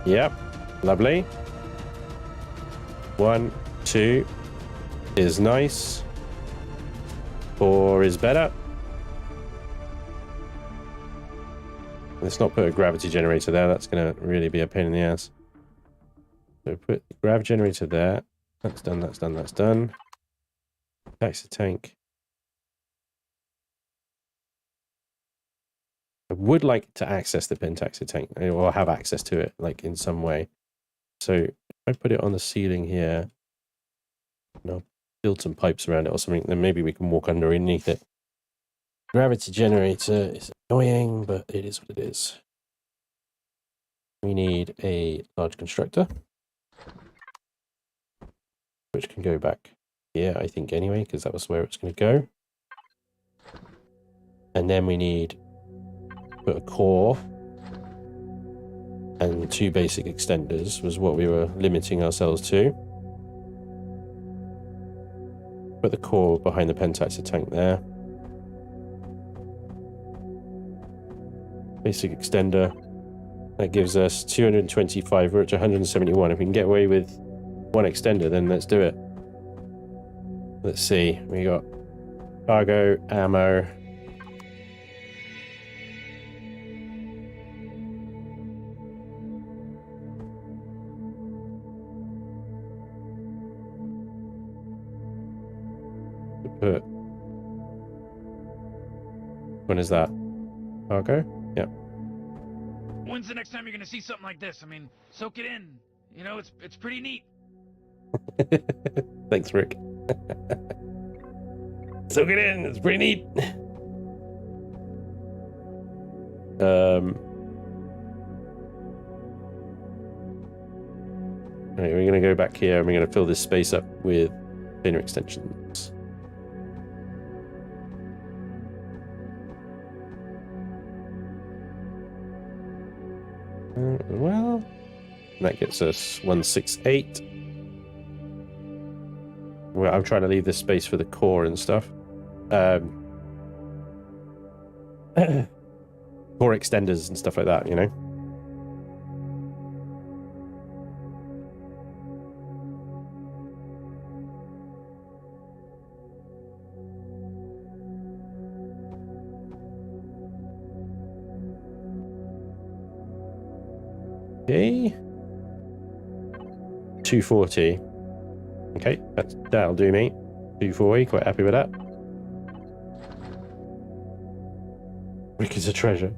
[SPEAKER 1] Yep. Lovely. 1, 2 is nice. 4 is better. Let's not put a gravity generator there. That's going to really be a pain in the ass. So put the grav generator there. That's done, that's done, that's done. Taxi tank. I would like to access the pentaxid tank, or have access to it, like in some way. So if I put it on the ceiling here, and I'll build some pipes around it or something, then maybe we can walk underneath it. Gravity generator is annoying, but it is what it is. We need a large constructor, which can go back here, I think, anyway, because that was where it's going to go. And then we need put a core and 2 basic extenders was what we were limiting ourselves to. Put the core behind the pentaxid tank there. Basic extender. That gives us 225. We're at 171. If we can get away with 1 extender, then let's do it. Let's see. We got cargo, ammo. Put. When is that? Cargo? Yeah.
[SPEAKER 4] When's the next time you're gonna see something like this? I mean, soak it in. You know, it's pretty neat.
[SPEAKER 1] Thanks, Rick. Soak it in. It's pretty neat. Right, we're gonna go back here and we're gonna fill this space up with container extensions. Well, that gets us 168. Well, I'm trying to leave this space for the core and stuff. Core extenders and stuff like that, you know. Okay. 240. Okay, that'll do me. 240, quite happy with that. Rick is a treasure.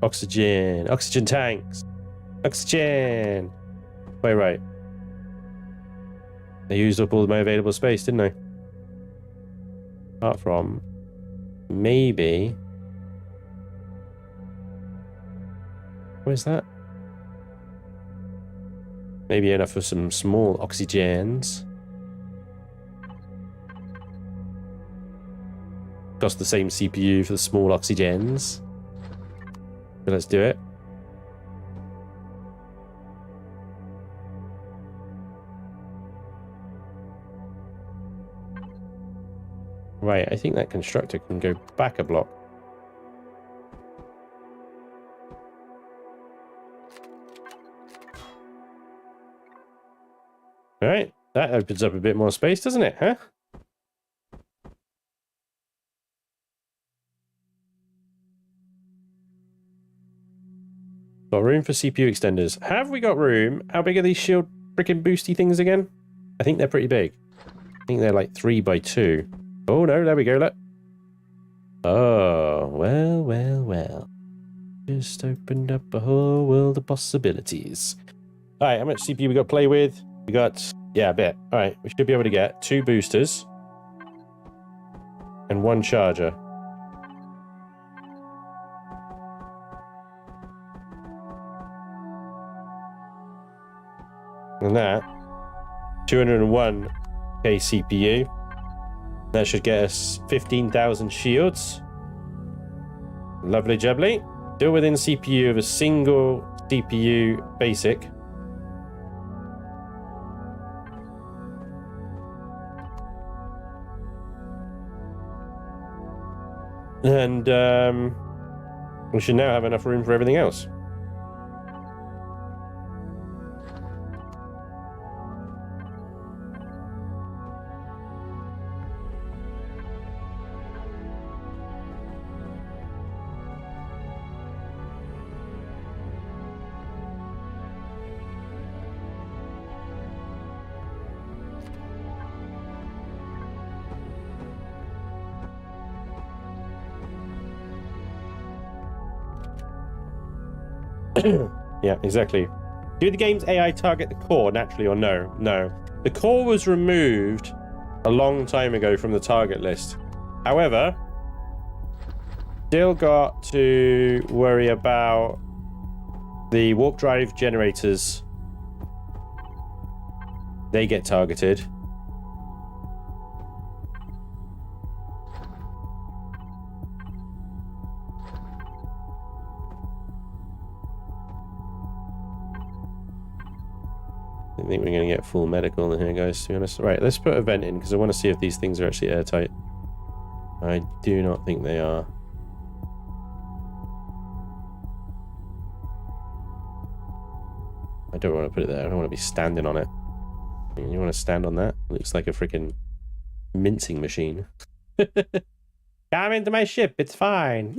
[SPEAKER 1] Oxygen. Oxygen tanks. Oxygen. Wait, right. I used up all my available space, didn't I? Apart from maybe. Where's that? Maybe enough for some small oxygens. Cost the same CPU for the small oxygens. But let's do it. Right, I think that constructor can go back a block. All right, that opens up a bit more space, doesn't it, huh? Got room for CPU extenders. Have we got room? How big are these shield freaking boosty things again? I think they're pretty big. I think they're like 3 by 2. Oh no, there we go, look. Oh, well, well, well. Just opened up a whole world of possibilities. All right, how much CPU we got to play with? We got, yeah, a bit. All right, we should be able to get 2 boosters and 1 charger. And that, 201k CPU. That should get us 15,000 shields. Lovely jubbly. Still within CPU of a single CPU basic. And we should now have enough room for everything else. Yeah, exactly. Do the game's AI target the core naturally or no? No. The core was removed a long time ago from the target list. However, still got to worry about the warp drive generators. They get targeted. I think we're going to get full medical in here, guys, to be honest. Right, let's put a vent in, because I want to see if these things are actually airtight. I do not think they are. I don't want to put it there. I don't want to be standing on it. You want to stand on that? It looks like a freaking mincing machine. Come into my ship. It's fine.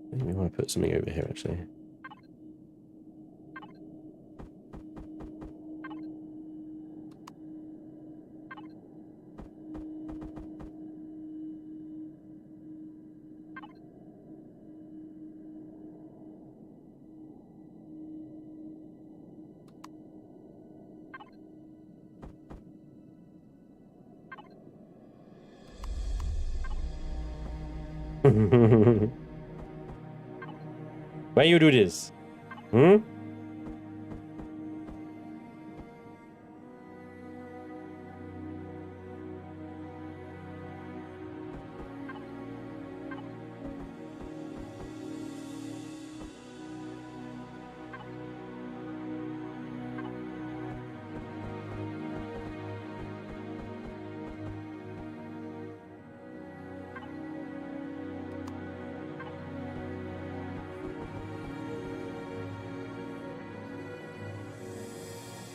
[SPEAKER 1] I think we want to put something over here, actually. Why you do this? Hmm?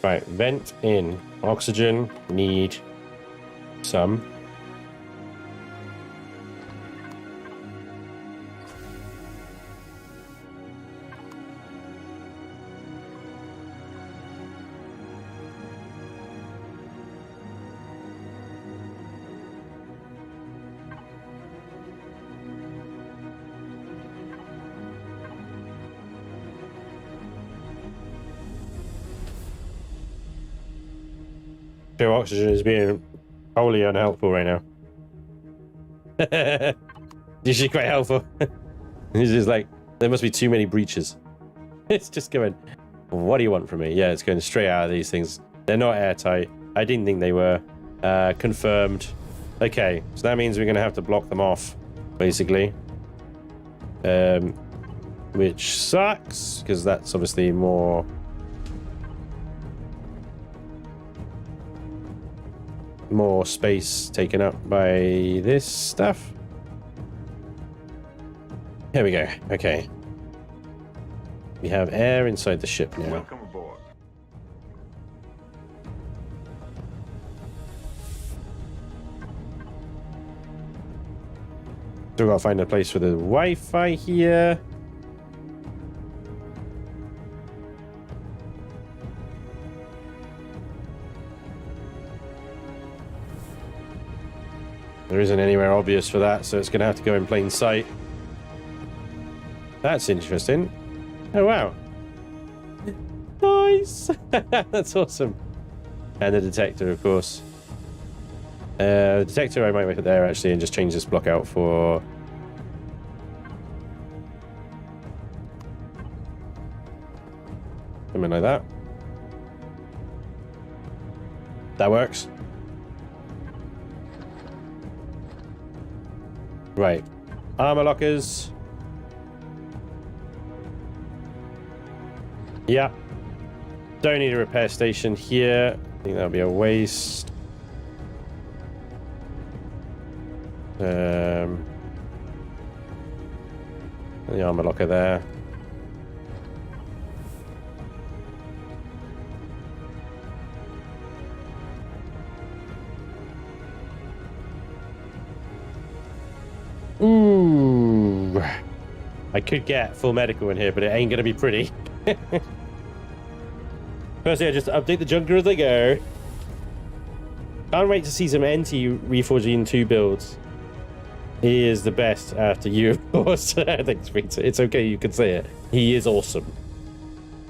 [SPEAKER 1] Right, vent in. Oxygen, need some. So oxygen is being wholly unhelpful right now. This is quite helpful. It's just like, there must be too many breaches. It's just going, what do you want from me? Yeah, it's going straight out of these things. They're not airtight. I didn't think they were. Confirmed. Okay, so that means we're going to have to block them off, basically. Which sucks, because that's obviously more... more space taken up by this stuff. Here we go. Okay. We have air inside the ship now.
[SPEAKER 5] Welcome aboard.
[SPEAKER 1] Still gotta find a place for the Wi-Fi here. There isn't anywhere obvious for that, so it's gonna have to go in plain sight. That's interesting. Oh wow. Nice! That's awesome. And the detector, of course. Detector I might make it there actually and just change this block out for... something like that. That works. Right. Armor lockers. Yeah. Don't need a repair station here. I think that'll be a waste. The armor locker there. Ooh. I could get full medical in here, but it ain't gonna be pretty. Firstly, I just update the junker as I go. Can't wait to see some NT Reforged Eden 2 builds. He is the best after you, of course. Thanks, Peter. It's okay, you can say it. He is awesome.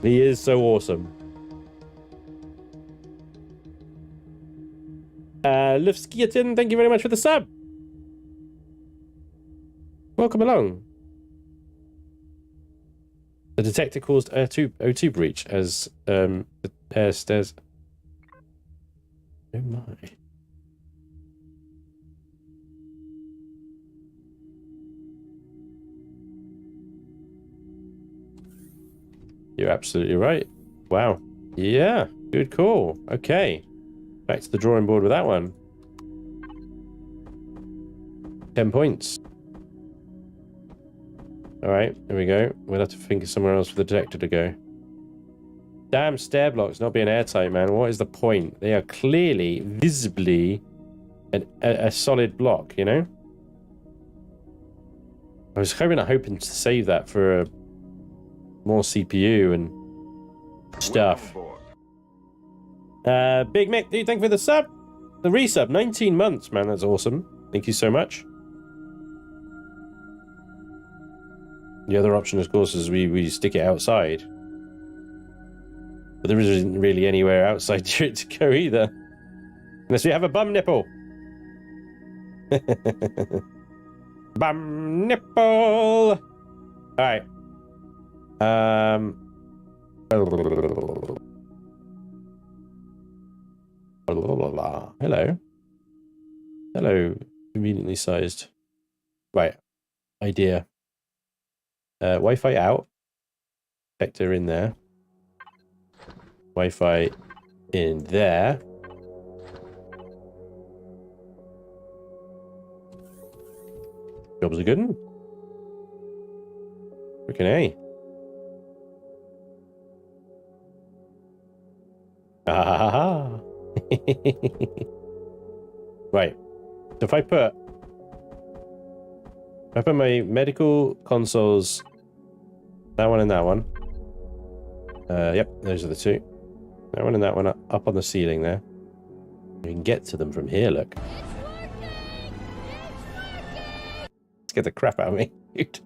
[SPEAKER 1] He is so awesome. Lufskiatin, thank you very much for the sub. Welcome along. The detector caused O2 breach as the air stairs. Oh my. You're absolutely right. Wow. Yeah, good call. Okay. Back to the drawing board with that one. 10 points. Alright, there we go. We'll have to think of somewhere else for the detector to go. Damn stair blocks not being airtight, man. What is the point? They are clearly, visibly, a solid block, you know? I was hoping to save that for more CPU and stuff. Big Mick, dude, thank you for the sub. The resub, 19 months, man. That's awesome. Thank you so much. The other option, of course, is we stick it outside. But there isn't really anywhere outside for it to go either. Unless we have a bum nipple. Bum nipple! Alright. Hello. Hello. Conveniently sized. Right. Idea. Wi-Fi out. Vector in there. Wi-Fi in there. Jobs are good. Freaking A. Ah ha ha ha. Right. So if I put my medical consoles, that one and that one. Yep, those are the two. That one and that one up on the ceiling there. You can get to them from here, look. Let's get the crap out of me, dude.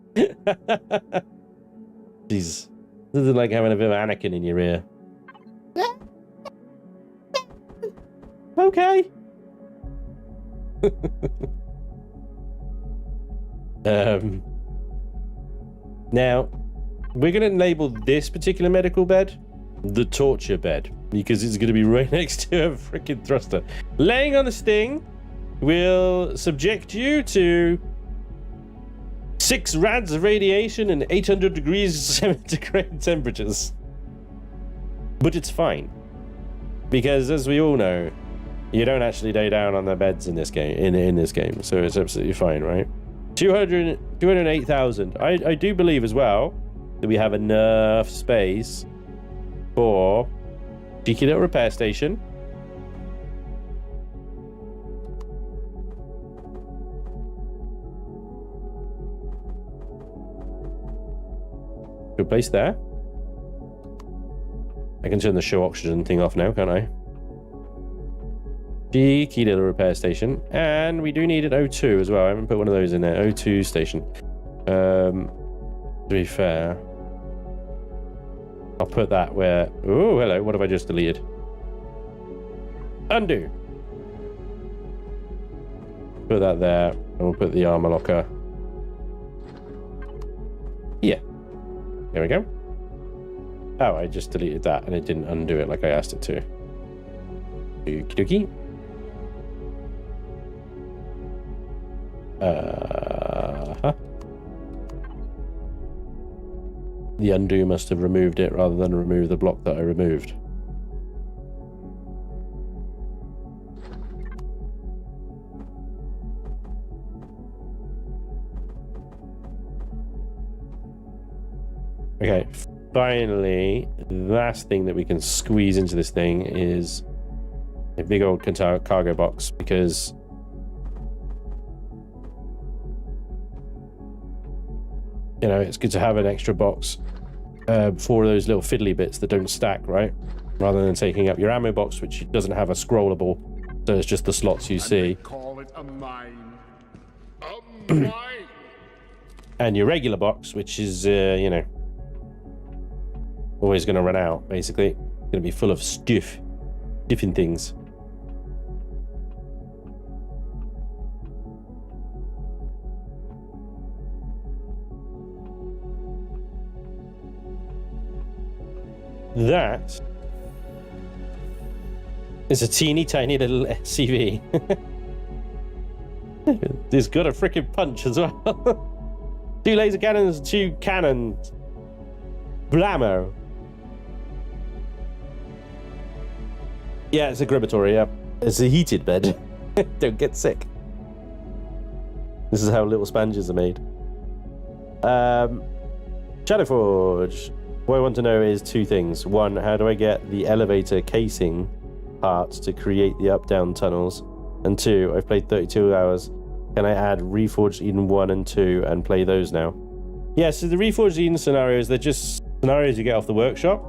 [SPEAKER 1] Jeez. This is like having a bit of Anakin in your ear. Okay. Now, we're going to label this particular medical bed the torture bed because it's going to be right next to a freaking thruster. Laying on the sting will subject you to 6 rads of radiation and 800 degrees centigrade temperatures. But it's fine. Because as we all know, you don't actually lay down on the beds in this game, in this game, so it's absolutely fine, right? 208,000. I do believe as well, that we have enough space for cheeky little repair station. Good place there. I can turn the show oxygen thing off now, can't I? Cheeky little repair station. And we do need an O2 as well. I haven't put one of those in there. O2 station. To be fair, I'll put that where... Oh, hello. What have I just deleted? Undo. Put that there. And we'll put the armor locker. Yeah. There we go. Oh, I just deleted that and it didn't undo it like I asked it to. Okie dokie. The undo must have removed it rather than remove the block that I removed. Okay, finally, the last thing that we can squeeze into this thing is a big old cargo box, because you know, it's good to have an extra box for those little fiddly bits that don't stack, right? Rather than taking up your ammo box, which doesn't have a scrollable, so it's just the slots you see.
[SPEAKER 2] Call it a mine. A mine.
[SPEAKER 1] And your regular box, which is, you know, always going to run out, basically. Going to be full of stuff. Different things. That is a teeny tiny little SCV. It's got a freaking punch as well. 2 laser cannons, 2 cannons. Blammo. Yeah, it's a crematory, yeah. It's a heated bed. Don't get sick. This is how little sponges are made. Shadowforge. What I want to know is 2 things. 1, how do I get the elevator casing parts to create the up-down tunnels? And 2, I've played 32 hours. Can I add Reforged Eden 1 and 2 and play those now? Yeah, so the Reforged Eden scenarios, they're just scenarios you get off the workshop.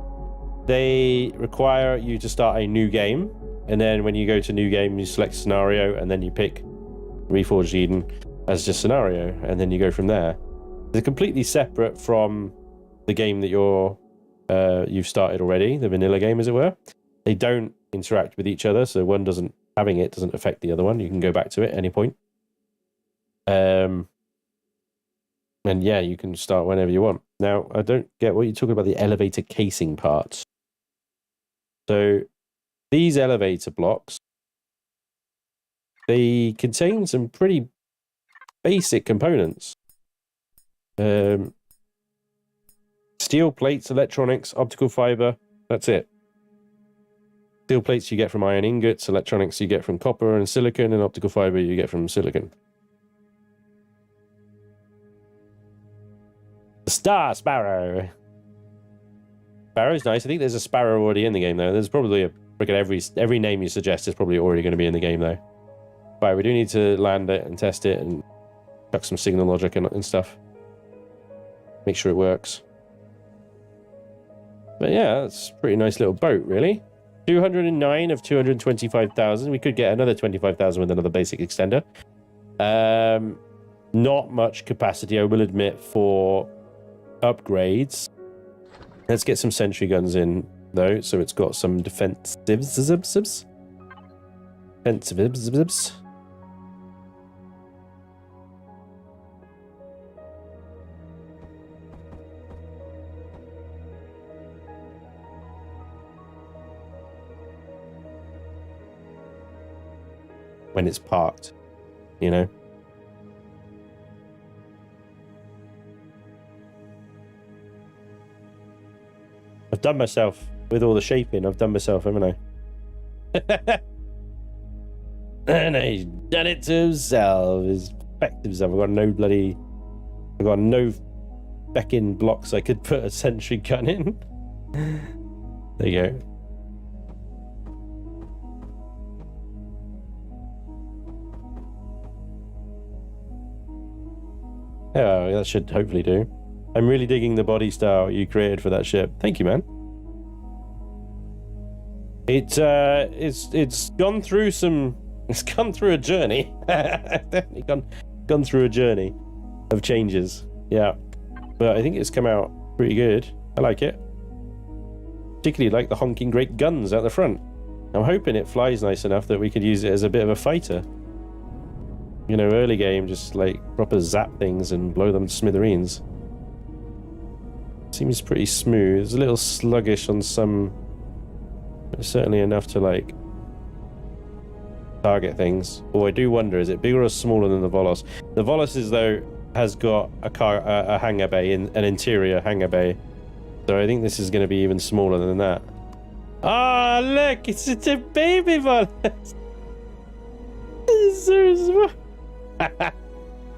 [SPEAKER 1] They require you to start a new game. And then when you go to new game, you select scenario, and then you pick Reforged Eden as just scenario. And then you go from there. They're completely separate from the game that you've started already, the vanilla game, as it were. They don't interact with each other, so one doesn't affect the other one. You can go back to it at any point. And yeah, you can start whenever you want. Now, I don't get what you're talking about, the elevator casing parts. So these elevator blocks, they contain some pretty basic components. Steel plates, electronics, optical fiber, that's it. Steel plates you get from iron ingots, electronics you get from copper and silicon, and optical fiber you get from silicon. The Star Sparrow. Sparrow's nice. I think there's a Sparrow already in the game, though. There's probably a freaking every name you suggest is probably already going to be in the game, though. Right, we do need to land it and test it and chuck some signal logic and stuff. Make sure it works. But yeah, that's a pretty nice little boat, really. 209 of 225,000. We could get another 25,000 with another basic extender. Not much capacity, I will admit, for upgrades. Let's get some sentry guns in, though, so it's got some defensives. When it's parked, you know. I've done myself with all the shaping. I've done myself, haven't I? And he's done it to himself. He's perfected himself. I've got no spec-in blocks I could put a sentry gun in. There you go. Oh, that should hopefully do. I'm really digging the body style you created for that ship. Thank you, man. It's gone through some. It's gone through a journey. Definitely gone through a journey of changes. Yeah, but I think it's come out pretty good. I like it. Particularly like the honking great guns out the front. I'm hoping it flies nice enough that we could use it as a bit of a fighter. You know, early game, just like proper zap things and blow them to smithereens. Seems pretty smooth. It's a little sluggish on some, but certainly enough to like target things. Oh, I do wonder, is it bigger or smaller than the Volos? The Volos is though has got a hangar bay, an interior hangar bay. So I think this is going to be even smaller than that. Ah, look, it's a baby Volos.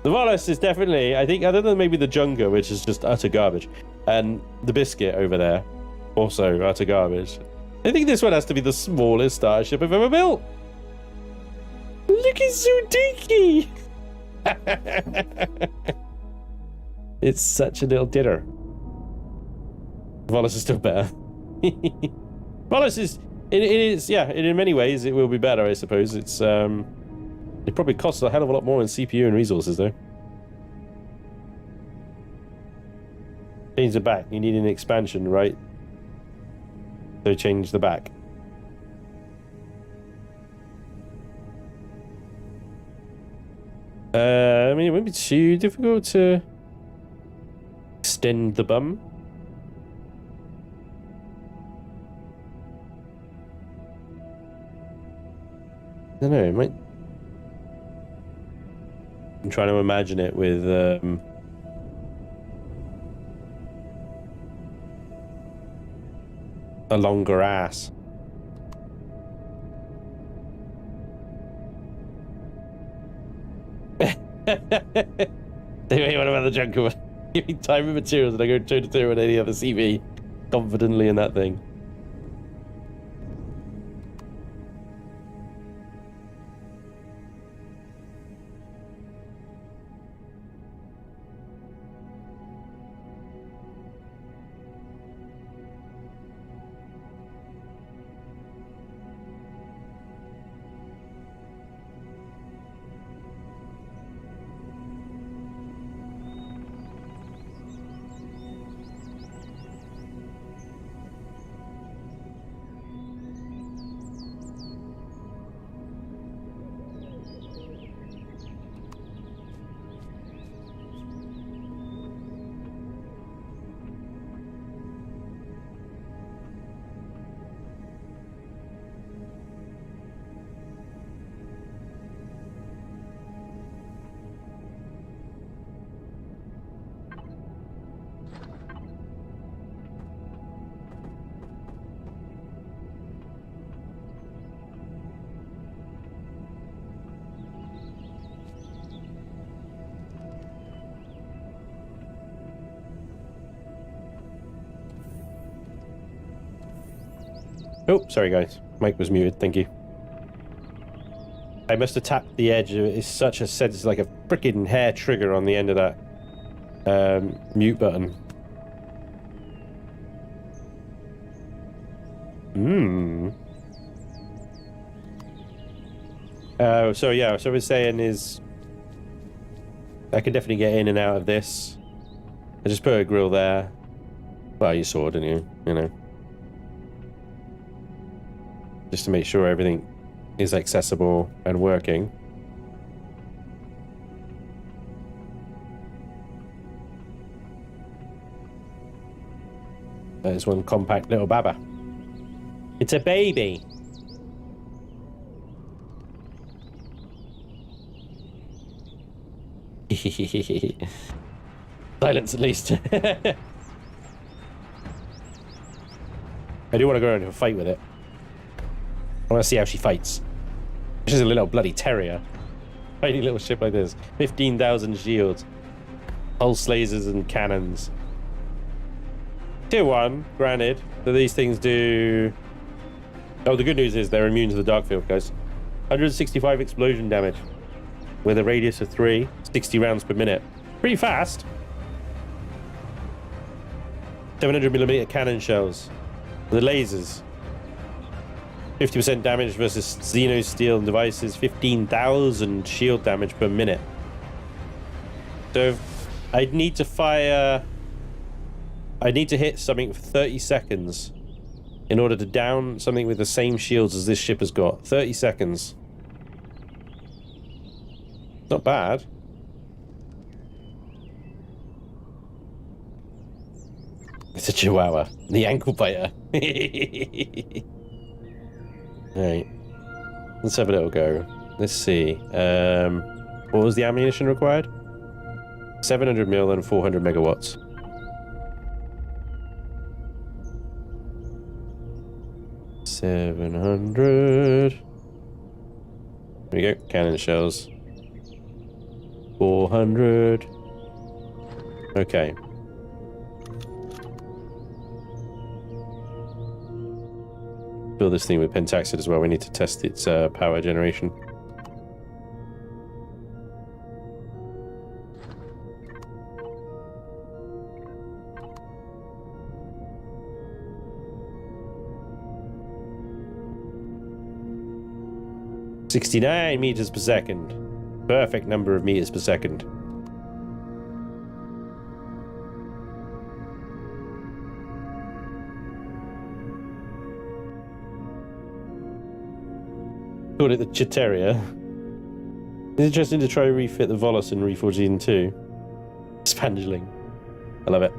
[SPEAKER 1] The Volos is definitely, I think, other than maybe the Junga, which is just utter garbage, and the Biscuit over there, also utter garbage. I think this one has to be the smallest starship I've ever built. Look, it's so dinky. It's such a little dinner. Volos is still better. Volos is, it is, yeah, in many ways it will be better, I suppose. It's, it probably costs a hell of a lot more in CPU and resources, though. Change the back. You need an expansion, right? So change the back. I mean, it wouldn't be too difficult to extend the bum. I don't know, it might... I'm trying to imagine it with a longer ass. Anyway, what about the Junker? Give me time and materials and I go toe to toe with any other CV confidently in that thing. Oh, sorry guys. Mic was muted, thank you. I must have tapped the edge. It's such a sense, like a freaking hair trigger on the end of that mute button. So yeah, so what we're saying is I can definitely get in and out of this. I just put a grill there. Well, you saw, didn't you? You know. Just to make sure everything is accessible and working. There's one compact little baba. It's a baby. Silence at least. I do want to go into a fight with it. I want to see how she fights. She's a little bloody terrier. Tiny little ship like this. 15,000 shields. Pulse lasers and cannons. Tier 1, granted, that these things do... Oh, the good news is they're immune to the dark field, guys. 165 explosion damage with a radius of 3, 60 rounds per minute. Pretty fast. 700mm cannon shells. The lasers. 50% damage versus Xeno steel devices. 15,000 shield damage per minute. So I'd need to fire... I need to hit something for 30 seconds in order to down something with the same shields as this ship has got. 30 seconds. Not bad. It's a chihuahua. The ankle biter. Alright. Let's have a little go. Let's see. What was the ammunition required? 700 mil and 400 megawatts. $700. There we go. Cannon shells. 400. Okay. Build this thing with pentaxid as well. We need to test its power generation. $69 meters per second. Perfect number of meters per second. Called it the Chiteria. It's interesting to try refit the Volus in Reforged Eden 2. Spangeling. I love it.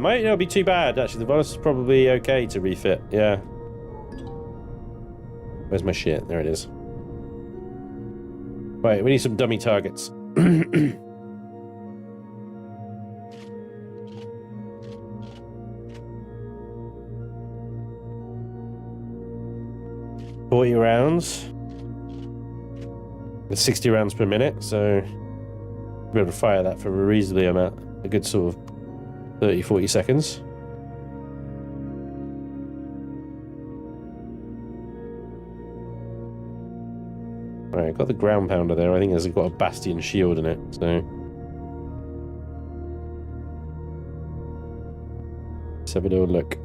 [SPEAKER 1] Might not be too bad, actually. The Volus is probably okay to refit, yeah. Where's my shit? There it is. Right, we need some dummy targets. $40 rounds. With 60 rounds per minute, so we'll be able to fire that for a reasonably amount, a good sort of 30-40 seconds. Alright, got the ground pounder there. I think it's got a bastion shield in it, so let's have a little look.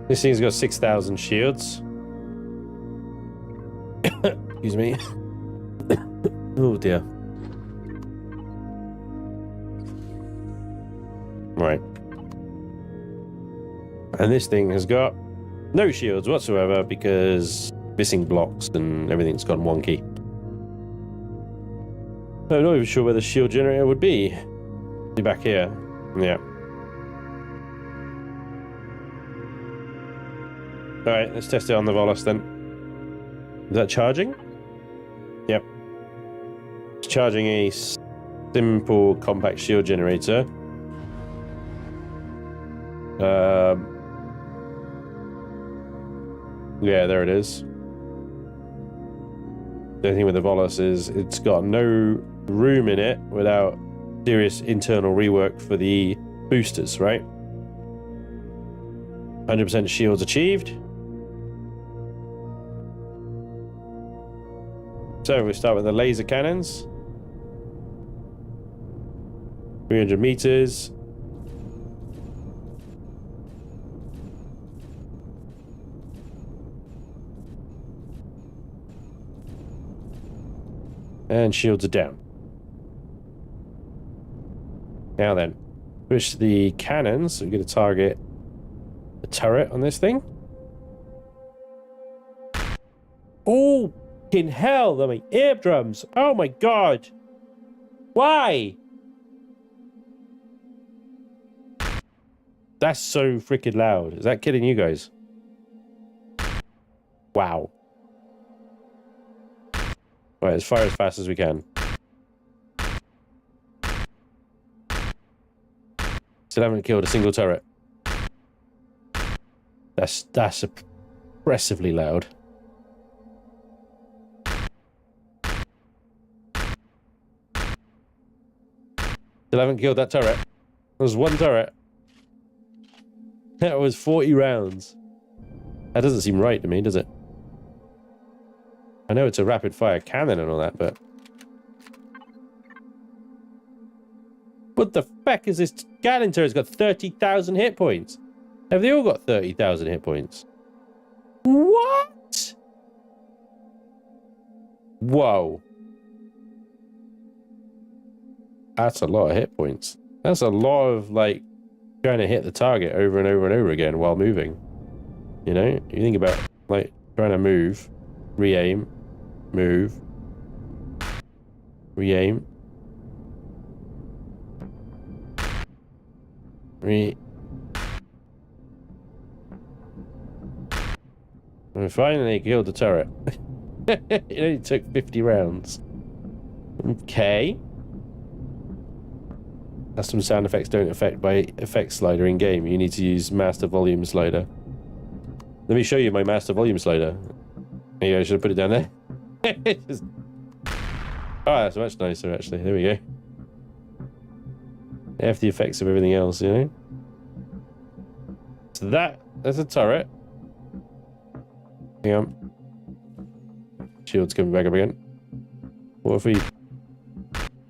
[SPEAKER 1] This thing's got 6,000 shields. Excuse me. Oh dear. Right. And this thing has got no shields whatsoever because missing blocks and everything's gone wonky. I'm not even sure where the shield generator would be. Be back here. Yeah. Alright, let's test it on the Volus then. Is that charging? Yep. It's charging a simple compact shield generator. Yeah, there it is. The thing with the Volus is it's got no room in it without serious internal rework for the boosters, right? 100% shields achieved. So we start with the laser cannons. 300 meters. And shields are down. Now then, push the cannons. So we're going to target the turret on this thing. Oh! In hell, they're my eardrums. Oh my god. Why? That's so freaking loud. Is that kidding you guys? Wow. Right, let's fire as fast as we can. Still haven't killed a single turret. That's oppressively loud. Still haven't killed that turret. There's one turret. That was 40 rounds. That doesn't seem right to me, does it? I know it's a rapid fire cannon and all that, but... What the fuck is this? Gatling turret's got 30,000 hit points. Have they all got 30,000 hit points? What? Whoa. That's a lot of hit points. That's a lot of, like, trying to hit the target over and over and over again while moving. You know? You think about, like, trying to move, re-aim, move, re-aim, and finally killed the turret. It only took 50 rounds. Okay. Custom sound effects don't affect by effect slider in game. You need to use master volume slider. Let me show you my master volume slider. Maybe I should have put it down there. Just... Oh, that's much nicer actually. There we go. F the effects of everything else, you know? So that's a turret. Hang on. Shield's coming back up again. What if we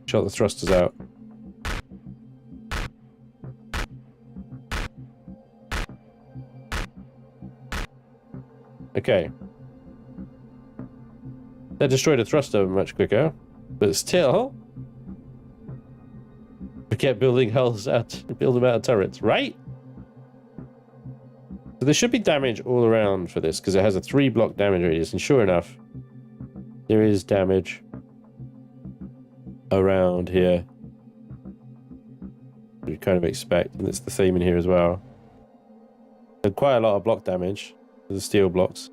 [SPEAKER 1] shot the thrusters out? Okay. That destroyed a thruster much quicker, but still, we kept building hulls out, build them out of turrets, right? So there should be damage all around for this because it has a 3-block damage radius, and sure enough, there is damage around here. You kind of expect, and it's the same in here as well. And quite a lot of block damage. The steel blocks.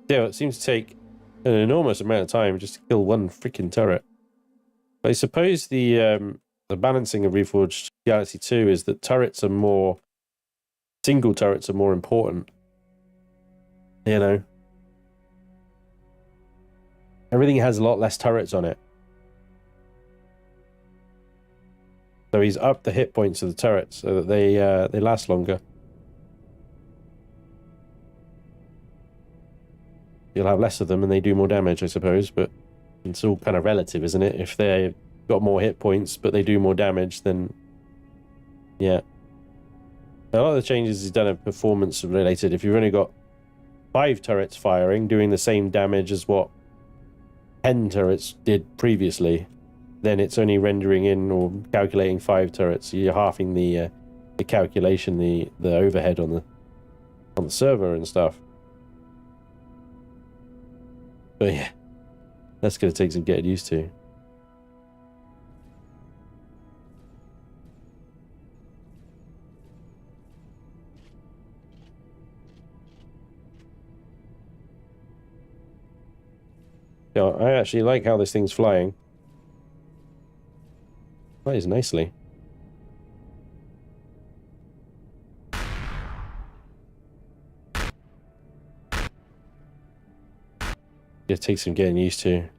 [SPEAKER 1] Yeah, it seems to take an enormous amount of time just to kill one freaking turret. But I suppose the balancing of Reforged Galaxy 2 is that single turrets are more important. You know, everything has a lot less turrets on it. So he's upped the hit points of the turrets so that they last longer. You'll have less of them and they do more damage, I suppose, but it's all kind of relative, isn't it? If they've got more hit points but they do more damage, then yeah. A lot of the changes he's done are performance related. If you've only got 5 turrets firing, doing the same damage as what 10 turrets did previously, then it's only rendering in or calculating 5 turrets. So you're halving the calculation, the overhead on the server and stuff. But yeah, that's going to take some getting used to. Yeah, I actually like how this thing's flying. Flies nicely. It takes some getting used to.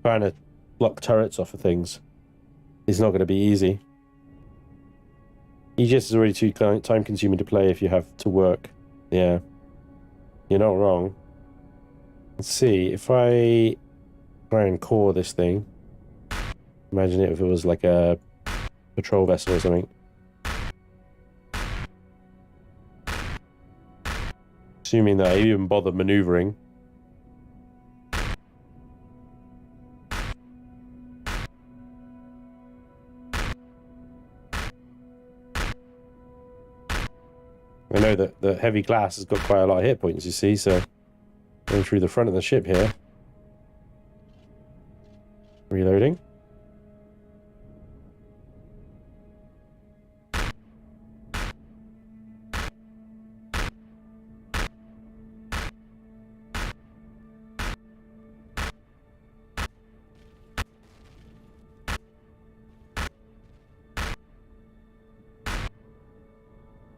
[SPEAKER 1] Trying to block turrets off of things is not going to be easy. EGS is already too time consuming to play if you have to work. Yeah. You're not wrong. Let's see, if I try and core this thing. Imagine it if it was like a patrol vessel or something. Assuming that I even bother maneuvering. I know that the heavy glass has got quite a lot of hit points, you see, so going through the front of the ship here. Reloading.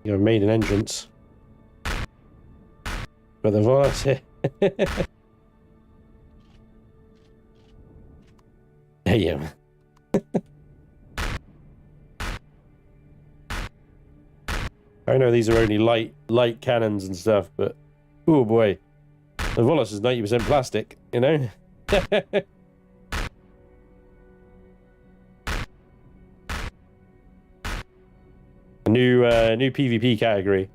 [SPEAKER 1] You know, made an entrance. But the Volos here. There you go. I know these are only light cannons and stuff, but oh boy, the Volos is 90% plastic, you know. A new PvP category.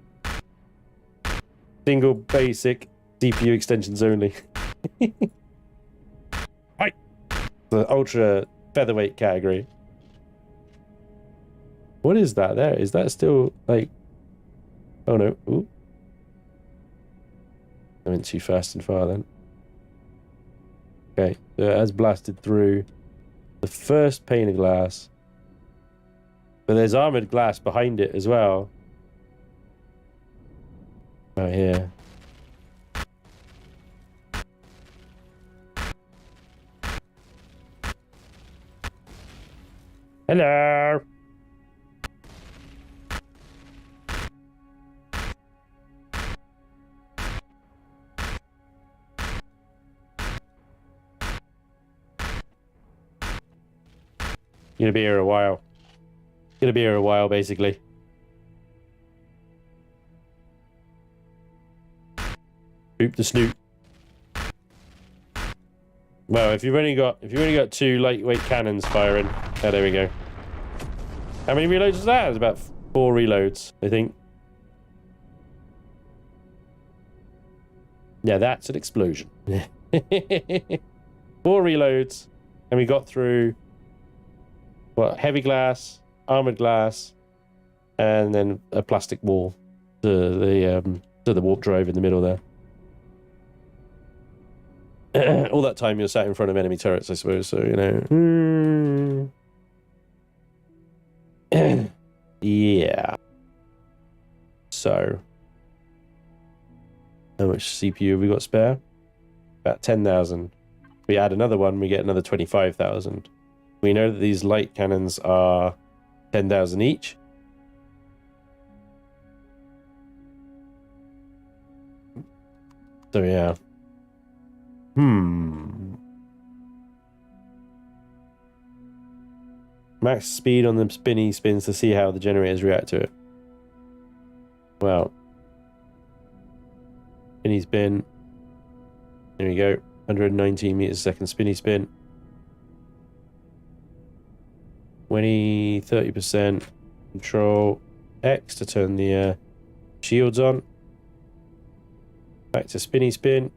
[SPEAKER 1] Single basic CPU extensions only. Right. The ultra featherweight category. What is that there? Is that still like... Oh no. Ooh. I went too fast and far then. Okay, so it has blasted through the first pane of glass. But there's armored glass behind it as well. Right here. Hello. Gonna be here a while. Gonna be here a while, basically. Oop the snoot. Well, if you've only got two lightweight cannons firing, oh, there we go. How many reloads is that? It's about 4 reloads, I think. Yeah, that's an explosion. 4 reloads, and we got through what, heavy glass, armored glass, and then a plastic wall to the warp drive in the middle there. All that time you're sat in front of enemy turrets, I suppose, so, you know. Yeah. So, how much CPU have we got spare? About 10,000. We add another one, we get another 25,000. We know that these light cannons are 10,000 each. So, yeah. Max speed on the spinny spins to see how the generators react to it. Well. Spinny spin. There we go. 119 meters a second spinny spin. 30%. Control X to turn the shields on. Back to spinny spin.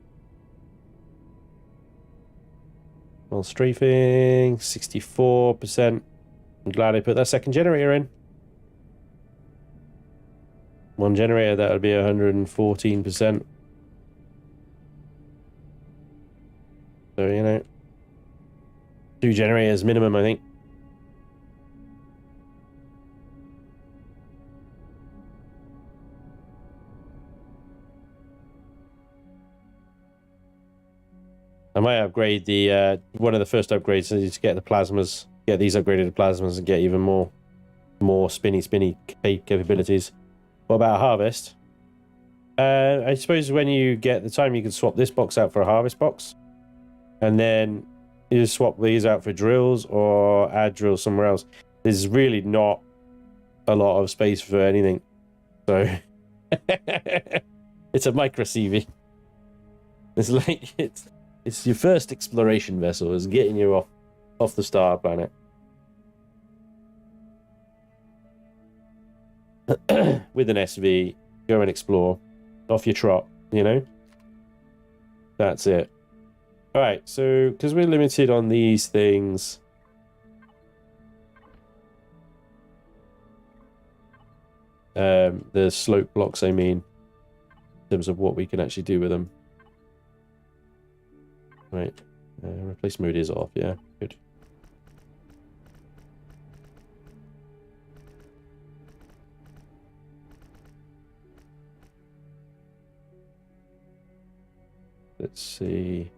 [SPEAKER 1] While strafing, 64%. I'm glad I put that second generator in. One generator, that would be 114%. So, you know, 2 generators minimum, I think. I might upgrade the one of the first upgrades is to get the plasmas, get these upgraded plasmas, and get even more spinny capabilities. What about a harvest? I suppose when you get the time, you can swap this box out for a harvest box, and then you just swap these out for drills or add drills somewhere else. There's really not a lot of space for anything, so it's a micro CV. It's like it's your first exploration vessel, is getting you off the star planet. With an SV, go and explore. Off your trot, you know? That's it. Alright, so, because we're limited on these things... the slope blocks, I mean, in terms of what we can actually do with them. Right, replace mode is off, yeah, good. Let's see.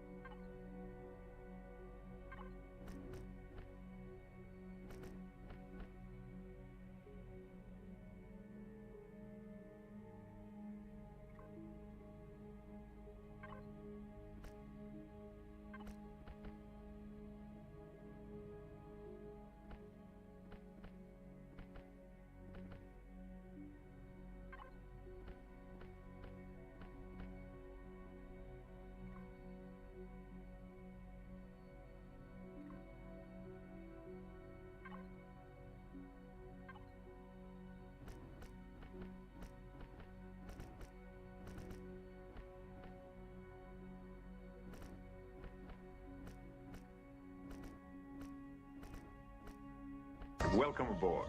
[SPEAKER 5] Welcome aboard.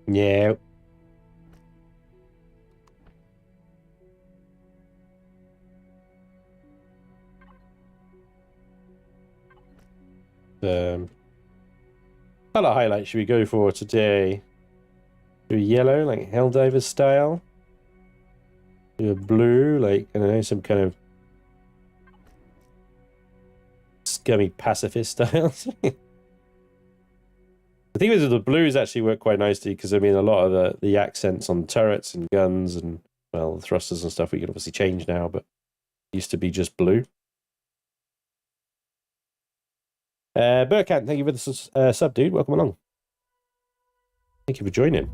[SPEAKER 1] Yeah. Color highlight should we go for today? Do a yellow, like Helldiver style. Do a blue, like, I don't know, some kind of scummy pacifist style. The thing is, the blues actually work quite nicely because, I mean, a lot of the accents on turrets and guns and, well, the thrusters and stuff we can obviously change now, but it used to be just blue. Burkant, thank you for the sub, dude. Welcome along. Thank you for joining.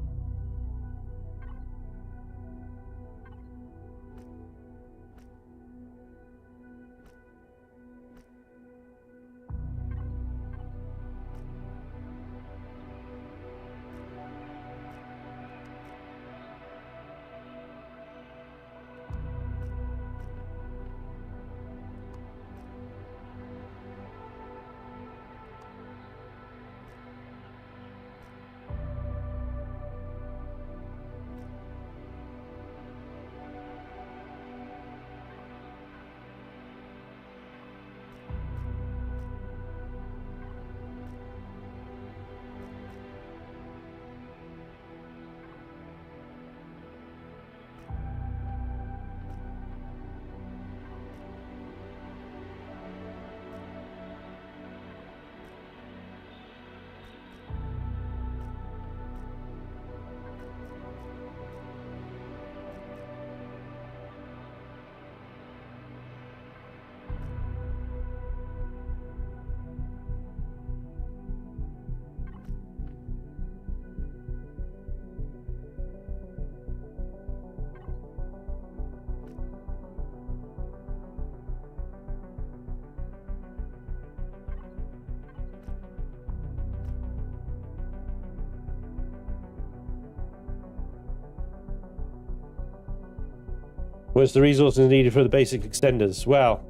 [SPEAKER 1] What's the resources needed for the basic extenders? Well,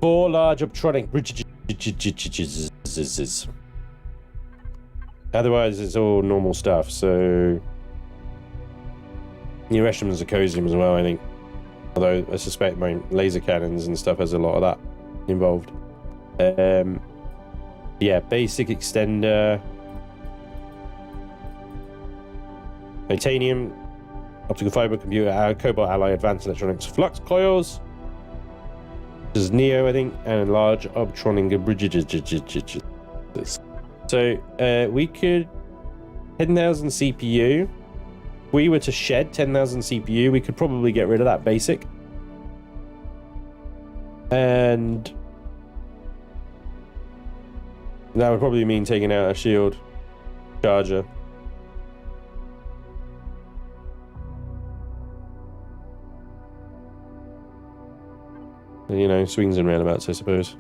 [SPEAKER 1] 4 large optronic bridges. Otherwise, it's all normal stuff. So, your Reshamans are Cosium as well, I think. Although I suspect my laser cannons and stuff has a lot of that involved. Yeah, basic extender, titanium, optical fiber computer, cobalt alloy, advanced electronics, flux coils. This is Neo, I think, and large optronic bridges. So we could 10,000 CPU. If we were to shed 10,000 CPU, we could probably get rid of that basic. And that would probably mean taking out a shield charger. You know, swings and roundabouts, I suppose.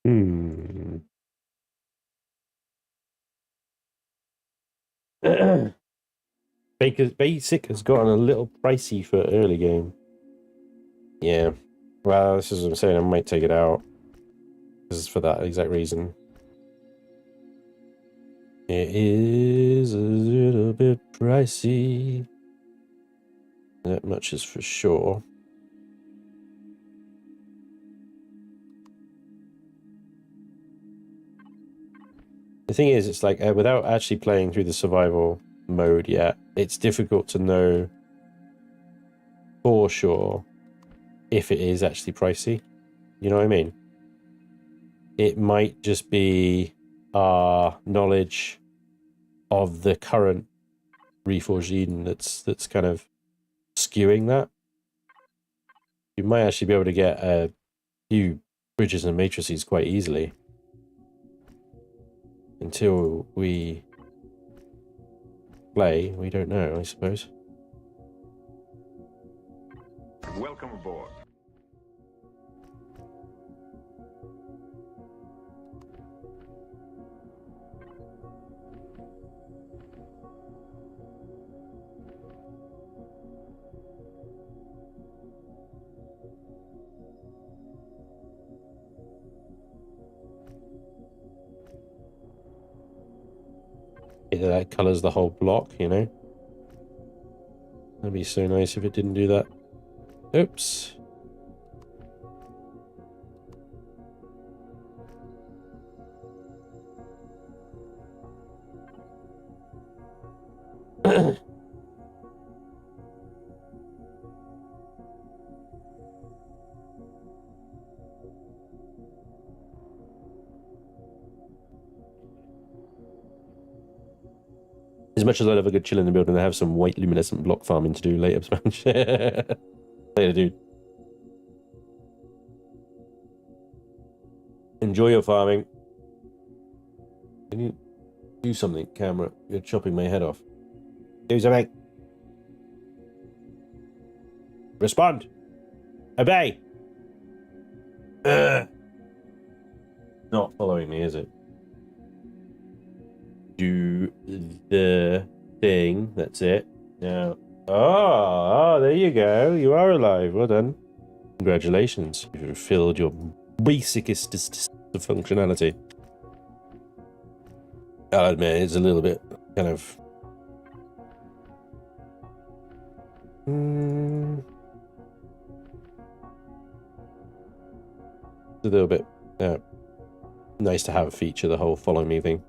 [SPEAKER 1] Hmm. Basic has gotten a little pricey for early game. Yeah. Well, this is what I'm saying. I might take it out. This is for that exact reason. It is a little bit pricey. That much is for sure. The thing is, it's like without actually playing through the survival mode yet, it's difficult to know for sure if it is actually pricey. You know what I mean? It might just be our knowledge of the current Reforged Eden that's kind of skewing that. You might actually be able to get a few bridges and matrices quite easily until we play. We don't know, I suppose.
[SPEAKER 5] Welcome aboard.
[SPEAKER 1] That colors the whole block, you know? That'd be so nice if it didn't do that. Oops. As much as I love a good chill in the building, I have some white luminescent block farming to do later, Sponge. Later, dude. Enjoy your farming. Can you do something, camera? You're chopping my head off. Do something. Respond. Obey. Not following me, is it? Do the thing. That's it. Now. Oh, there you go. You are alive. Well done. Congratulations. You've fulfilled your basicest of functionality. I'll admit, it's a little bit kind of... It's a little bit nice to have a feature, the whole follow me thing.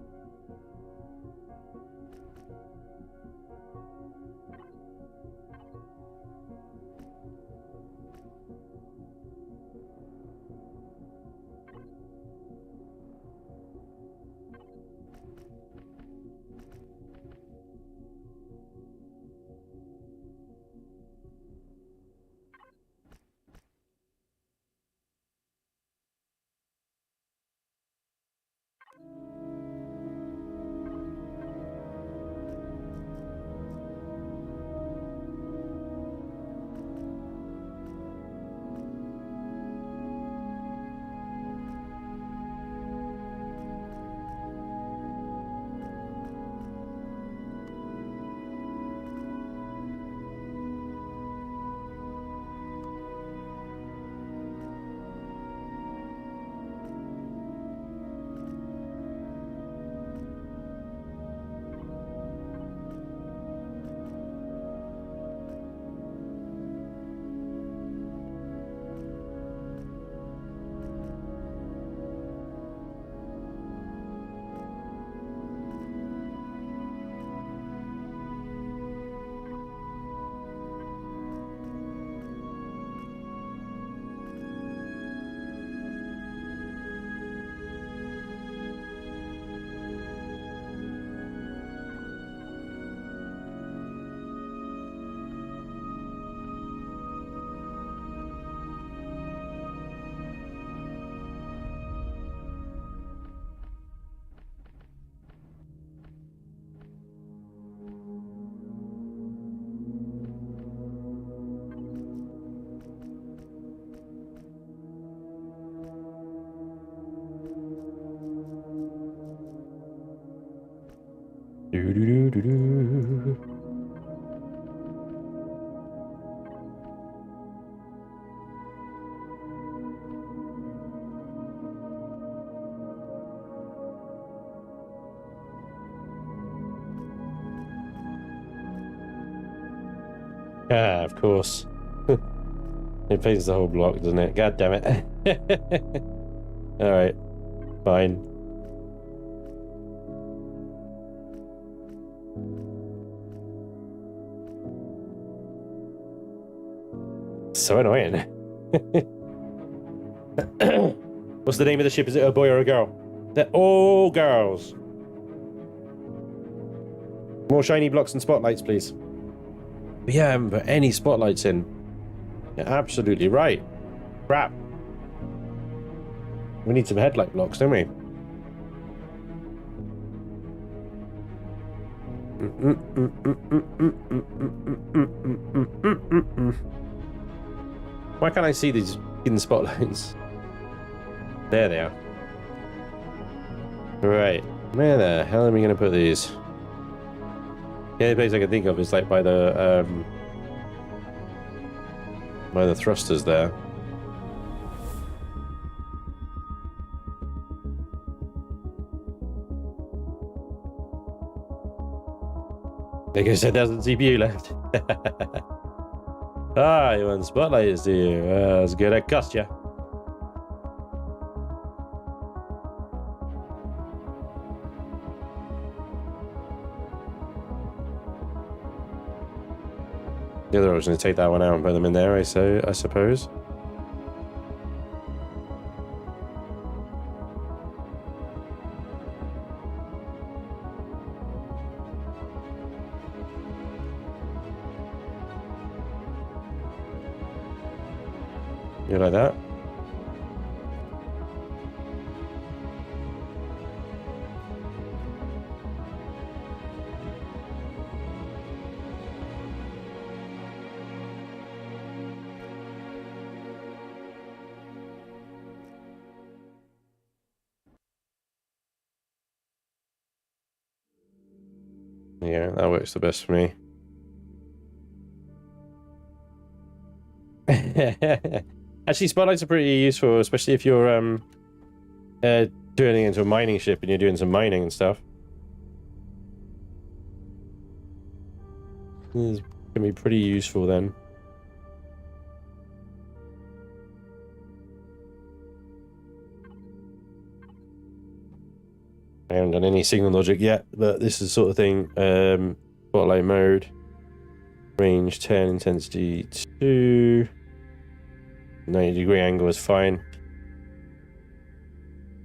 [SPEAKER 1] Do-do-do-do-do-do. Ah, of course. It paints the whole block, doesn't it? God damn it. Alright. Fine. So annoying. What's the name of the ship? Is it a boy or a girl? They're all girls. More shiny blocks and spotlights, please. Yeah, I haven't put any spotlights in. You're absolutely right. Crap. We need some headlight blocks, don't we? Why can't I see these in the spotlights? There they are. Right. Where the hell are we going to put these? The only place I can think of is like by the thrusters there. Because it doesn't CPU left. Ah, you want spotlights, do you? That's good. It cost you. The other option is to take that one out and put them in there, I suppose. You like that? Yeah, that works the best for me. Actually, spotlights are pretty useful, especially if you're turning into a mining ship and you're doing some mining and stuff. It can be pretty useful then. I haven't done any signal logic yet, but this is the sort of thing. Spotlight mode, range 10, intensity 2, 90-degree angle is fine.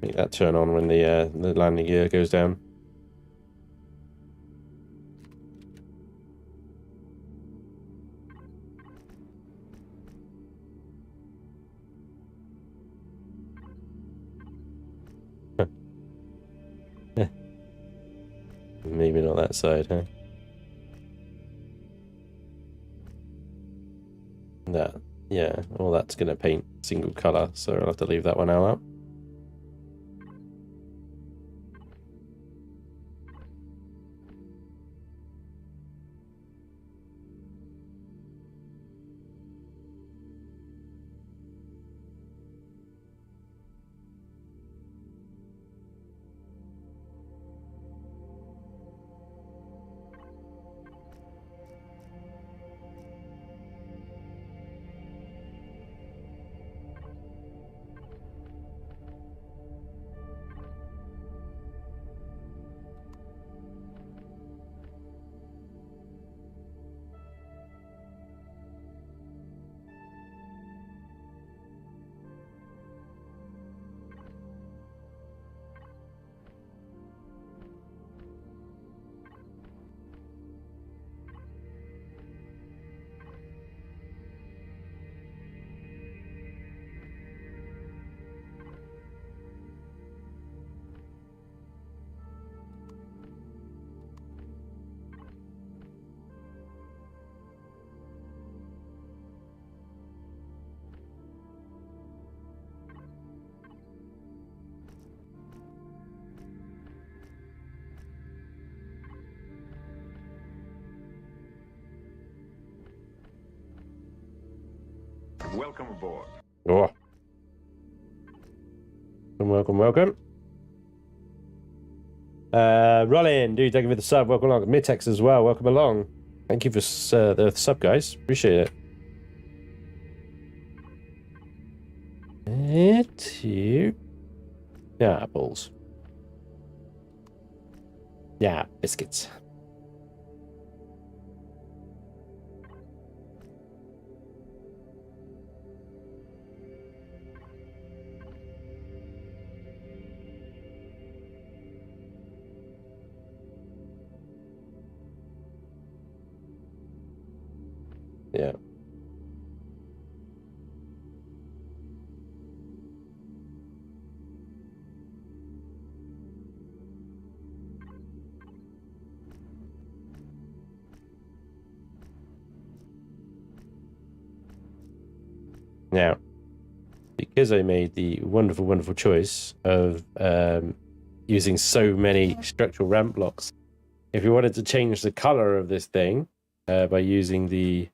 [SPEAKER 1] Make that turn on when the landing gear goes down. Maybe not that side, huh? That, yeah, well, that's gonna paint single color, so I'll have to leave that one out.
[SPEAKER 5] Welcome aboard.
[SPEAKER 1] Oh. Welcome, welcome. Rollin, dude, thank you for the sub. Welcome along. Mitex as well. Welcome along. Thank you for the sub, guys. Appreciate it. Yeah, apples. Yeah, biscuits. Yeah. Now, because I made the wonderful, wonderful choice of using so many structural ramp blocks, if you wanted to change the color of this thing by using the...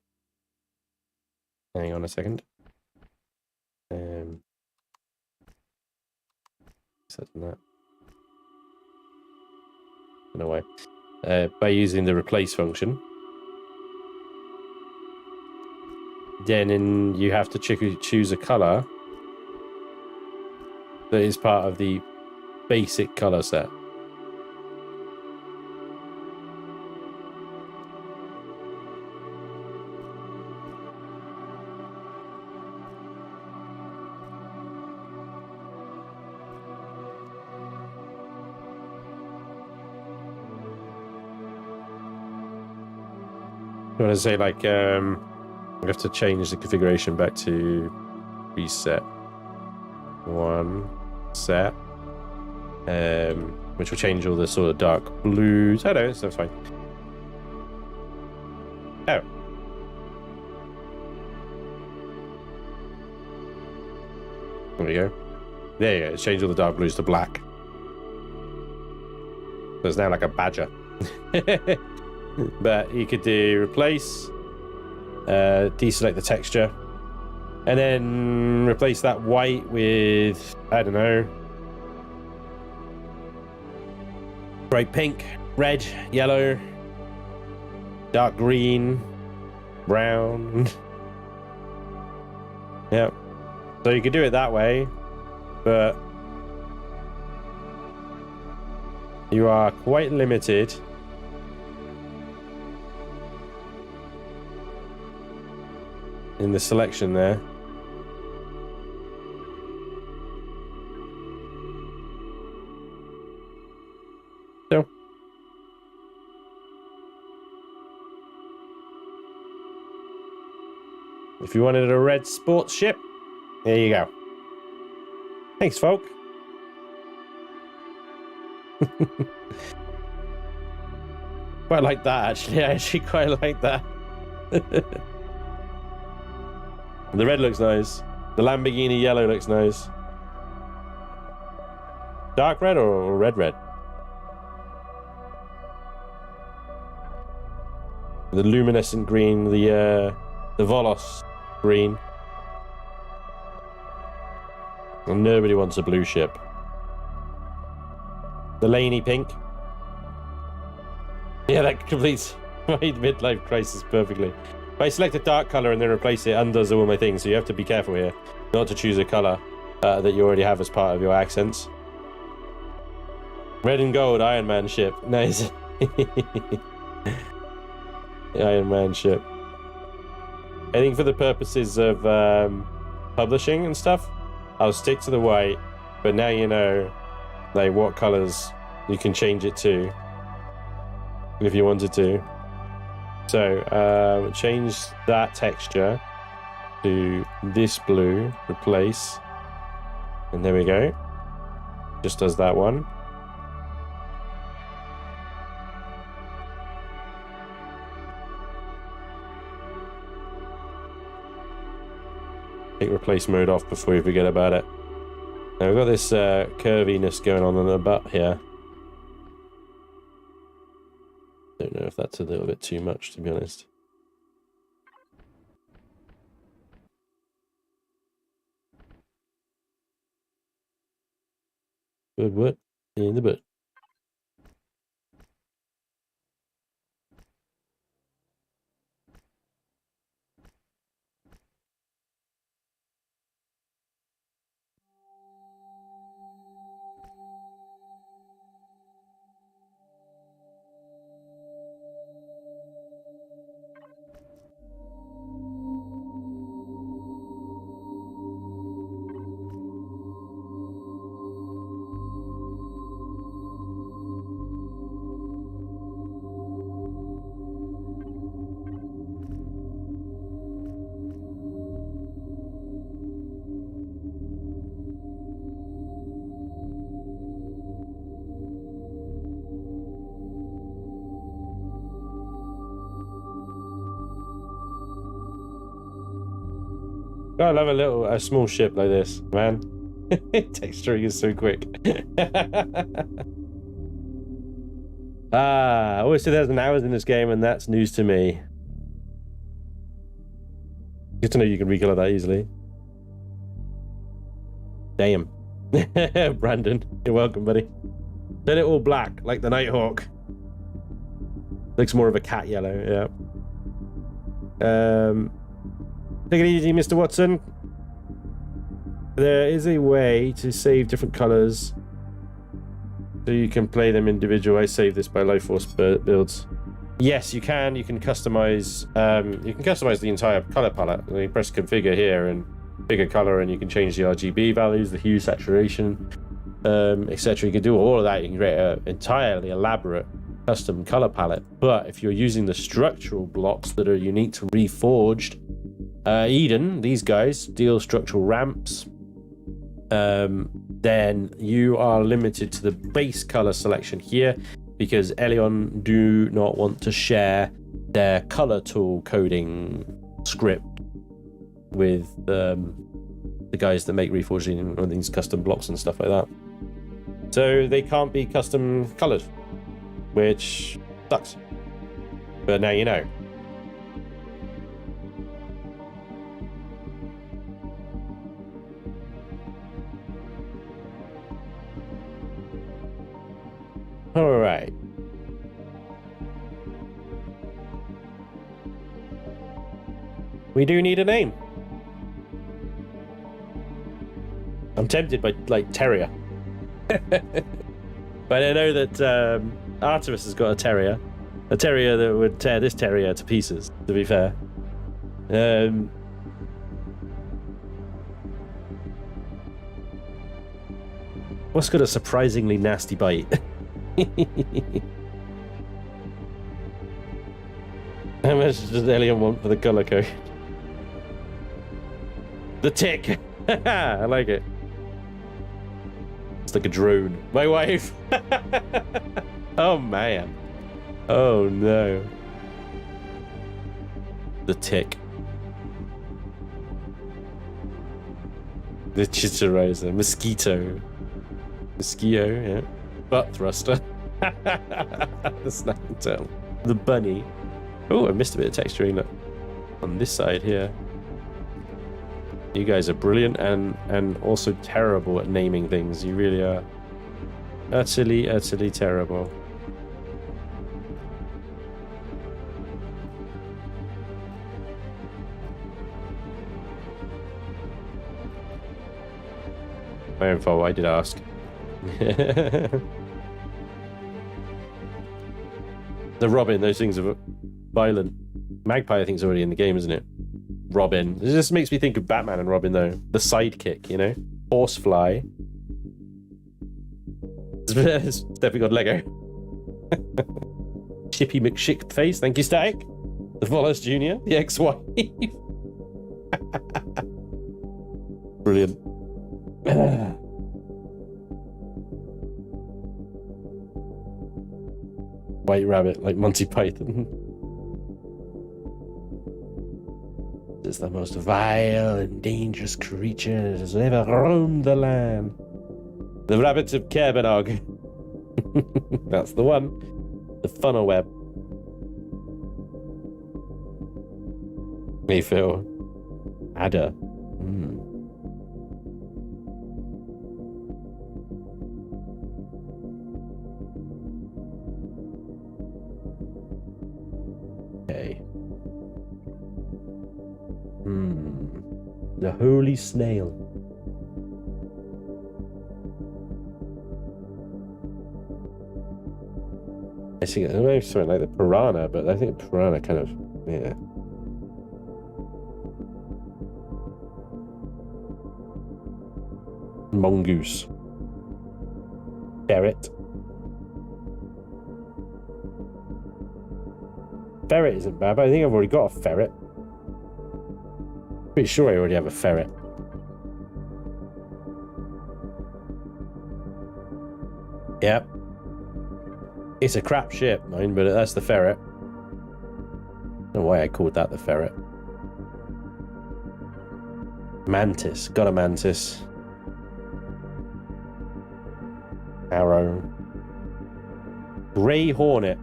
[SPEAKER 1] Hang on a second. Setting that. Don't know why. By using the replace function. Then you have to choose a color that is part of the basic color set. I want to say, like, we have to change the configuration back to reset one set, which will change all the sort of dark blues. Oh no, that's fine. Oh. There we go. There you go. It's changed all the dark blues to black. So it's now like a badger. But you could do replace, deselect the texture, and then replace that white with, I don't know, bright pink, red, yellow, dark green, brown. Yeah. So you could do it that way, but you are quite limited in the selection there. So if you wanted a red sports ship, there you go. Thanks, folk. Quite like that, actually. I actually quite like that. The red looks nice. The Lamborghini yellow looks nice. Dark red or red red? The luminescent green, the Volos green. And nobody wants a blue ship. The Laney pink. Yeah, that completes my midlife crisis perfectly. If I select a dark color and then replace it, undoes all my things, so you have to be careful here not to choose a color that you already have as part of your accents. Red and gold Iron Man ship. Nice. Iron Man ship. I think for the purposes of publishing and stuff, I'll stick to the white, but now you know like what colors you can change it to if you wanted to. So change that texture to this blue, replace, and there we go. Just does that one. Take replace mode off before you forget about it. Now we've got this curviness going on the butt here. Don't know if that's a little bit too much, to be honest. Wood. In the boot. I love a small ship like this, man. Texturing is so quick. I always say there's an hours in this game, and that's news to me. Good to know you can recolor that easily. Damn. Brandon, you're welcome, buddy. Turn it all black, like the Nighthawk. Looks more of a cat yellow, yeah. Take it easy, Mr. Watson. There is a way to save different colors so you can play them individual. I save this by Life Force builds. Yes, you can. You can customize. You can customize the entire color palette. You press configure here and pick a color, and you can change the RGB values, the hue, saturation, etc. You can do all of that. You can create an entirely elaborate custom color palette. But if you're using the structural blocks that are unique to Reforged Eden, these guys deal structural ramps, then you are limited to the base color selection here, because Elyon do not want to share their color tool coding script with the guys that make Reforged Eden, or these custom blocks and stuff like that. So they can't be custom colored, which sucks. But now you know. All right. We do need a name. I'm tempted by, like, terrier. But I know that Artemis has got a terrier that would tear this terrier to pieces, to be fair. What's got a surprisingly nasty bite? How much does Elyon want for the color code? The tick! I like it. It's like a drone. My wife! Oh man. Oh no. The tick. The chicharizer. Mosquito, yeah. Butt thruster. The snap and tail. The bunny. Oh, I missed a bit of texturing, look. On this side here. You guys are brilliant and also terrible at naming things. You really are. Utterly, utterly terrible. My own fault, I did ask. The Robin, those things are violent. Magpie, I think, is already in the game, isn't it? Robin. It just makes me think of Batman and Robin, though. The sidekick, you know? Horsefly. Stepping on Lego. Chippy McShickface, thank you, Static. The Volos Jr., the ex-wife. Brilliant. White rabbit, like Monty Python. Is the most vile and dangerous creature that has ever roamed the land. The rabbit of Kerbenog. That's the one. The funnel web. Hey Phil. Adder. Okay. The holy snail. I think I don't know, something like the piranha, but I think piranha kind of, yeah. Mongoose. Ferret. Ferret isn't bad, but I think I've already got a ferret. Pretty sure I already have a ferret. Yep. It's a crap ship, mine, but that's the ferret. I don't know why I called that the ferret. Mantis. Got a mantis. Arrow. Grey Hornet.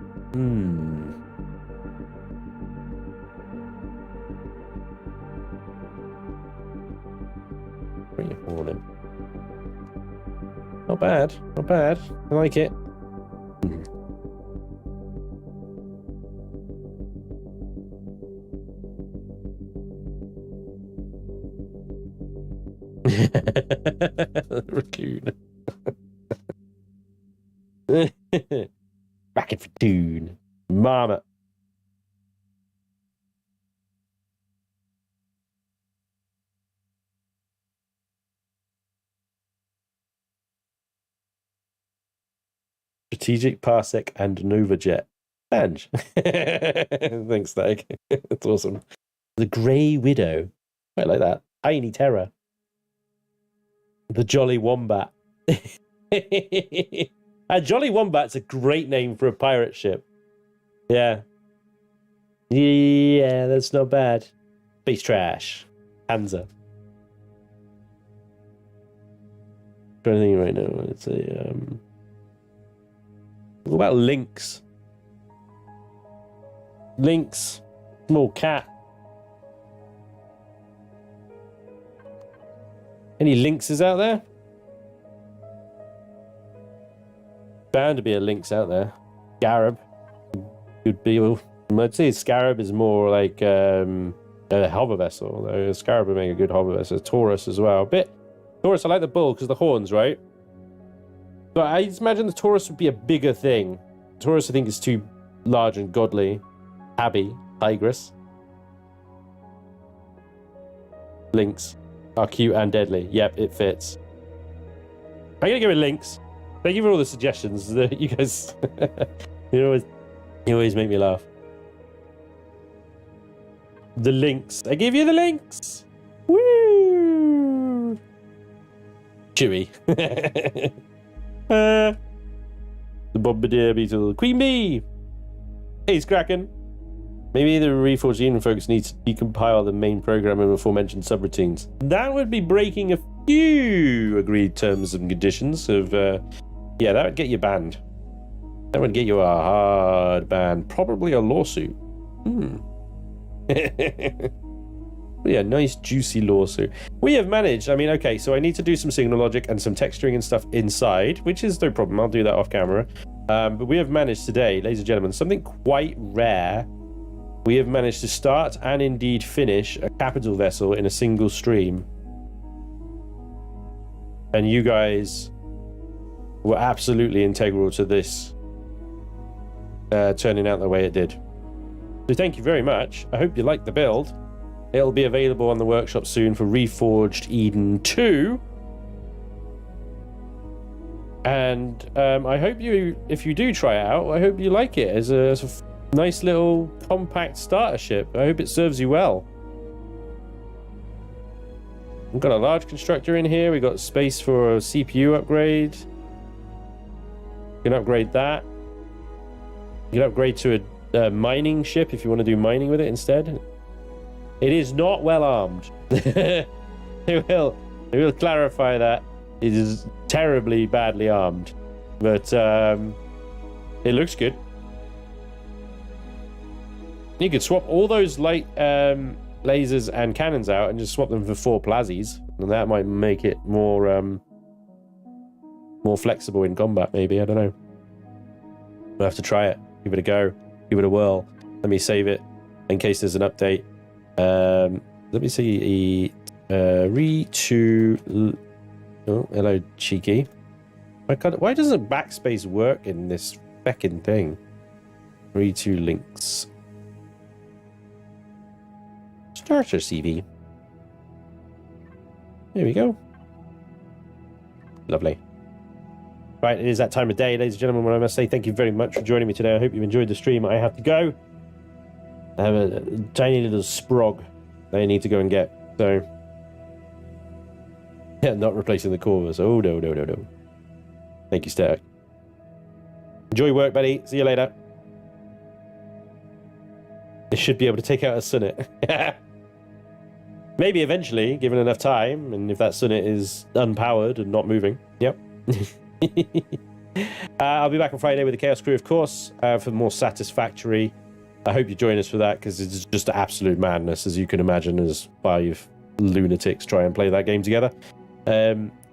[SPEAKER 1] Grey Hornet. Not bad. Not bad. I like it. Raccoon. Racket for tune. Mama. Strategic Parsec and NovaJet. Ange. Thanks, Stag. That's awesome. The Grey Widow. I like that. Tiny Terror. The Jolly Wombat. A Jolly Wombat's a great name for a pirate ship. Yeah. Yeah, that's not bad. Space Trash. Hansa. I'm trying to think right now. It's a what about Lynx? Lynx. Small cat. Any lynxes out there? Bound to be a lynx out there. Scarab. Good people. I'd say Scarab is more like a hover vessel. Though a Scarab would make a good hover vessel. Taurus as well. Taurus, I like the bull because the horns, right? But I imagine the Taurus would be a bigger thing. Taurus, I think, is too large and godly. Abby. Tigress. Lynx. Are cute and deadly. Yep, it fits. I'm gonna give it Lynx. Thank you for all the suggestions. You guys, you always make me laugh. The Lynx. I gave you the Lynx. Woo! Chewy. The Bombardier Beetle. Queen Bee. Hey, it's Kraken. Maybe the Reforged Eden folks need to decompile the main program of aforementioned subroutines. That would be breaking a few agreed terms and conditions of, yeah, that would get you banned. That would get you a hard ban. Probably a lawsuit. Yeah, nice juicy lawsuit. We have managed, I mean, okay, so I need to do some signal logic and some texturing and stuff inside, which is no problem. I'll do that off camera. But we have managed today, ladies and gentlemen, something quite rare. We have managed to start and indeed finish a capital vessel in a single stream. And you guys were absolutely integral to this turning out the way it did. So thank you very much. I hope you liked the build. It'll be available on the workshop soon for Reforged Eden 2. And I hope you, if you do try it out, I hope you like it as a nice little compact starter ship. I hope it serves you well. We've got a large constructor in here. We've got space for a CPU upgrade. You can upgrade that. You can upgrade to a mining ship if you want to do mining with it instead. It is not well armed. They will clarify that. It is terribly badly armed. But it looks good. You could swap all those light lasers and cannons out and just swap them for 4 plazzies, and that might make it more flexible in combat. Maybe, I don't know. We'll have to try it. Give it a go. Give it a whirl. Let me save it in case there's an update. Let me see. Oh, hello, cheeky. Why doesn't backspace work in this feckin' thing? Read to links. Starter CV. There we go. Lovely. Right, it is that time of day, ladies and gentlemen, when I must say thank you very much for joining me today. I hope you've enjoyed the stream. I have to go. I have a tiny little sprog that I need to go and get. So, yeah, not replacing the Corvus. Oh, no, no, no, no. Thank you, Static. Enjoy work, buddy. See you later. It should be able to take out a Sunnet. Maybe eventually, given enough time, and if that Sunnet is unpowered and not moving. Yep. I'll be back on Friday with the Chaos Crew, of course, for more Satisfactory. I hope you join us for that, because it's just absolute madness, as you can imagine, as 5 lunatics try and play that game together.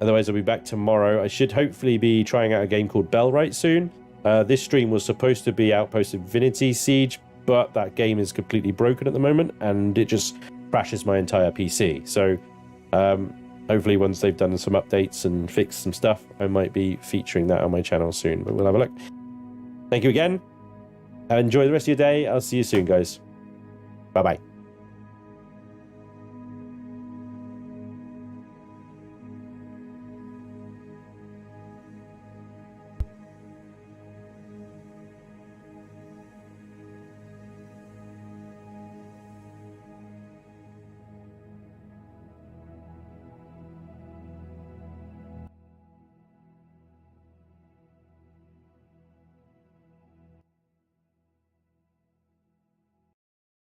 [SPEAKER 1] Otherwise, I'll be back tomorrow. I should hopefully be trying out a game called Bellwright soon. This stream was supposed to be Outpost Infinity Siege, but that game is completely broken at the moment, and it just crashes my entire PC. So hopefully once they've done some updates and fixed some stuff, I might be featuring that on my channel soon, but we'll have a look. Thank you again. Enjoy the rest of your day. I'll see you soon, guys. Bye-bye.